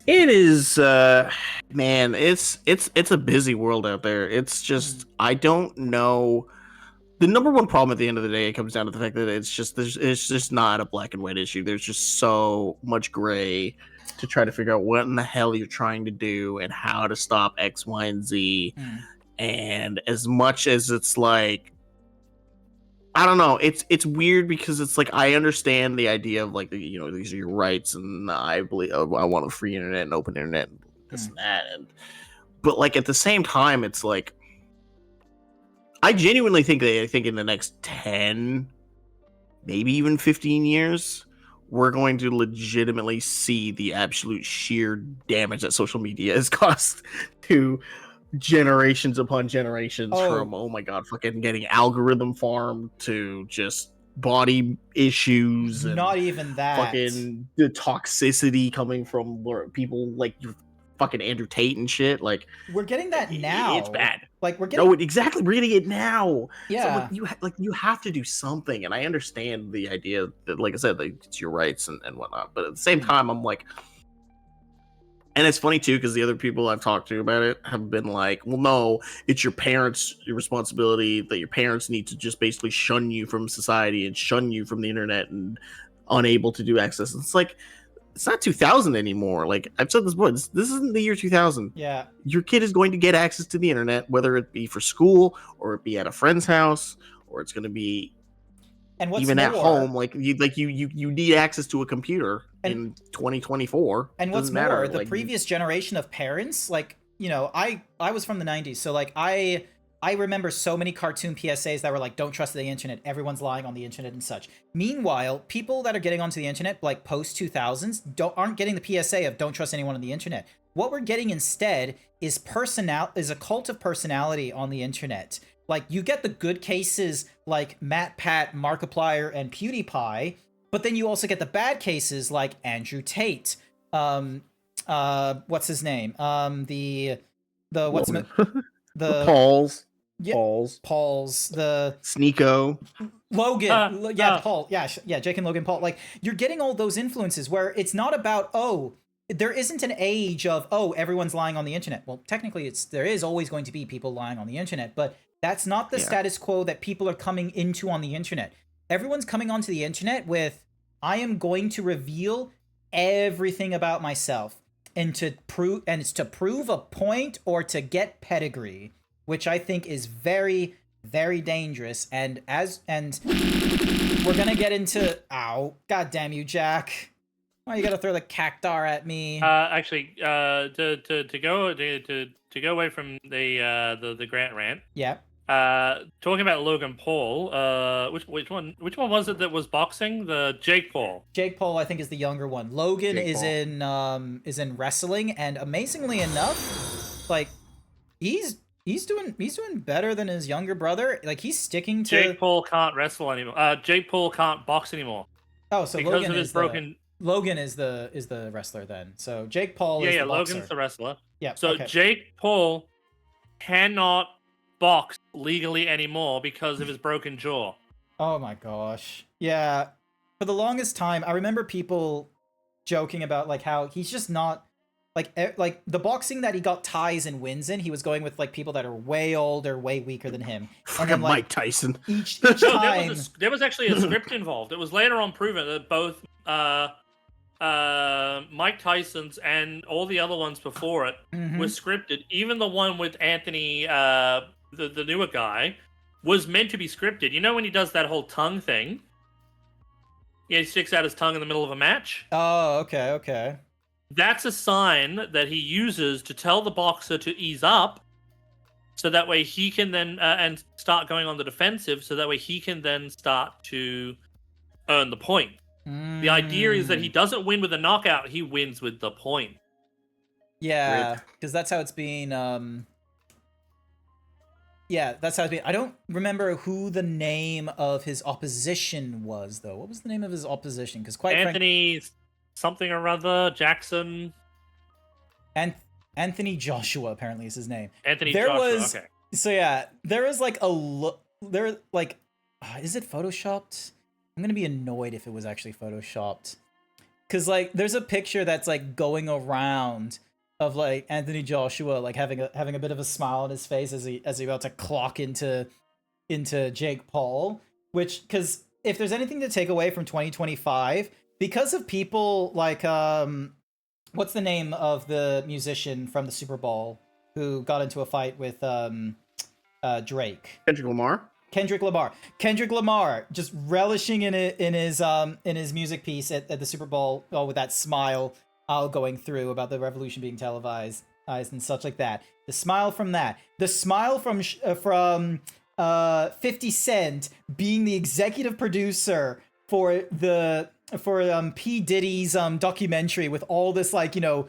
It is, man. It's a busy world out there. It's just I don't know. The number one problem at the end of the day, it comes down to the fact that it's just not a black and white issue. There's just so much gray to try to figure out what in the hell you're trying to do and how to stop X, Y, and Z. And as much as it's like, I don't know, it's weird because it's like I understand the idea of like, you know, these are your rights, and I believe I want a free internet and open internet and this and that, but like at the same time, it's like I genuinely think in the next 10, maybe even 15 years, we're going to legitimately see the absolute sheer damage that social media has caused to generations upon generations from, oh my god, fucking getting algorithm farmed to just body issues and not even that. Fucking the toxicity coming from people like fucking Andrew Tate and shit. Like, we're getting that now. It's bad. Like, we're getting... No, exactly. We're getting it now. Yeah. So, you have to do something. And I understand the idea that, like I said, like, it's your rights and whatnot. But at the same time, I'm like... And it's funny, too, because the other people I've talked to about it have been like, well, no, it's your parents' responsibility, that your parents need to just basically shun you from society and shun you from the internet and unable to do access. It's like... It's not 2000 anymore. Like, I've said this before, this isn't the year 2000. Yeah. Your kid is going to get access to the internet, whether it be for school or it be at a friend's house, or it's going to be even at home. Like you need access to a computer in 2024. And what's more, the previous generation of parents, like, you know, I was from the 90s, so like I remember so many cartoon PSAs that were like, don't trust the internet, everyone's lying on the internet and such. Meanwhile, people that are getting onto the internet, like post-2000s, aren't getting the PSA of don't trust anyone on the internet. What we're getting instead is a cult of personality on the internet. Like, you get the good cases like MatPat, Markiplier, and PewDiePie, but then you also get the bad cases like Andrew Tate, what's his name? The Pauls. Yeah, Paul's, the Sneeko, Logan, Paul, Jake and Logan Paul. Like, you're getting all those influences where it's not about, there isn't an age of, everyone's lying on the internet. Well, technically, there is always going to be people lying on the internet, but that's not the status quo that people are coming into on the internet. Everyone's coming onto the internet with, I am going to reveal everything about myself, and it's to prove a point or to get pedigree, which I think is very, very dangerous. And we're gonna get into, god damn you, Jack! Why you gotta throw the cactar at me? Actually, to go away from the Grant rant. Yeah. Talking about Logan Paul, which one was it that was boxing? The Jake Paul. Jake Paul, I think, is the younger one. Logan Jake is Paul. is in wrestling, and amazingly enough, like he's doing better than his younger brother. Like he's sticking to. Jake Paul can't wrestle anymore. Jake Paul can't box anymore. Oh, so because Logan of his is broken. Logan is the wrestler then. So Jake Paul is Yeah, the boxer. Logan's the wrestler. Yeah. So okay. Jake Paul cannot box legally anymore because of his broken jaw. Oh my gosh. Yeah. For the longest time, I remember people joking about like how he's just not like the boxing that he got ties and wins in, he was going with like people that are way older, way weaker than him. Fucking Mike Tyson. Each No, time there was actually a script involved. It was later on proven that both Mike Tyson's and all the other ones before it were scripted. Even the one with Anthony, the newer guy, was meant to be scripted. You know when he does that whole tongue thing? Yeah, he sticks out his tongue in the middle of a match. Oh, okay. That's a sign that he uses to tell the boxer to ease up, so that way he can then and start going on the defensive. So that way he can then start to earn the point. The idea is that he doesn't win with a knockout; he wins with the point. Yeah, because that's how it's being. Yeah, that's how it's being. I don't remember who the name of his opposition was, though. What was the name of his opposition? Because quite Anthony something or other Jackson. And Anthony Joshua apparently is his name. Anthony there Joshua. Was, okay. So yeah, there was like a look. There like, is it photoshopped? I'm gonna be annoyed if it was actually photoshopped, because like there's a picture that's like going around of like Anthony Joshua like having a bit of a smile on his face as he about to clock into Jake Paul. Which, because if there's anything to take away from 2025, because of people like what's the name of the musician from the Super Bowl who got into a fight with Drake? Kendrick Lamar just relishing in it in his music piece at the Super Bowl, with that smile going through about the revolution being televised and such like that. The smile from that. The smile from 50 Cent being the executive producer for P. Diddy's documentary with all this like, you know,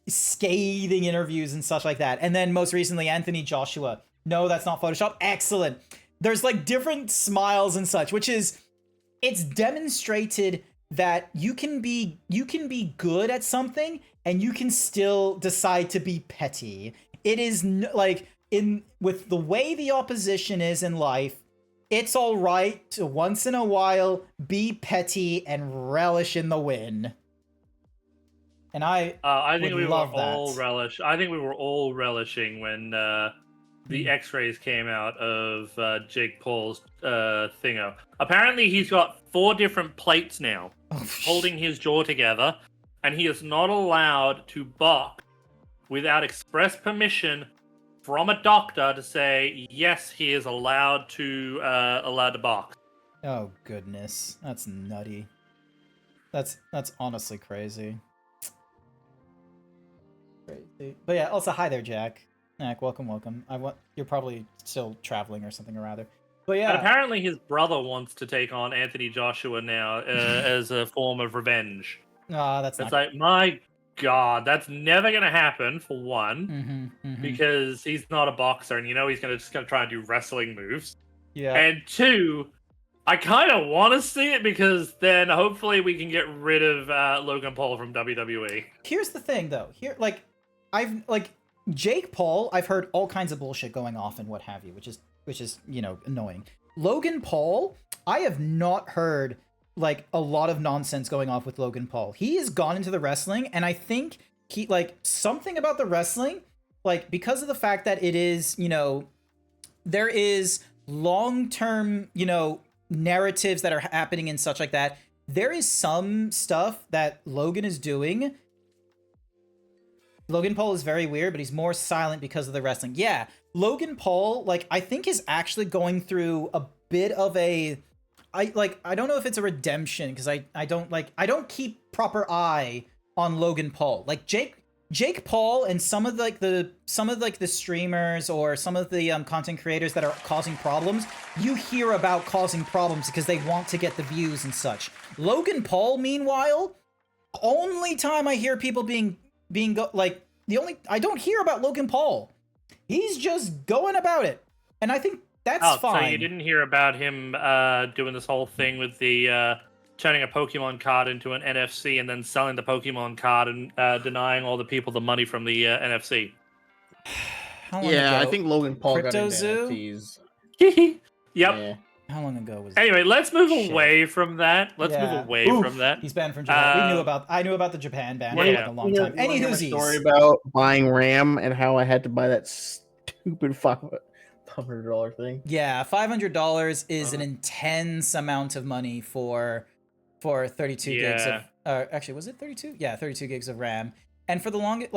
scathing interviews and such like that. And then most recently Anthony Joshua. No, that's not Photoshop. Excellent. There's like different smiles and such, which is, it's demonstrated that you can be good at something and you can still decide to be petty. It is like with the way the opposition is in life, it's all right to once in a while be petty and relish in the win. And I think we were all relishing when the X-rays came out of Jake Paul's thingo. Apparently, he's got 4 different plates now, holding his jaw together, and he is not allowed to box without express permission from a doctor to say yes, he is allowed to box. Oh goodness, that's nutty. That's honestly crazy. Crazy. But yeah, also hi there, Jack. Welcome. You're probably still traveling or something or rather. But yeah. And apparently his brother wants to take on Anthony Joshua now as a form of revenge. That's not. It's like, my God, that's never gonna happen. For one, because he's not a boxer, and you know he's just gonna try and do wrestling moves. Yeah. And 2, I kind of want to see it because then hopefully we can get rid of Logan Paul from WWE. Here's the thing, though. Jake Paul, I've heard all kinds of bullshit going off and what have you, which is you know, annoying. Logan Paul, I have not heard like a lot of nonsense going off with Logan Paul. He has gone into the wrestling, and I think he like something about the wrestling, like because of the fact that it is, you know, there is long-term, you know, narratives that are happening and such like that. There is some stuff that Logan is doing. Logan Paul is very weird, but he's more silent because of the wrestling. Yeah, Logan Paul, like, I think is actually going through a bit of a... I don't know if it's a redemption, because I don't keep proper eye on Logan Paul. Like, Jake Jake Paul and some of the streamers or some of the content creators that are causing problems, you hear about causing problems because they want to get the views and such. Logan Paul, meanwhile, only time I hear people I don't hear about Logan Paul. He's just going about it, and I think that's fine. So you didn't hear about him doing this whole thing with the turning a Pokemon card into an NFC and then selling the Pokemon card and denying all the people the money from the NFC. How long Yeah, ago? I think Logan Paul got into CryptoZoo? NFTs. Yep. Yeah. How long ago was? Anyway, let's move Shit. away from that. Let's Yeah. move away Oof, from that. He's banned from Japan. I knew about the Japan ban for Yeah. like a long time. Any Story whoosies. about buying RAM and how I had to buy that stupid $500 thing. Yeah, $500 is an intense amount of money for 32 gigs of. Actually, was it 32? Yeah, 32 gigs of RAM. And for the longest,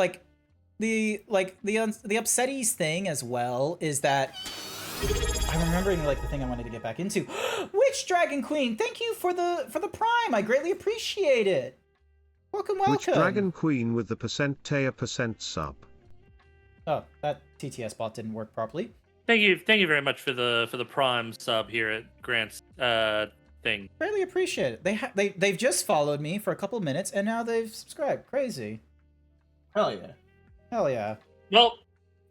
the upsetties thing as well is that I'm remembering the thing I wanted to get back into. Witch Dragon Queen, thank you for the Prime. I greatly appreciate it. Welcome. Which Dragon Queen with the % sub? Oh, that TTS bot didn't work properly. Thank you very much for the Prime sub here at Grant's thing. Greatly appreciate it. They've just followed me for a couple minutes and now they've subscribed. Crazy. Hell yeah. Hell yeah. Well,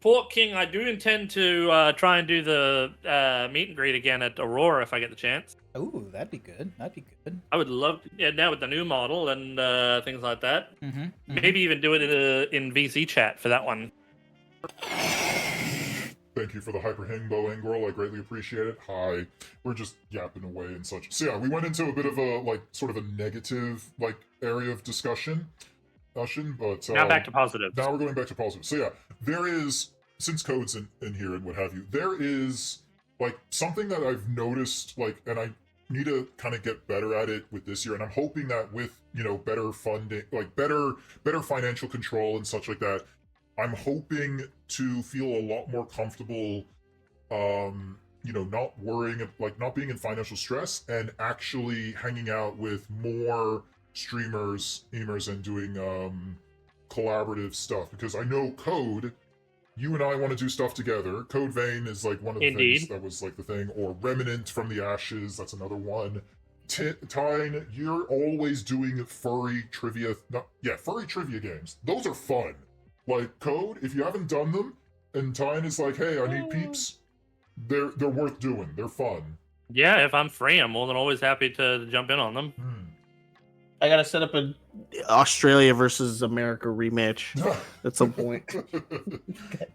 Port King, I do intend to try and do the meet and greet again at Aurora if I get the chance. Ooh, that'd be good. That'd be good. I would love to, yeah, now with the new model and things like that. Mm-hmm. Maybe even do it in VC chat for that one. Thank you for the Hyper Hangbow Angirl. I greatly appreciate it. Hi. We're just yapping away and such. So yeah, we went into a bit of a sort of a negative area of discussion. But Now back to positives. Now we're going back to positives. So yeah, there is, since Code's in here and what have you, there is something that I've noticed, and I need to kind of get better at it with this year, and I'm hoping that with better funding, better financial control and such like that, I'm hoping to feel a lot more comfortable, not worrying, not being in financial stress and actually hanging out with more streamers, and doing collaborative stuff, because I know Code, you and I want to do stuff together. Code Vein is one of the things that was the thing, or Remnant from the Ashes, that's another one. Tyne, you're always doing furry trivia games. Those are fun. Code, if you haven't done them, and Tyne is hey, I need peeps, they're worth doing. They're fun. Yeah, if I'm free, I'm more than always happy to jump in on them. I gotta set up an Australia versus America rematch at some point.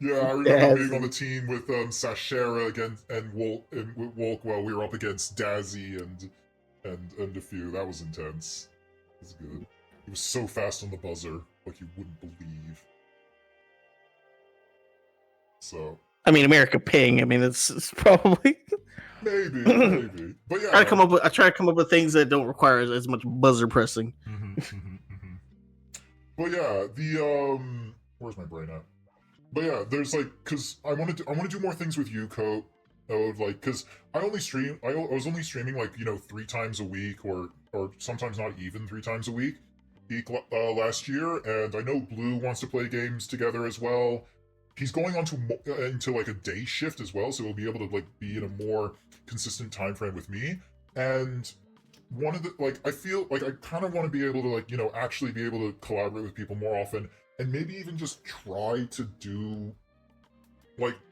Yeah, I remember being on the team with Sashera and Wolk while we were up against Dazzy and a few. That was intense. It was good. He was so fast on the buzzer, you wouldn't believe. So. I mean, America Ping. I mean, it's probably. Maybe. But yeah. I try to come up with things that don't require as much buzzer pressing. But yeah, where's my brain at? But yeah, there's cause I want to do more things with you, Coat. Cause I was only streaming 3 times a week or sometimes not even 3 times a week last year, and I know Blue wants to play games together as well. He's going on into a day shift as well, so he'll be able to be in a more consistent time frame with me. And one of the I feel I kind of want to be able to actually be able to collaborate with people more often, and maybe even just try to do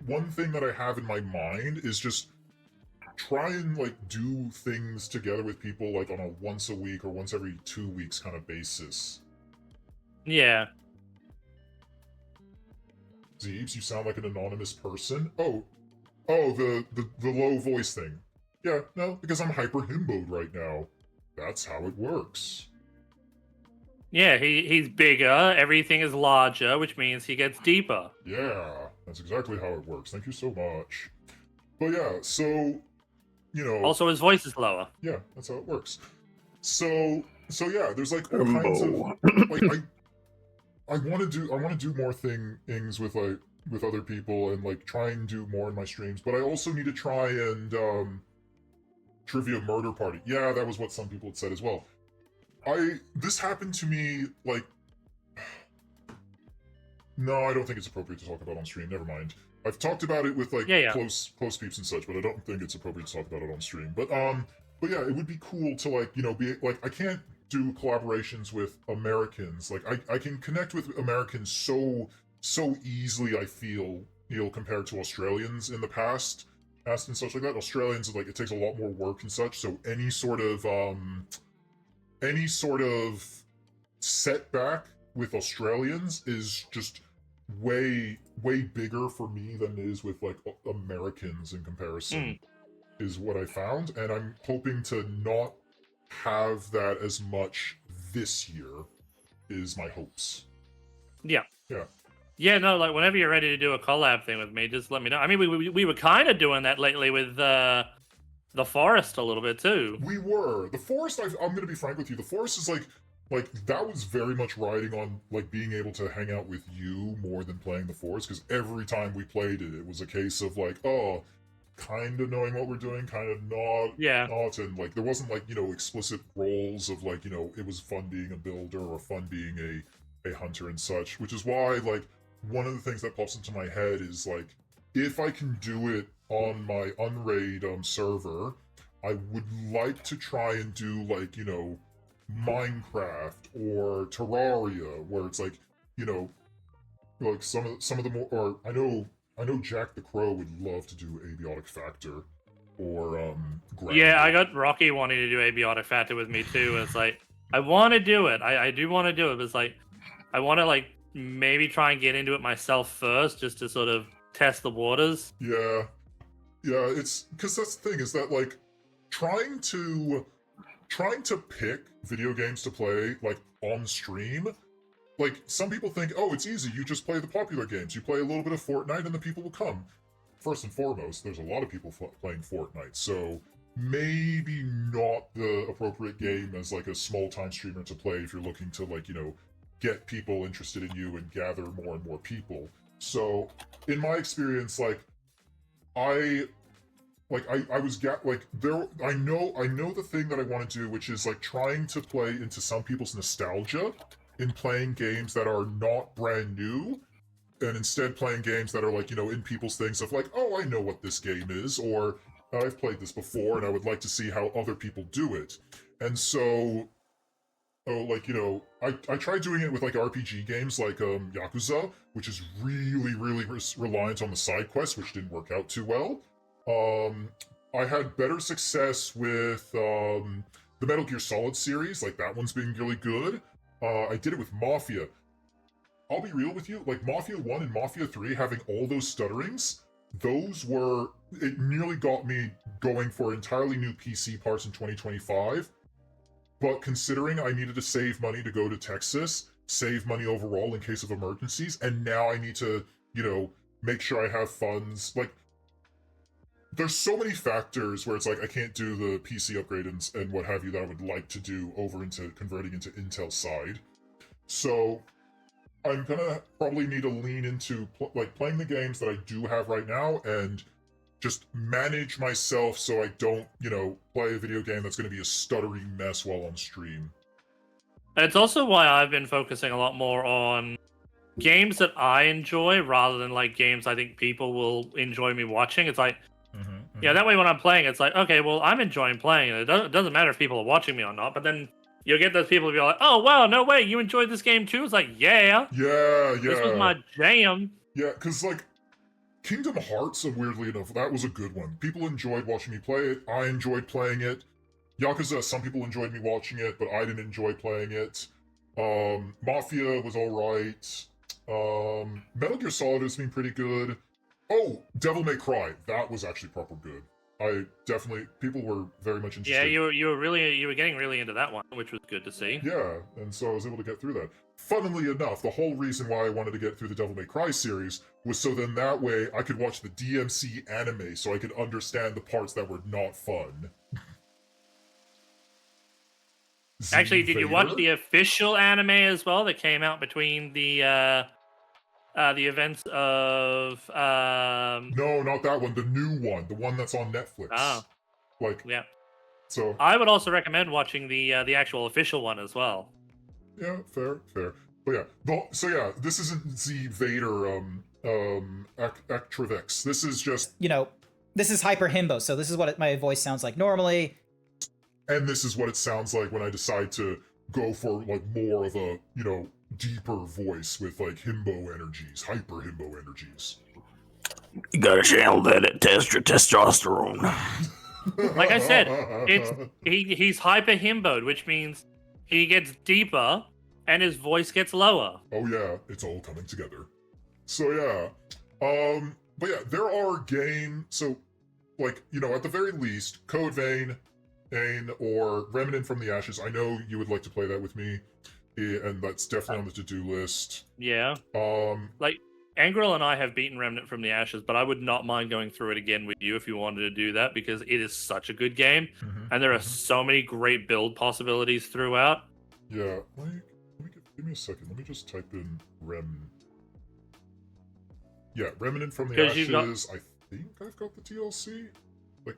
one thing that I have in my mind is just try and do things together with people on a once a week or once every 2 weeks kind of basis. Yeah. Zeebs, you sound like an anonymous person. Oh, the low voice thing. Yeah, no, because I'm hyper himboed right now. That's how it works. Yeah, he's bigger, everything is larger, which means he gets deeper. Yeah, that's exactly how it works. Thank you so much. But yeah, so, Also, his voice is lower. Yeah, that's how it works. So yeah, there's all kinds of, I want to do more things with other people and try and do more in my streams, but I also need to try and Trivia Murder Party. Yeah, that was what some people had said as well. This happened to me No, I don't think it's appropriate to talk about on stream. Never mind. I've talked about it with like Yeah. close peeps and such, but I don't think it's appropriate to talk about it on stream. But yeah, it would be cool to like, you know, be like, I can't do collaborations with Americans. Like I can connect with Americans so easily, I feel, you know, compared to Australians in the past and such like that. Australians, like, it takes a lot more work and such, so any sort of setback with Australians is just way bigger for me than it is with like Americans in comparison, is what I found, and I'm hoping to not have that as much this year, is my hopes. Yeah. Yeah. Yeah, no, like whenever you're ready to do a collab thing with me, just let me know. I mean, we were kind of doing that lately with the Forest a little bit too. We were. The Forest, I'm going to be frank with you, the Forest is like that was very much riding on like being able to hang out with you more than playing the Forest, because every time we played it, it was a case of like, oh, kind of knowing what we're doing, kind of not. Yeah. Not, and like there wasn't like, you know, explicit roles of like, you know, it was fun being a builder or fun being a hunter and such, which is why like one of the things that pops into my head is like, if I can do it on my Unraid server, I would like to try and do like, you know, Minecraft or Terraria, where it's like, you know, like some of the more, or I know Jack the Crow would love to do Abiotic Factor, or Yeah, I got Rocky wanting to do Abiotic Factor with me too. And it's like, I want to do it. I do want to do it, but it's like, I want to like maybe try and get into it myself first, just to sort of test the waters. Yeah, it's because that's the thing, is that like trying to pick video games to play like on stream, like some people think, oh, it's easy, you just play the popular games, you play a little bit of Fortnite and the people will come. First and foremost, there's a lot of people playing Fortnite, so maybe not the appropriate game as like a small time streamer to play if you're looking to like, you know, get people interested in you and gather more and more people. So in my experience, like I know the thing that I want to do, which is like trying to play into some people's nostalgia in playing games that are not brand new, and instead playing games that are like, you know, in people's things of like, oh, I know what this game is, or I've played this before and I would like to see how other people do it. And so, like, you know, I tried doing it with like RPG games like Yakuza, which is really reliant on the side quests, which didn't work out too well. I had better success with the Metal Gear Solid series, like that one's been really good. I did it with Mafia. I'll be real with you, like Mafia 1 and Mafia 3 having all those stutterings, it nearly got me going for entirely new PC parts in 2025. But considering I needed to save money to go to Texas, save money overall in case of emergencies, and now I need to, you know, make sure I have funds, like, there's so many factors where it's like I can't do the PC upgrade and what have you that I would like to do over into converting into Intel side. So I'm gonna probably need to lean into playing the games that I do have right now and just manage myself so I don't, you know, play a video game that's going to be a stuttering mess while on stream. And it's also why I've been focusing a lot more on games that I enjoy rather than like games I think people will enjoy me watching. It's like, yeah, that way when I'm playing, it's like, okay, well, I'm enjoying playing it. It doesn't matter if people are watching me or not, but then you'll get those people to be like, oh, wow, no way, you enjoyed this game too? It's like, yeah. This was my jam. Yeah, because like, Kingdom Hearts, weirdly enough, that was a good one. People enjoyed watching me play it. I enjoyed playing it. Yakuza, some people enjoyed me watching it, but I didn't enjoy playing it. Mafia was alright. Metal Gear Solid has been pretty good. Oh, Devil May Cry. That was actually proper good. People were very much interested. Yeah, you were getting really into that one, which was good to see. Yeah, and so I was able to get through that. Funnily enough, the whole reason why I wanted to get through the Devil May Cry series was so then that way I could watch the DMC anime so I could understand the parts that were not fun. Actually, did you watch the official anime as well that came out between the events of No, not that one, the new one, the one that's on Netflix. Oh. Like, yeah. So I would also recommend watching the actual official one as well. Yeah, fair. But yeah, so yeah, this isn't Z Vader Actravix. This is just, You know, this is hyper himbo, so this is what my voice sounds like normally. and this is what it sounds like when I decide to go for like more of a, you know, deeper voice with like himbo energies, hyper himbo energies. You gotta channel that testosterone. Like I said, he's hyper himboed, which means he gets deeper and his voice gets lower. Oh yeah, it's all coming together. So yeah, but yeah, there are so like, you know, at the very least, Code Vein, or Remnant from the Ashes. I know you would like to play that with me, and that's definitely on the to-do list. Yeah. Like Angrel and I have beaten Remnant from the Ashes, but I would not mind going through it again with you if you wanted to do that, because it is such a good game, and there are so many great build possibilities throughout. Yeah, give me a second. Let me just type in Remnant from the Ashes. I think I've got the DLC. Like,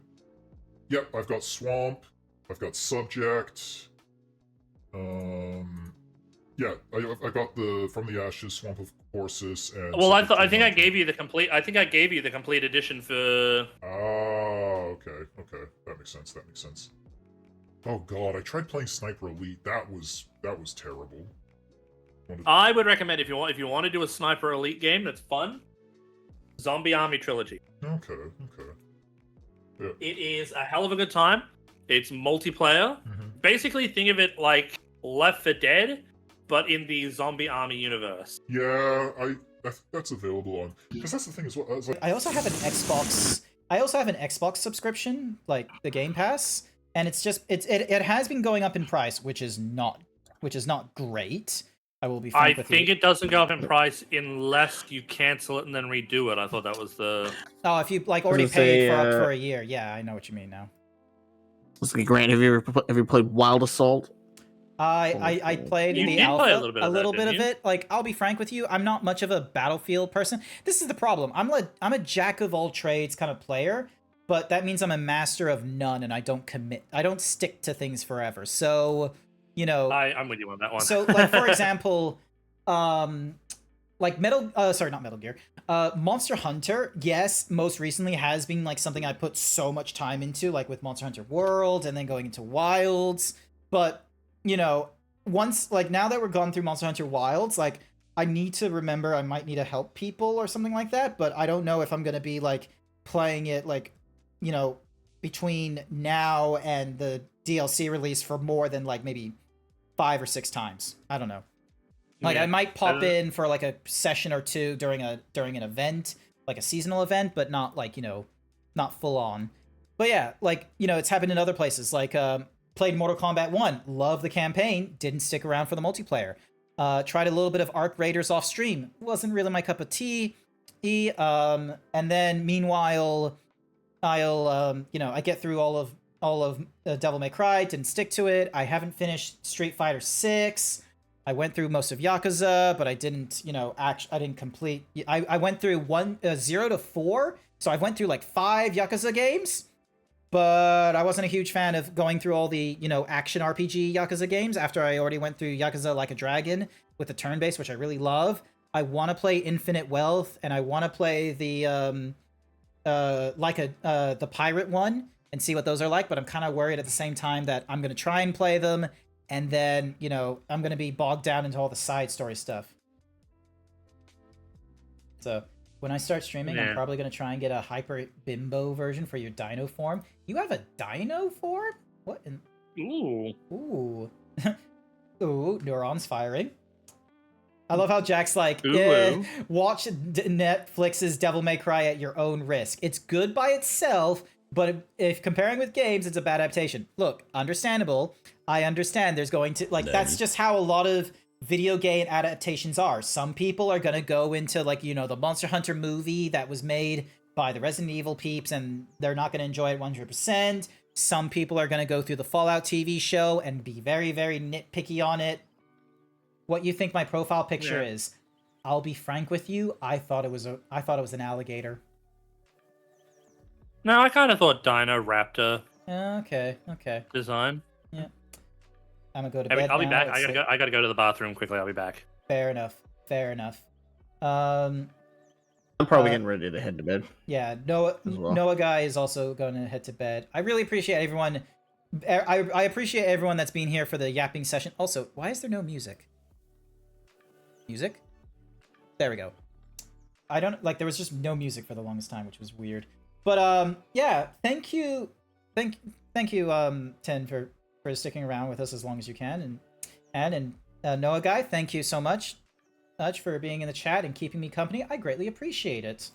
yep, I've got Swamp. I've got Subject. Yeah, I got the From the Ashes, Swamp of Corsus, and. Well, I think I gave you the complete. I think I gave you the complete edition for. Oh, okay, that makes sense. Oh god, I tried playing Sniper Elite. That was terrible. I would recommend if you want to do a Sniper Elite game that's fun, Zombie Army Trilogy. Okay. Yeah. It is a hell of a good time. It's multiplayer. Basically, think of it like Left 4 Dead, but in the Zombie Army universe. Yeah, that's available on, because that's the thing as well. I also have an Xbox subscription, like the Game Pass, and it has been going up in price, which is not great. I will be frank with you. I think it doesn't go up in price unless you cancel it and then redo it. I thought that was the. Oh, if you like already paid for a year, yeah, I know what you mean now. Grant, have you ever played Wild Assault? I played You the did alpha, play a little bit of it. Like, I'll be frank with you, I'm not much of a Battlefield person. This is the problem. I'm a jack of all trades kind of player, but that means I'm a master of none, and I don't commit. I don't stick to things forever. So, you know, I'm with you on that one. So, like, for example, like not Metal Gear, Monster Hunter, yes, most recently has been like something I put so much time into, like with Monster Hunter World and then going into Wilds. But, you know, once, like, now that we're gone through Monster Hunter Wilds, like, I need to remember I might need to help people or something like that, but I don't know if I'm going to be, like, playing it, like, you know, between now and the DLC release for more than, like, maybe 5 or 6 times. I don't know. Like, I might pop in for, like, a session or two during an event, like a seasonal event, but not, like, you know, not full on. But yeah, like, you know, it's happened in other places. Like, played Mortal Kombat 1, loved the campaign, didn't stick around for the multiplayer. Tried a little bit of Arc Raiders off stream, wasn't really my cup of tea. And then, meanwhile, I'll, you know, I get through all of Devil May Cry, didn't stick to it. I haven't finished Street Fighter 6. I went through most of Yakuza, but I didn't, you know, I didn't complete. I went through 0 to 4, so I went through like 5 Yakuza games, but I wasn't a huge fan of going through all the, you know, action RPG Yakuza games after I already went through Yakuza Like a Dragon with the turn-based, which I really love. I want to play Infinite Wealth, and I want to play the the pirate one and see what those are like, but I'm kind of worried at the same time that I'm going to try and play them, and then, you know, I'm going to be bogged down into all the side story stuff. So when I start streaming, I'm probably going to try and get a hyper bimbo version for your dino form. You have a dino form? What? Ooh. Ooh, neurons firing. I love how Jack's like, watch Netflix's Devil May Cry at your own risk. It's good by itself, but if comparing with games, it's a bad adaptation. Look, understandable. I understand there's going to, like, that's just how a lot of video game adaptations are. Some people are going to go into, like, you know, the Monster Hunter movie that was made by the Resident Evil peeps, and they're not going to enjoy it 100%. Some people are going to go through the Fallout TV show and be very, very nitpicky on it. What you think my profile picture is? I'll be frank with you. I thought it was an alligator. No, I kind of thought Dino Raptor. Okay. Design. Yeah. I'm gonna go to bed. I'll be now. back. I gotta go to the bathroom quickly. I'll be back. Fair enough. Fair enough. Um, I'm probably getting ready to head to bed. Yeah, Noah as well. Noah guy is also going to head to bed. I really appreciate everyone. I appreciate everyone that's been here for the yapping session. Also, why is there no music? Music? There we go. I don't like there was just no music for the longest time, which was weird. But yeah, thank you Ten for sticking around with us as long as you can, and Noah guy, thank you so much for being in the chat and keeping me company. I greatly appreciate it.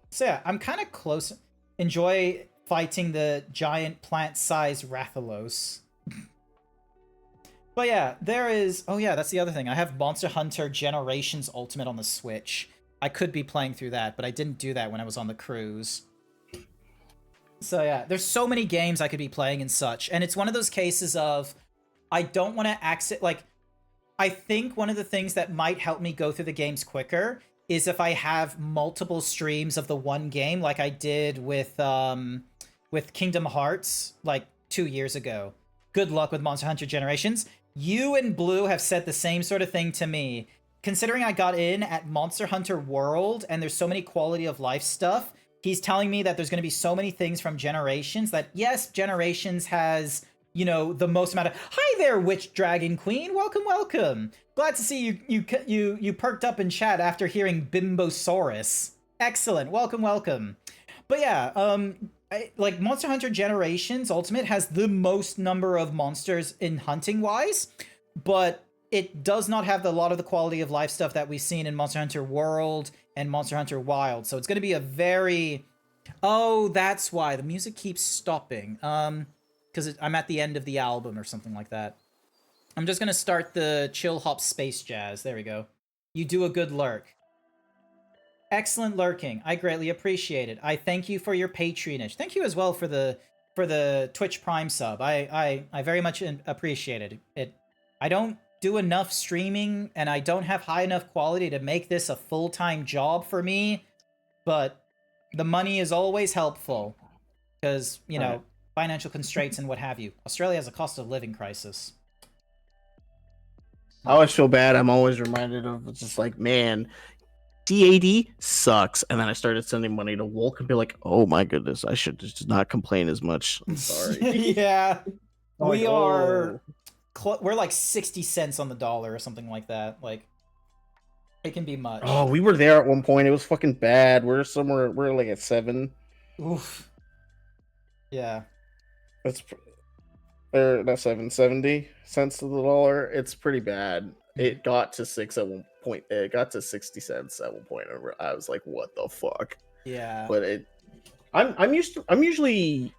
So yeah, I'm kind of close. Enjoy fighting the giant plant-sized Rathalos. But yeah, there is... Oh yeah, that's the other thing. I have Monster Hunter Generations Ultimate on the Switch. I could be playing through that, but I didn't do that when I was on the cruise. So yeah, there's so many games I could be playing and such. And it's one of those cases of... I don't want to access... Like, I think one of the things that might help me go through the games quicker is if I have multiple streams of the one game, like I did with Kingdom Hearts like 2 years ago. Good luck with Monster Hunter Generations. You and Blue have said the same sort of thing to me. Considering I got in at Monster Hunter World and there's so many quality of life stuff, he's telling me that there's going to be so many things from Generations that, yes, Generations has... you know, the most amount of... Hi there, Witch Dragon Queen. Welcome, welcome. Glad to see you perked up in chat after hearing Bimbosaurus. Excellent. Welcome, welcome. But yeah, like Monster Hunter Generations Ultimate has the most number of monsters in hunting wise, but it does not have a lot of the quality of life stuff that we've seen in Monster Hunter World and Monster Hunter Wild. So it's going to be a very... Oh, that's why the music keeps stopping. Because I'm at the end of the album or something like that. I'm just going to start the Chill Hop Space Jazz. There we go. You do a good lurk. Excellent lurking. I greatly appreciate it. I thank you for your patronage. Thank you as well for the Twitch Prime sub. I very much appreciate it. I don't do enough streaming, and I don't have high enough quality to make this a full-time job for me, but the money is always helpful. Because, you know... financial constraints and what have you. Australia has a cost of living crisis. I always feel bad. I'm always reminded of just like, man, DAD sucks. And then I started sending money to Wolk and be like, oh my goodness, I should just not complain as much. I'm sorry. Yeah. Like, We're like 60 cents on the dollar or something like that. Like, it can be much. Oh, we were there at one point. It was fucking bad. We're like at 7. Oof. Yeah. That's not 7.70 cents to the dollar. It's pretty bad. It got to 6 at one point. It got to 60 cents at one point. I was like, "What the fuck?" Yeah. But I'm usually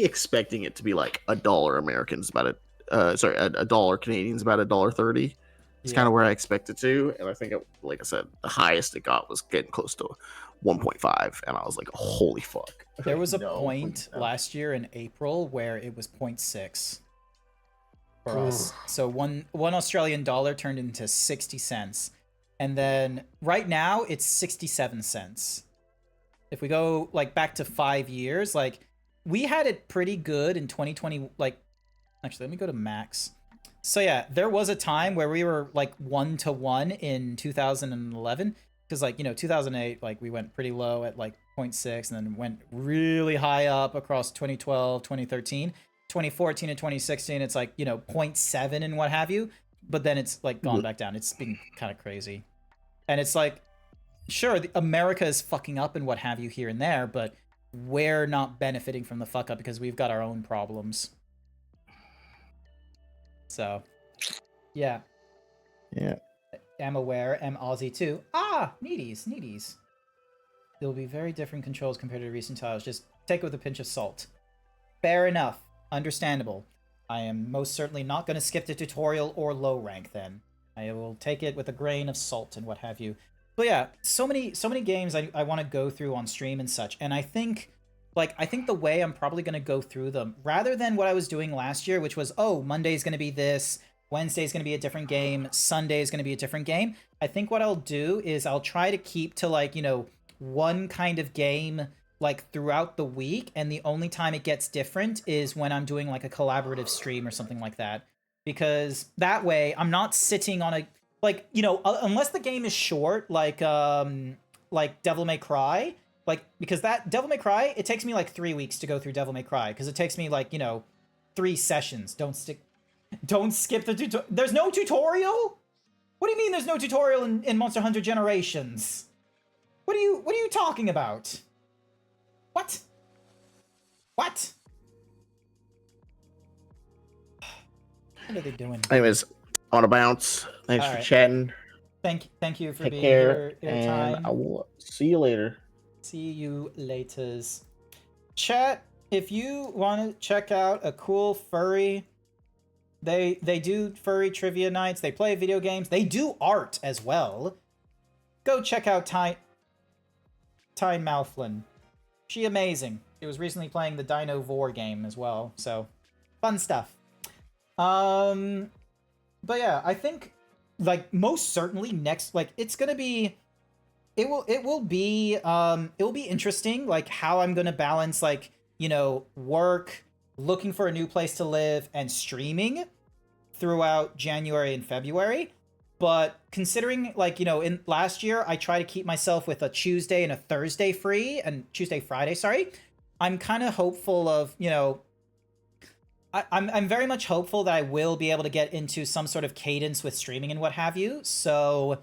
expecting it to be like $1 American's about a dollar Canadian's about $1.30. It's kind of where I expect it to, and I think like I said, the highest it got was getting close to 1.5, and I was like, holy fuck. There was a point last year in April where it was 0.6 for us. So one Australian dollar turned into 60 cents. And then right now it's 67 cents. If we go like back to 5 years, like we had it pretty good in 2020. Like, actually, let me go to max. So yeah, there was a time where we were like 1-to-1 in 2011. Because, like, you know, 2008, like, we went pretty low at, like, 0.6, and then went really high up across 2012, 2013. 2014 and 2016, it's, like, you know, 0.7 and what have you. But then it's, like, gone back down. It's been kind of crazy. And it's, like, sure, America is fucking up and what have you here and there, but we're not benefiting from the fuck up because we've got our own problems. So, yeah. Yeah. I'm aware. I'm Aussie too. Ah, needies. There will be very different controls compared to recent titles. Just take it with a pinch of salt. Fair enough. Understandable. I am most certainly not going to skip the tutorial or low rank then. I will take it with a grain of salt and what have you. But yeah, so many games I want to go through on stream and such. And I think the way I'm probably going to go through them, rather than what I was doing last year, which was, oh, Monday's going to be this, Wednesday's going to be a different game, Sunday is going to be a different game. I think what I'll do is I'll try to keep to, like, you know, one kind of game, like, throughout the week, and the only time it gets different is when I'm doing, like, a collaborative stream or something like that. because that way I'm not sitting on a like, you know, unless the game is short, like Devil May Cry, like, because that Devil May Cry, it takes me like 3 weeks to go through Devil May Cry, because it takes me like, you know, 3 sessions. Don't skip the tutorial. There's no tutorial? What do you mean there's no tutorial in Monster Hunter Generations? What are you talking about? What? What? What are they doing? Anyways, on a bounce. Thanks for Alright. chatting. Thank you for Take being care, here, and time. I will see you later. See you laters. Chat, if you want to check out a cool furry, they do furry trivia nights, they play video games, they do art as well. Go check out Tyne Mouflin. She amazing. She was recently playing the Dino Vor game as well, so fun stuff. But yeah, I think like most certainly next, like it's gonna be, it will be interesting, like how I'm gonna balance, like, you know, work, looking for a new place to live, and streaming throughout January and February. But considering, like, you know, in last year I try to keep myself with a Tuesday and a Thursday free, and Friday, sorry. I'm kind of hopeful of, you know, I'm very much hopeful that I will be able to get into some sort of cadence with streaming and what have you. So,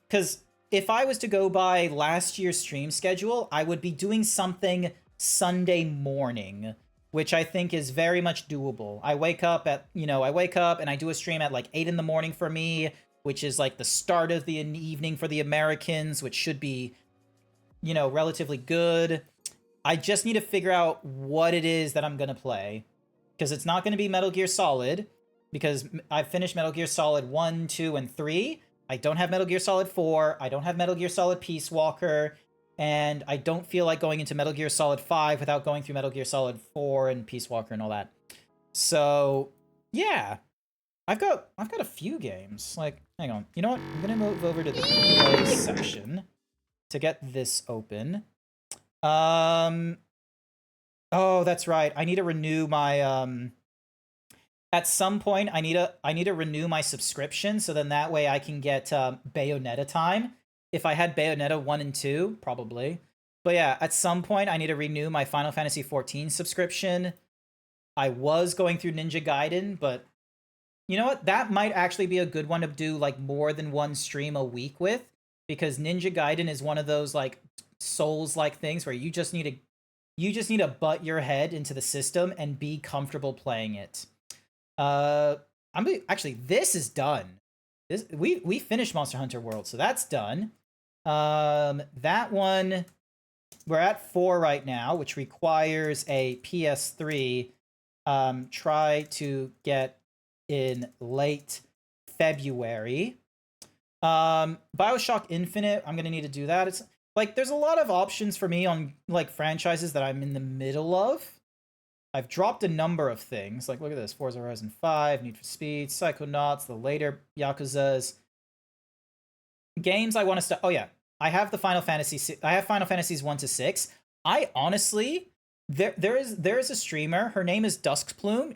because if I was to go by last year's stream schedule, I would be doing something Sunday morning, which I think is very much doable. I wake up and I do a stream at like 8 in the morning for me, which is like the start of the evening for the Americans, which should be, you know, relatively good. I just need to figure out what it is that I'm going to play. Because it's not going to be Metal Gear Solid, because I've finished Metal Gear Solid 1, 2, and 3. I don't have Metal Gear Solid 4. I don't have Metal Gear Solid Peace Walker. And I don't feel like going into Metal Gear Solid 5 without going through Metal Gear Solid 4 and Peace Walker and all that. So, yeah. I've got a few games. Like, hang on. You know what? I'm going to move over to the play section to get this open. Oh, that's right. I need to renew my at some point I need to renew my subscription, so then that way I can get Bayonetta time. If I had Bayonetta 1 and 2, probably. But yeah, at some point I need to renew my Final Fantasy XIV subscription. I was going through Ninja Gaiden, but you know what? That might actually be a good one to do like more than one stream a week with, because Ninja Gaiden is one of those like Souls-like things where you just need to butt your head into the system and be comfortable playing it. Actually, this is done. We finished Monster Hunter World, so that's done. That one, we're at 4 right now, which requires a PS3. Try to get in late February. BioShock Infinite, I'm gonna need to do that. It's like, there's a lot of options for me on, like, franchises that I'm in the middle of. I've dropped a number of things. Like, look at this. Forza Horizon 5, Need for Speed, Psychonauts, the later Yakuzas. Games I want to start. Oh, yeah. I have the Final Fantasy. I have Final Fantasies 1 to 6. I honestly... There is a streamer. Her name is Duskplume.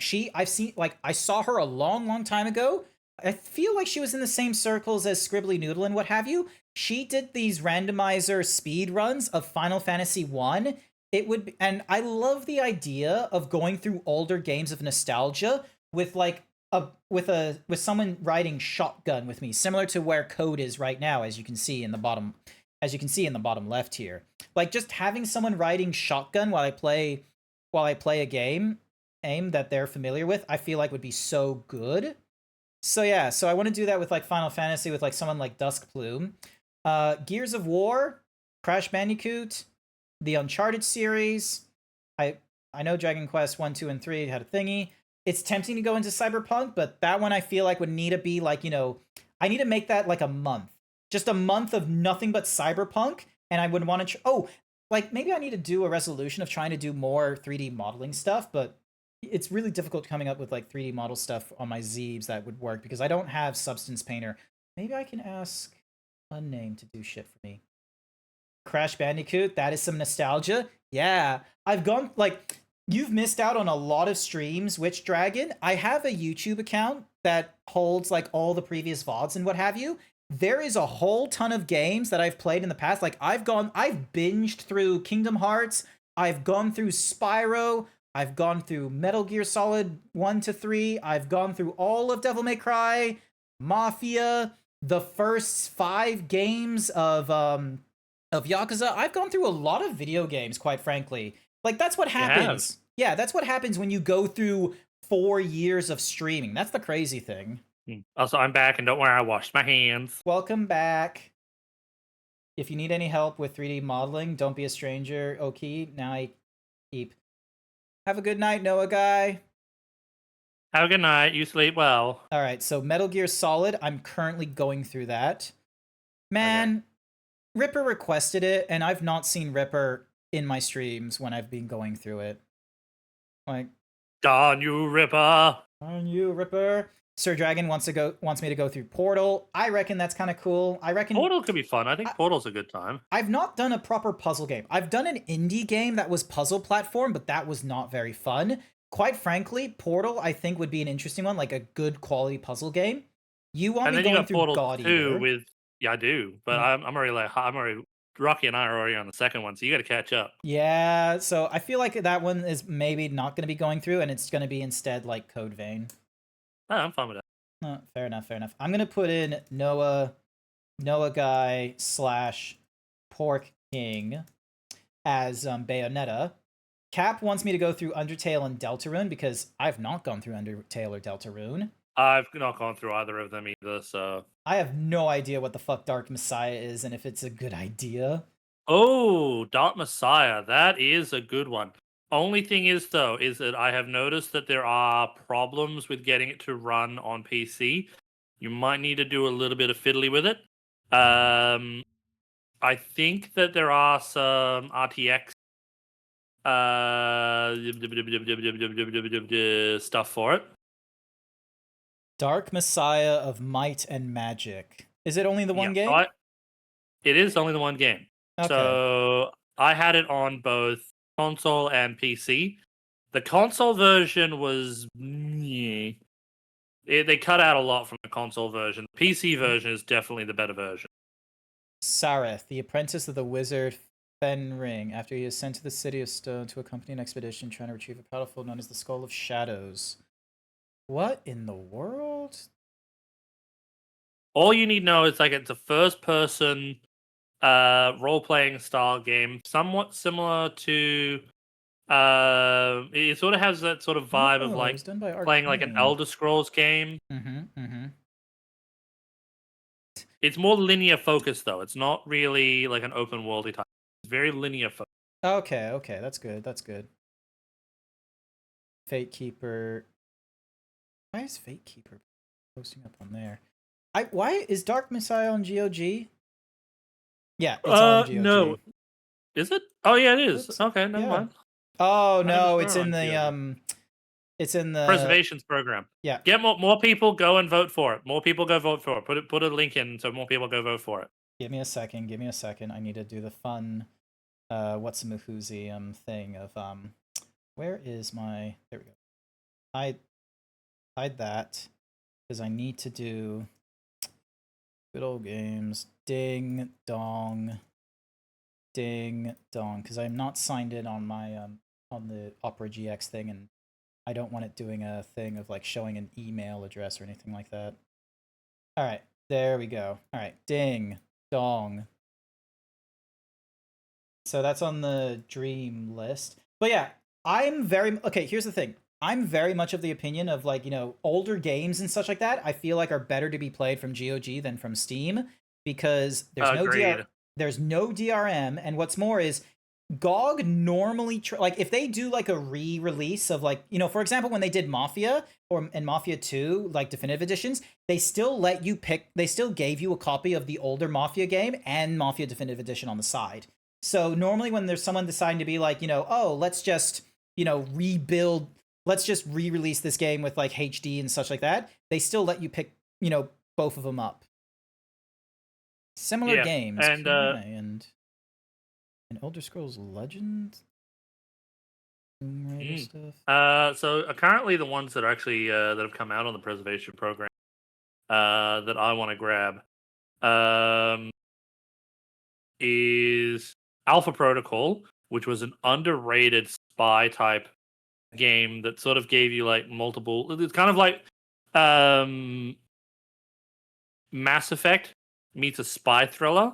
I saw her a long time ago. I feel like she was in the same circles as Scribbly Noodle and what have you. She did these randomizer speed runs of Final Fantasy 1. And I love the idea of going through older games of nostalgia with like with someone riding shotgun with me, similar to where Code is right now, as you can see in the bottom left here. Like, just having someone riding shotgun while I play a game that they're familiar with, I feel like would be so good. So yeah, so I want to do that with like Final Fantasy with like someone like Duskplume. Gears of War, Crash Bandicoot, the Uncharted series. I know Dragon Quest 1, 2, and 3 had a thingy. It's tempting to go into Cyberpunk, but that one I feel like would need to be like, you know, I need to make that like a month. Just a month of nothing but Cyberpunk, and I would want to... like, maybe I need to do a resolution of trying to do more 3D modeling stuff, but it's really difficult coming up with, like, 3D model stuff on my Zeebs that would work, because I don't have Substance Painter. Maybe I can ask Unnamed to do shit for me. Crash Bandicoot, that is some nostalgia. Yeah, I've gone, like... You've missed out on a lot of streams, Witch Dragon. I have a YouTube account that holds like all the previous VODs and what have you. There is a whole ton of games that I've played in the past. Like I've binged through Kingdom Hearts, I've gone through Spyro, I've gone through Metal Gear Solid 1 to 3, I've gone through all of Devil May Cry, Mafia, the first 5 games of Yakuza. I've gone through a lot of video games, quite frankly. Like that's what happens. Yeah, that's what happens when you go through 4 years of streaming. That's the crazy thing. Also, I'm back, and don't worry, I washed my hands. Welcome back. If you need any help with 3D modeling, don't be a stranger. Okay, now I keep. Have a good night, Noah guy. Have a good night. You sleep well. All right, so Metal Gear Solid, I'm currently going through that. Man, okay. Ripper requested it, and I've not seen Ripper in my streams when I've been going through it. Like, darn you, Ripper! Darn you, Ripper! Sir Dragon wants me to go through Portal. I reckon that's kind of cool. I reckon Portal could be fun. I think Portal's a good time. I've not done a proper puzzle game. I've done an indie game that was puzzle platform, but that was not very fun. Quite frankly, Portal I think would be an interesting one, like a good quality puzzle game. You want me going through Portal God 2 Eater? with I do, but I'm already Rocky and I are already on the second one, so you got to catch up. Yeah, so I feel like that one is maybe not going to be going through, and it's going to be instead like Code Vein. Oh, I'm fine with that. Oh, fair enough, fair enough. I'm going to put in Noah guy / Pork King as Bayonetta. Cap wants me to go through Undertale and Deltarune because I've not gone through Undertale or Deltarune. I've not gone through either of them either, so... I have no idea what the fuck Dark Messiah is and if it's a good idea. Oh, Dark Messiah. That is a good one. Only thing is, though, is that I have noticed that there are problems with getting it to run on PC. You might need to do a little bit of fiddly with it. I think that there are some RTX stuff for it. Dark Messiah of Might and Magic. Is it only the one game? It is only the one game. Okay. So I had it on both console and PC. The console version was... they cut out a lot from the console version. The PC version is definitely the better version. Sareth, the apprentice of the wizard Fenring, after he is sent to the City of Stone to accompany an expedition trying to retrieve a battlefield known as the Skull of Shadows. What in the world? All you need to know is like it's a first-person role-playing style game, somewhat similar to... it sort of has that sort of vibe of like playing like an Elder Scrolls game. It's more linear focused though. It's not really like an open worldy type. It's very linear focused. Okay, that's good. That's good. Fate Keeper. Why is Fate Keeper posting up on there? Why is Dark Messiah on GOG? Yeah, it's on GOG. No. Is it? Oh yeah, it is. Okay, never mind. Oh no, it's in the it's in the preservations program. Yeah. Get more people go and vote for it. More people go vote for it. Put a link in so more people go vote for it. Give me a second. I need to do the fun what's a Muhuzi thing of where is my there we go. Hide that because I need to do good old games. Ding dong because I'm not signed in on my on the Opera GX thing, and I don't want it doing a thing of like showing an email address or anything like that. All right, there we go. All right, ding dong. So that's on the dream list. But yeah, here's the thing. I'm very much of the opinion of like, older games and such like that, I feel like are better to be played from GOG than from Steam because there's no DRM, and what's more is GOG normally like if they do like a re-release of like, for example, when they did Mafia and Mafia 2 like definitive editions, they still let you pick, they still gave you a copy of the older Mafia game and Mafia definitive edition on the side. So normally when there's someone deciding to be like, oh, let's just, rebuild, let's just re-release this game with like HD and such like that, they still let you pick, both of them up. Similar games. And Elder Scrolls Legends? Tomb Raider stuff. So currently the ones that are actually that have come out on the preservation program that I want to grab is Alpha Protocol, which was an underrated spy type game that sort of gave you like multiple. It's kind of like Mass Effect meets a spy thriller.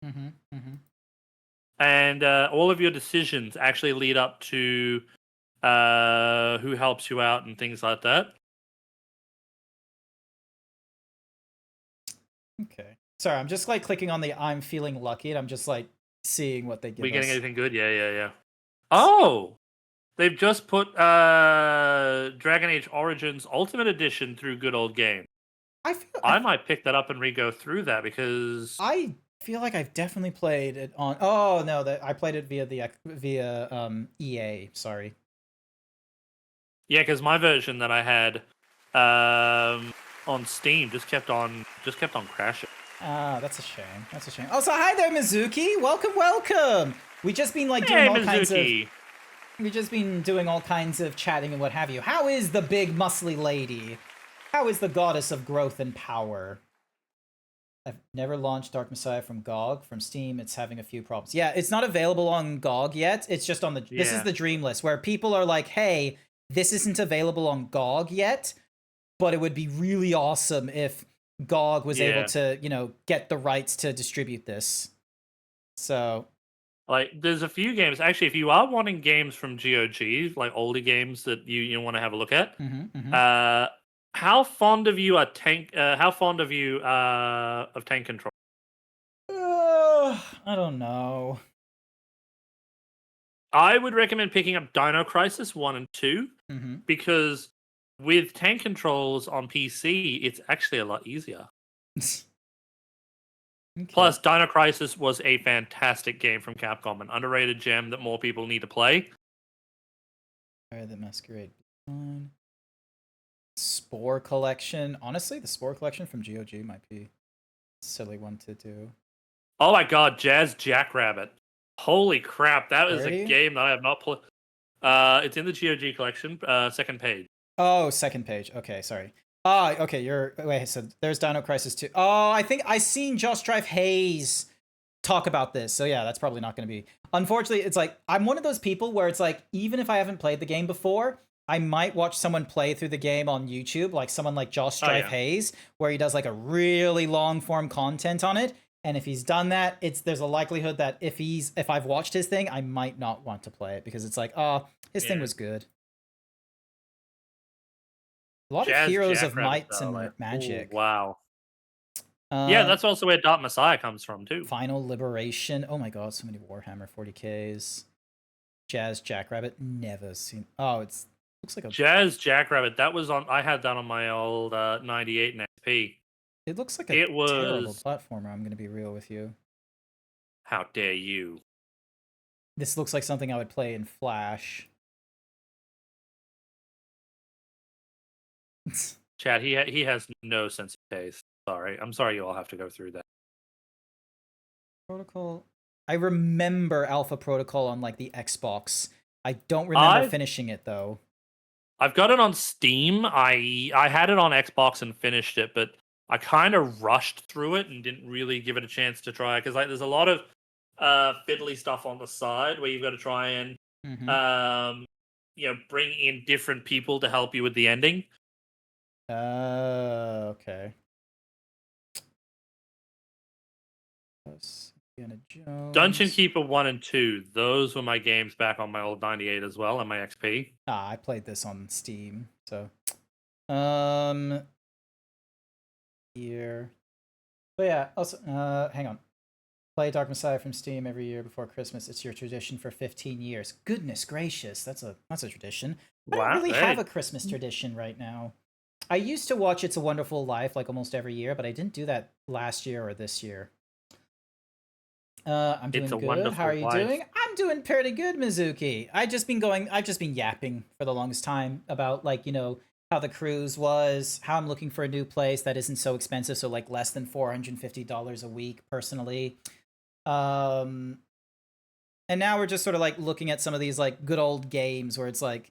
Mm-hmm. Mm-hmm. And all of your decisions actually lead up to who helps you out and things like that. Okay. Sorry, I'm just like clicking on the I'm feeling lucky, and I'm just like seeing what they give We getting us. anything good? Yeah. Oh, they've just put Dragon Age Origins Ultimate Edition through Good Old Game. I might pick that up and re-go through that because I feel like I've definitely played it on. Oh no, I played it via EA. Sorry. Yeah, because my version that I had on Steam just kept on crashing. Ah, that's a shame. That's a shame. Also, hi there, Mizuki. Welcome. We just been like doing Hey, all kinds of. Mizuki. We've just been doing all kinds of chatting and what have you. How is the big muscly lady? How is the goddess of growth and power? I've never launched Dark Messiah from GOG. From Steam, it's having a few problems. Yeah, it's not available on GOG yet. It's just on the... This is the dream list, where people are like, hey, this isn't available on GOG yet, but it would be really awesome if GOG was able to, you know, get the rights to distribute this. So... Like, there's a few games. Actually, if you are wanting games from GOG, like older games that you want to have a look at, how fond of you are tank? How fond of you of tank control? I don't know. I would recommend picking up Dino Crisis 1 and 2 because with tank controls on PC, it's actually a lot easier. Okay. Plus, Dino Crisis was a fantastic game from Capcom, an underrated gem that more people need to play. The Masquerade. Spore Collection. Honestly, the Spore Collection from GOG might be a silly one to do. Oh my god, Jazz Jackrabbit. Holy crap, that is a game that I have not played. It's in the GOG collection, second page. Oh, second page. Okay, sorry. Okay, wait, so there's Dino Crisis 2. Oh, I think I seen Josh Drive Hayes talk about this. So yeah, that's probably not going to be. Unfortunately, it's like I'm one of those people where it's like even if I haven't played the game before, I might watch someone play through the game on YouTube, like someone like Josh Drive Hayes, where he does like a really long form content on it. And if he's done that, there's a likelihood that if I've watched his thing, I might not want to play it because it's like, oh, his thing was good. A lot of Heroes of Might and Magic. Ooh, wow. Yeah, that's also where Dark Messiah comes from, too. Final Liberation. Oh my god, so many Warhammer 40Ks. Jazz Jackrabbit. Never seen. Oh, looks like a... Jazz Jackrabbit. That was on... I had that on my old 98 and XP. It looks like a terrible platformer, I'm going to be real with you. How dare you. This looks like something I would play in Flash. Chad, he has no sense of taste. Sorry. I'm sorry you all have to go through that. Protocol. I remember Alpha Protocol on like the Xbox. I don't remember finishing it though. I've got it on Steam. I had it on Xbox and finished it, but I kind of rushed through it and didn't really give it a chance to try because like there's a lot of fiddly stuff on the side where you've got to try and bring in different people to help you with the ending. Okay. Dungeon Keeper 1 and 2. Those were my games back on my old 98 as well and my XP. I played this on Steam, so here. But yeah, also hang on. Play Dark Messiah from Steam every year before Christmas. It's your tradition for 15 years. Goodness gracious, that's a tradition. I don't really have a Christmas tradition right now. I used to watch It's a Wonderful Life like almost every year, but I didn't do that last year or this year. I'm doing good. How are you doing? I'm doing pretty good, Mizuki. I've just been yapping for the longest time about like, you know, how the cruise was, how I'm looking for a new place that isn't so expensive, so like less than $450 a week personally. And now we're just sort of like looking at some of these like good old games where it's like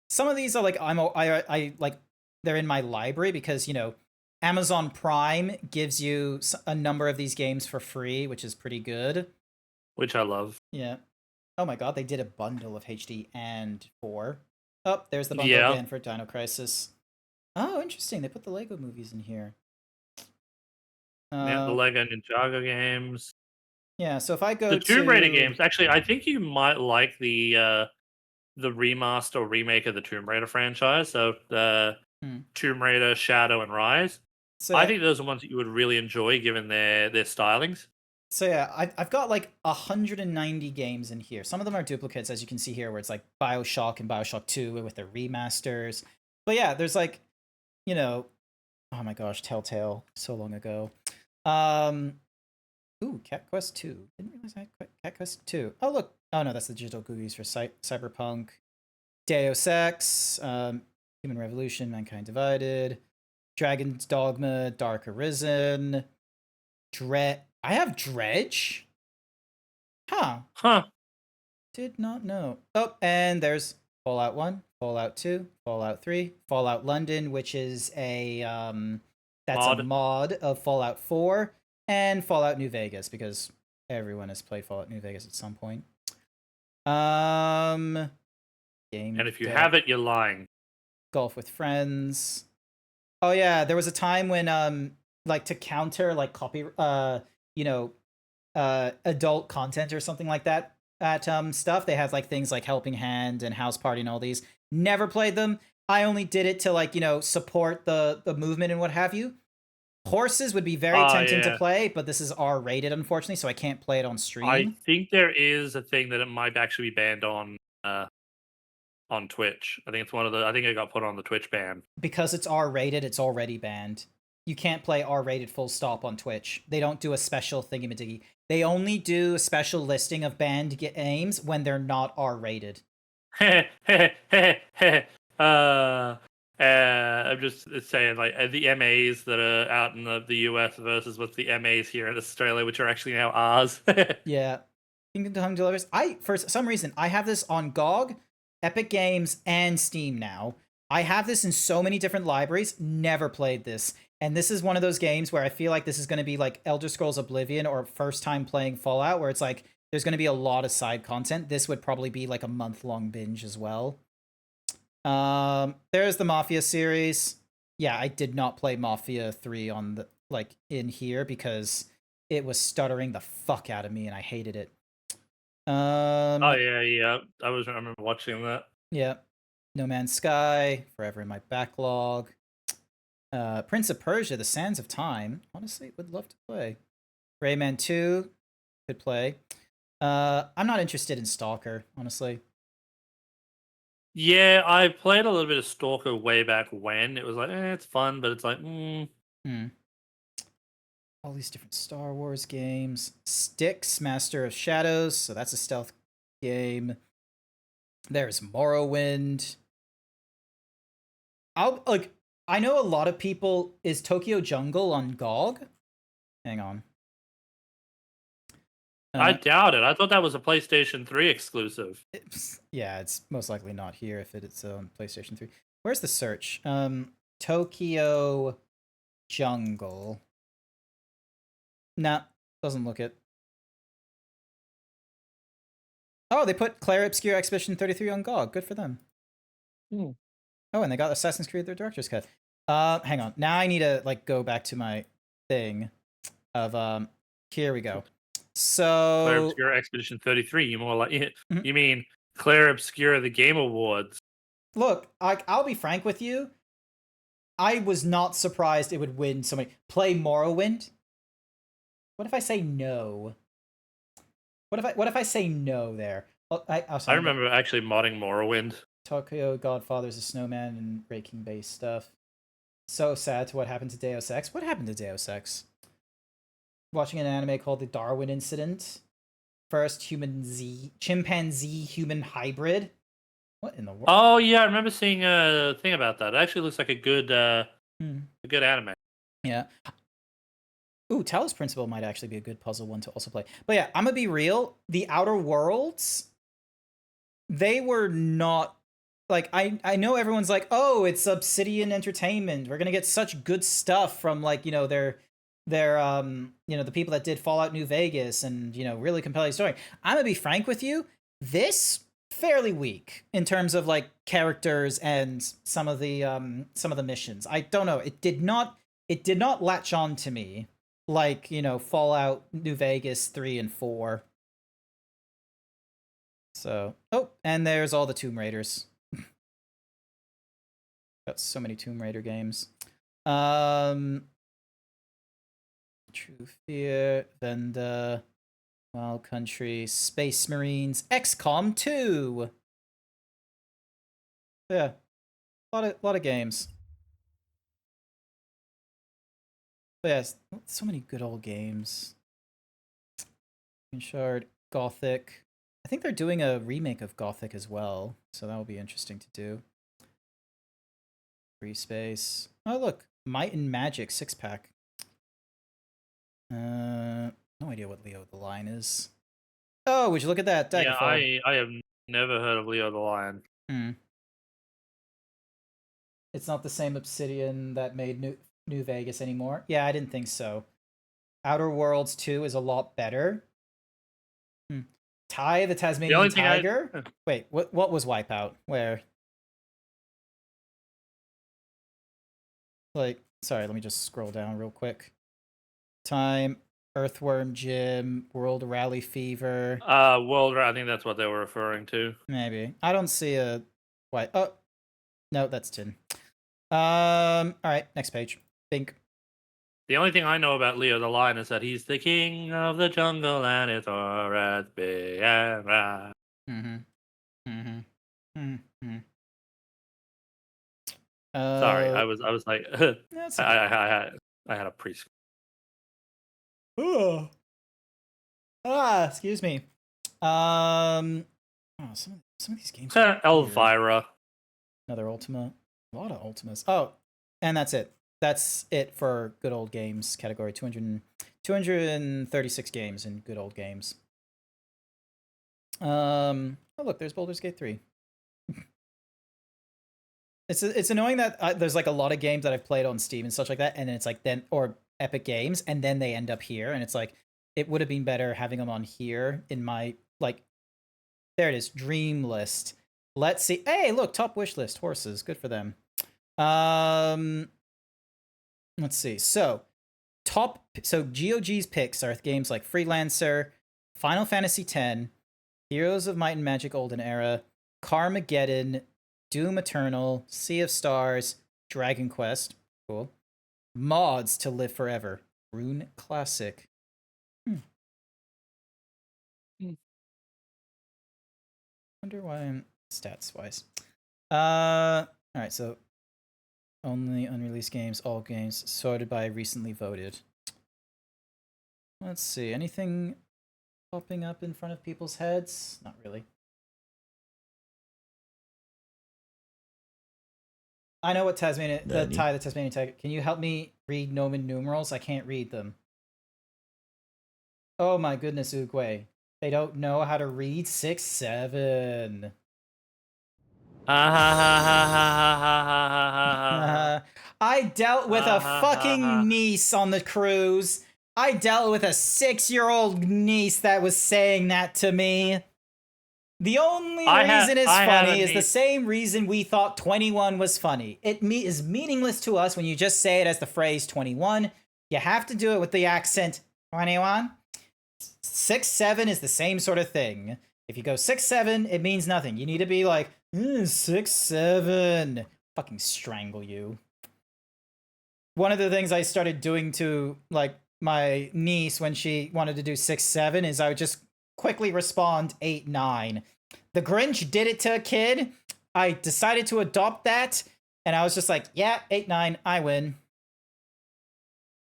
some of these are like I like they're in my library because, you know, Amazon Prime gives you a number of these games for free, which is pretty good. Which I love. Yeah. Oh my god, they did a bundle of HD and 4. Oh, there's the bundle again for Dino Crisis. Oh, interesting. They put the Lego movies in here. Yeah, the Lego Ninjago games. Yeah, so if I go the to... Tomb Raider games, actually, I think you might like the remaster or remake of the Tomb Raider franchise. So the Tomb Raider, Shadow, and Rise. So, I think those are ones that you would really enjoy given their stylings. So yeah, I've got like 190 games in here. Some of them are duplicates, as you can see here, where it's like BioShock and BioShock 2 with their remasters. But yeah, there's like, you know, oh my gosh, Telltale, so long ago. Ooh, Cat Quest 2. Didn't realize I had Cat Quest 2. Oh look, oh no, that's the digital GUIs for Cyberpunk, Deus Ex, Human Revolution, Mankind Divided, Dragon's Dogma, Dark Arisen, I have Dredge? Huh. Did not know. Oh, and there's Fallout 1, Fallout 2, Fallout 3, Fallout London, which is a a mod of Fallout 4, and Fallout New Vegas, because everyone has played Fallout New Vegas at some point. And if you have it, you're lying. Golf with Friends. Oh yeah, there was a time when like to counter like you know, adult content or something like that at stuff, they have like things like Helping Hand and House Party and all these. Never played them. I only did it to like, you know, support the movement and what have you. Horses would be very tempting to play, but this is R-rated, unfortunately, so I can't play it on stream. I think there is a thing that it might actually be banned on Twitch. I think it's one of the. I think it got put on the Twitch ban because it's R-rated. It's already banned. You can't play R-rated full stop on Twitch. They don't do a special thingy-majiggy. They only do a special listing of banned games when they're not R-rated. I'm just saying, like, the MAs that are out in the US versus what's the MAs here in Australia, which are actually now ours. Yeah. Kingdom Come Deliverance. For some reason, I have this on GOG, Epic Games, and Steam now. I have this in so many different libraries, never played this. And this is one of those games where I feel like this is going to be like Elder Scrolls Oblivion or first time playing Fallout, where it's like, there's going to be a lot of side content. This would probably be like a month-long binge as well. There's the Mafia series. Yeah, I did not play Mafia 3 on the in here because it was stuttering the fuck out of me and I hated it. Oh yeah. I remember watching that. Yeah. No Man's Sky, forever in my backlog. Prince of Persia, The Sands of Time. Honestly, would love to play. Rayman 2, could play. I'm not interested in Stalker, honestly. Yeah, I played a little bit of Stalker way back when. It was like, it's fun, but it's like, All these different Star Wars games. Styx, Master of Shadows, so that's a stealth game. There's Morrowind. I know a lot of people... Is Tokyo Jungle on GOG? Hang on. I doubt it. I thought that was a PlayStation 3 exclusive. Yeah, it's most likely not here if it's on PlayStation 3. Where's the search? Tokyo Jungle. Nah, doesn't look it. Oh, they put Claire Obscure Expedition 33 on GOG. Good for them. Oh, and they got Assassin's Creed, their director's cut. Hang on. Now I need to go back to my thing of here we go. So Claire Obscure Expedition 33. You mean Claire Obscure the Game Awards? Look, I'll be frank with you. I was not surprised it would win so many. Play Morrowind. What if I say no? What if I say no there? Well, I remember actually modding Morrowind. Tokyo Godfather's a snowman and raking base stuff. So sad to what happened to Deus Ex. What happened to Deus Ex? Watching an anime called The Darwin Incident. First chimpanzee human hybrid. What in the world? Oh yeah, I remember seeing a thing about that. It actually looks like a good anime. Yeah. Ooh, Talos Principle might actually be a good puzzle one to also play. But yeah, I'm gonna be real. The Outer Worlds, they were not like I know everyone's like, oh, it's Obsidian Entertainment. We're gonna get such good stuff from like, you know, their you know, the people that did Fallout New Vegas and, you know, really compelling story. I'm gonna be frank with you. This fairly weak in terms of like characters and some of the missions. I don't know. It did not latch on to me like, you know, Fallout New Vegas 3 and 4. So, oh, and there's all the Tomb Raiders. Got so many Tomb Raider games. True Fear, Venda, Wild Country, Space Marines, XCOM 2. Yeah, a lot of games. But yes, so many good old games. Shard, Gothic. I think they're doing a remake of Gothic as well, so that will be interesting to do. Free Space. Oh look, Might and Magic 6-pack. No idea what Leo the Lion is. Oh, would you look at that? Yeah, Daggerfall. I have never heard of Leo the Lion. It's not the same Obsidian that made New Vegas anymore. Yeah, I didn't think so. Outer Worlds 2 is a lot better. Ty the Tasmanian Tiger? Wait, what was Wipeout? Where? Like, sorry, let me just scroll down real quick. Time, Earthworm Jim, World Rally Fever. I think that's what they were referring to. Maybe. I don't see a white. Oh, no, that's Tin. All right, next page. Bink. The only thing I know about Leo the Lion is that he's the king of the jungle and it's alright, big and right. Sorry, I was like, I had a preschool. Excuse me. Oh, some of these games. Elvira. Another Ultima. A lot of Ultimas. Oh, and that's it. That's it for good old games category. 236 games in good old games. Oh look, there's Baldur's Gate 3. It's annoying that there's like a lot of games that I've played on Steam and such like that, and then it's like or Epic Games, and then they end up here, and it's like it would have been better having them on here in my like. There it is, Dream List. Let's see. Hey, look, top wish list horses. Good for them. Let's see. So GOG's picks are games like Freelancer, Final Fantasy X, Heroes of Might and Magic Olden Era, Carmageddon, Doom Eternal, Sea of Stars, Dragon Quest, cool. Mods to Live Forever, Rune Classic. Wonder why I'm stats wise. All right, so only unreleased games, all games sorted by recently voted. Let's see, anything popping up in front of people's heads? Not really. I know what Tasmanian, the Tasmanian Tiger. Can you help me read Roman numerals? I can't read them. Oh my goodness, Uguay. They don't know how to read 6, 7. I dealt with a fucking niece on the cruise. I dealt with a 6-year-old niece that was saying that to me. The only reason it's funny is the same reason we thought 21 was funny. It is meaningless to us when you just say it as the phrase 21. You have to do it with the accent 21. 6, 7 is the same sort of thing. If you go 6, 7, it means nothing. You need to be like 6, 7. Fucking strangle you. One of the things I started doing to like my niece when she wanted to do 6, 7 is I would just quickly respond 8, 9. The Grinch did it to a kid. I decided to adopt that, and I was just like, yeah, 8, 9, I win.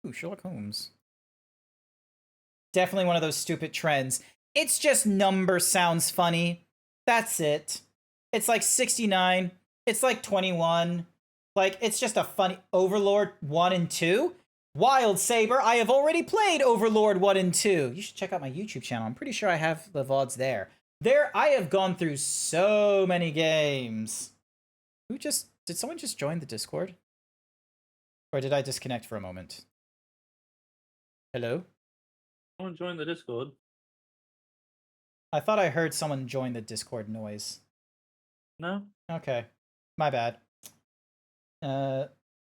Ooh, Sherlock Holmes. Definitely one of those stupid trends. It's just number sounds funny. That's it. It's like 69. It's like 21. Like, it's just a funny Overlord 1 and 2. Wild Saber, I have already played Overlord 1 and 2. You should check out my YouTube channel. I'm pretty sure I have the VODs there. I have gone through so many games. Did someone just join the Discord? Or did I disconnect for a moment? Hello? Someone join the Discord. I thought I heard someone join the Discord noise. No? Okay. My bad.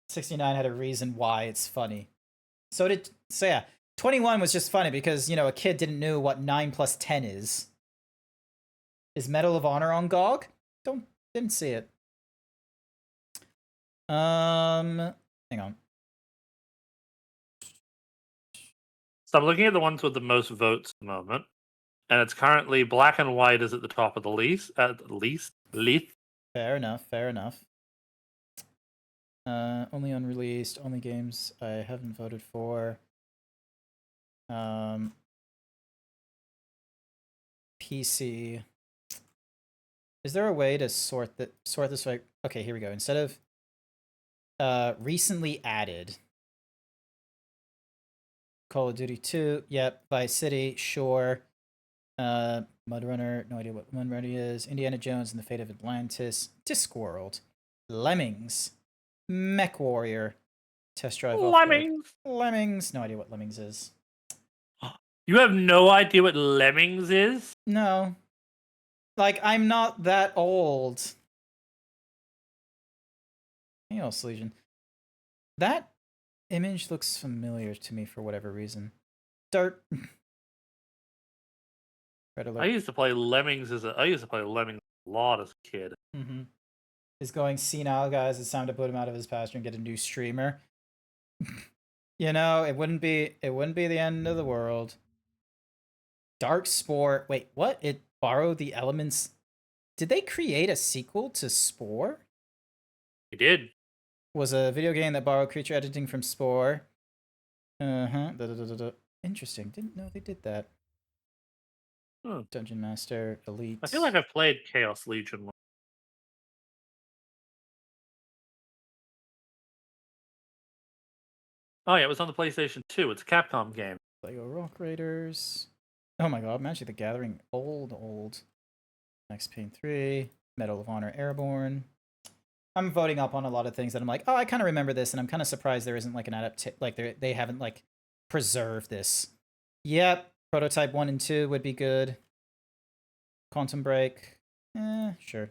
69 had a reason why it's funny. So yeah, 21 was just funny because, you know, a kid didn't know what 9 plus 10 is. Is Medal of Honor on GOG? Didn't see it. Hang on. So I'm looking at the ones with the most votes at the moment, and it's currently Black and White is at the top of the least. Fair enough. Only unreleased, only games I haven't voted for. PC. Is there a way to sort this like? Okay, here we go. Instead of recently added. Call of Duty 2, yep. Vice City, sure. Mudrunner, no idea what Mudrunner is. Indiana Jones and the Fate of Atlantis. Discworld. Lemmings. Mech Warrior. Test Drive Lemmings. Lemmings. No idea what Lemmings is. You have no idea what Lemmings is? No. Like, I'm not that old. Chaos Legion. That image looks familiar to me for whatever reason. Red Alert. I used to play Lemmings a lot as a kid. Mm-hmm. Is going senile, guys. It's time to put him out of his pasture and get a new streamer. You know, it wouldn't be the end of the world. Dark Spore. Wait, what? It borrowed the elements. Did they create a sequel to Spore? It did. Was a video game that borrowed creature editing from Spore. Interesting. Didn't know they did that. Dungeon Master, Elite. I feel like I've played Chaos Legion. Oh yeah, it was on the PlayStation 2. It's a Capcom game. Lego Rock Raiders. Oh my god, Magic the Gathering. Old. Max Payne 3. Medal of Honor Airborne. I'm voting up on a lot of things that I'm like, oh, I kind of remember this, and I'm kind of surprised there isn't like an they haven't like preserved this. Yep, Prototype 1 and 2 would be good. Quantum Break. Sure.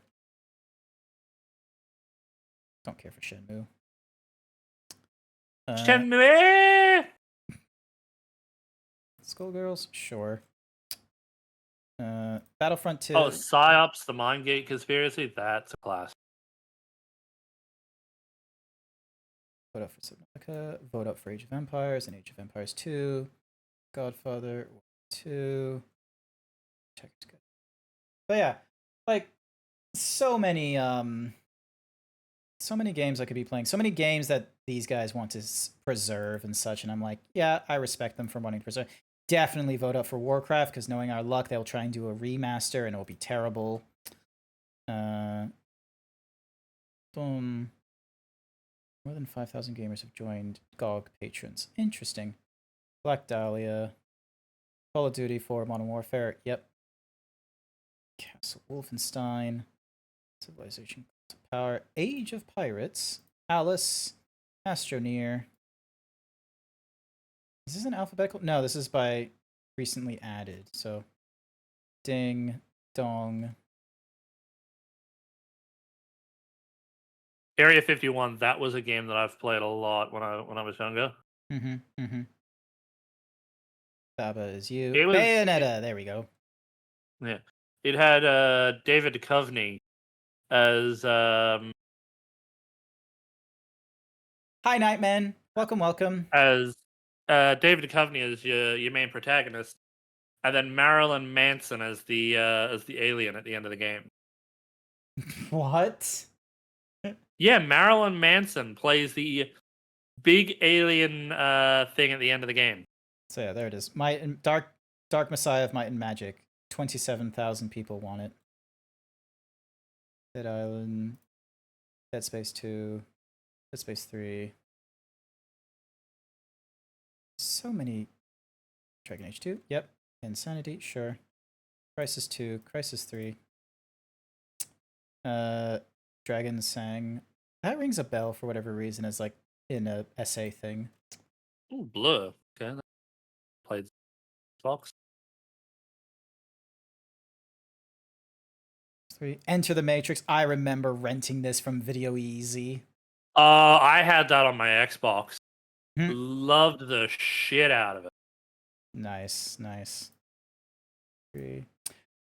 Don't care for Shenmue. Shenmue! Skullgirls? Sure. Battlefront 2. Oh, PsyOps, the Mindgate Conspiracy? That's a class. Vote up for Subnautica. Vote up for Age of Empires and Age of Empires 2. Godfather 2. Check good. But yeah, like so many games I could be playing. So many games that these guys want to preserve and such, and I'm like, yeah, I respect them for wanting to preserve. Definitely vote up for Warcraft, because knowing our luck, they'll try and do a remaster and it'll be terrible. Boom. More than 5,000 gamers have joined GOG patrons. Interesting. Black Dahlia. Call of Duty 4 Modern Warfare. Yep. Castle Wolfenstein. Civilization Power. Age of Pirates. Alice. Astroneer. Is this an alphabetical? No, this is by recently added. So, ding, dong. Area 51. That was a game that I've played a lot when I was younger. Baba is you. Bayonetta. There we go. Yeah, it had David Duchovny as Hi, Nightman. Welcome. As David Duchovny as your main protagonist, and then Marilyn Manson as the alien at the end of the game. What? Yeah, Marilyn Manson plays the big alien thing at the end of the game. So yeah, there it is. Dark Messiah of Might and Magic. 27,000 people want it. Dead Island. Dead Space 2. Dead Space 3. so many. Dragon Age 2. Yep. Insanity. Sure. Crisis 2. Crisis 3. Dragon Sang. That rings a bell for whatever reason as like in a essay thing. Ooh, Blur. Okay. Played Xbox. 3. Enter the Matrix. I remember renting this from Video Easy. I had that on my Xbox. Hmm. Loved the shit out of it. Nice, nice. 3.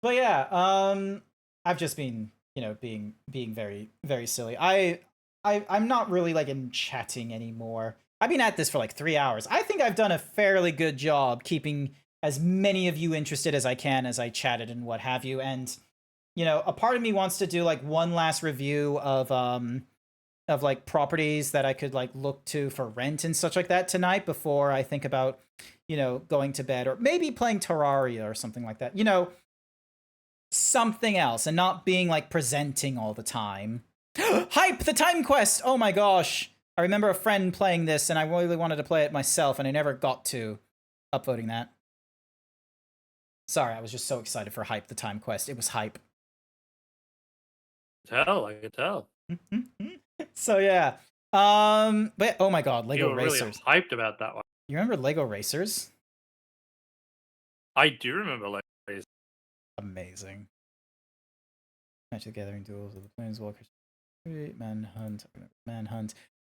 But yeah, I've just been, being very, very silly. I'm not really like in chatting anymore. I've been at this for like 3 hours. I think I've done a fairly good job keeping as many of you interested as I can as I chatted and what have you. And, a part of me wants to do like one last review of like properties that I could like look to for rent and such like that tonight before I think about, going to bed or maybe playing Terraria or something like that. Something else and not being like presenting all the time. Hype the Time Quest. Oh my gosh. I remember a friend playing this and I really wanted to play it myself and I never got to upvoting that. Sorry, I was just so excited for Hype the Time Quest. It was hype. I could tell. So yeah. But oh my god, You Lego were Racers. really hyped about that one. You remember Lego Racers? I do remember Lego Racers. Amazing. Match the Gathering duels of the Planeswalkers. Manhunt.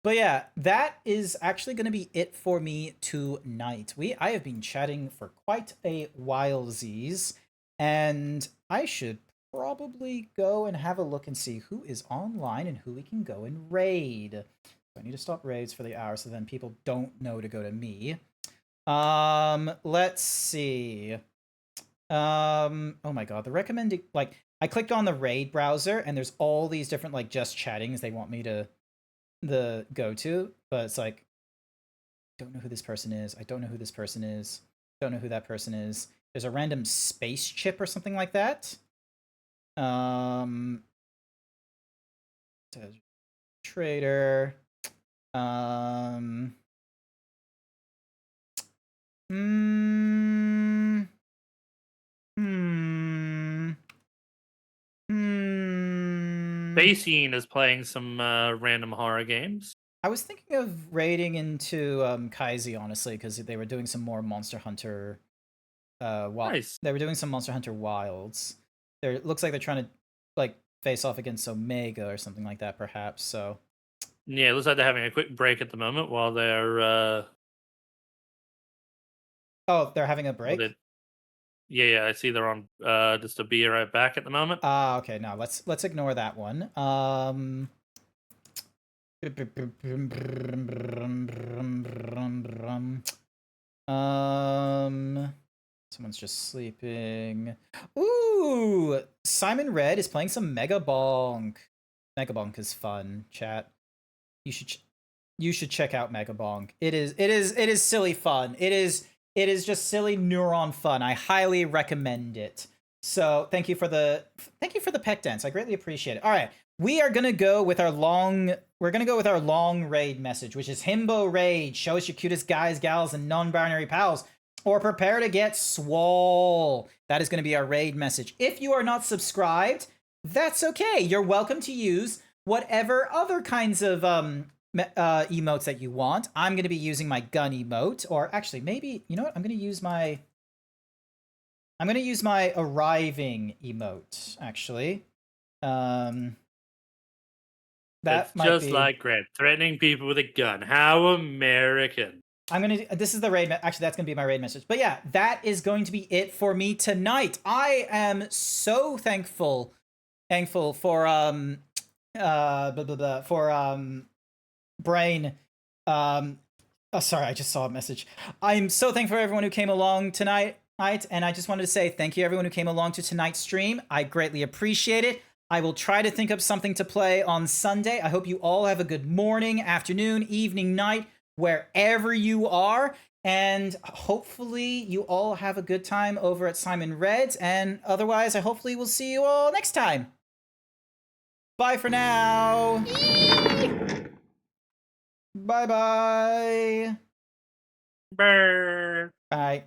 But yeah, that is actually going to be it for me tonight. I have been chatting for quite a while, Z's, and I should probably go and have a look and see who is online and who we can go and raid. So I need to stop raids for the hour so then people don't know to go to me. Let's see. Oh my god, the recommended, like, I clicked on the raid browser and there's all these different like just chattings they want me to go to, but it's like, don't know who this person is. I don't know who this person is. Don't know who that person is. There's a random space chip or something like that. Trader. Basine is playing some random horror games. I was thinking of raiding into Kaizi, honestly, because they were doing some more Monster Hunter. Nice. They were doing some Monster Hunter Wilds. It looks like they're trying to like face off against Omega or something like that, perhaps. So yeah, it looks like they're having a quick break at the moment while they're. Oh, they're having a break. Yeah, I see they're on just to be right back at the moment. Okay, no, let's ignore that one. Someone's just sleeping. Ooh, Simon Red is playing some Mega Bonk. Mega Bonk is fun, chat. You should check out Mega Bonk. It is silly fun. It is just silly neuron fun. I highly recommend it. So thank you for the peck dance. I greatly appreciate it. All right, we are gonna go with our long raid message, which is Himbo Raid. Show us your cutest guys, gals, and non-binary pals, or prepare to get swole. That is gonna be our raid message. If you are not subscribed, that's okay. You're welcome to use whatever other kinds of emotes that you want. I'm gonna be using my gun emote, or actually, maybe you know what? I'm gonna use my arriving emote. Actually, that it's might just be like Grant threatening people with a gun. How American! This is the raid. Actually, that's gonna be my raid message. But yeah, that is going to be it for me tonight. I am so thankful for Brain. Sorry, I just saw a message. I'm so thankful for everyone who came along tonight, and I just wanted to say thank you everyone who came along to tonight's stream. I greatly appreciate it. I will try to think of something to play on Sunday. I hope you all have a good morning, afternoon, evening, night, wherever you are. And hopefully you all have a good time over at Simon Red's. And otherwise, I hopefully will see you all next time. Bye for now. Bye-bye. Brr. Bye.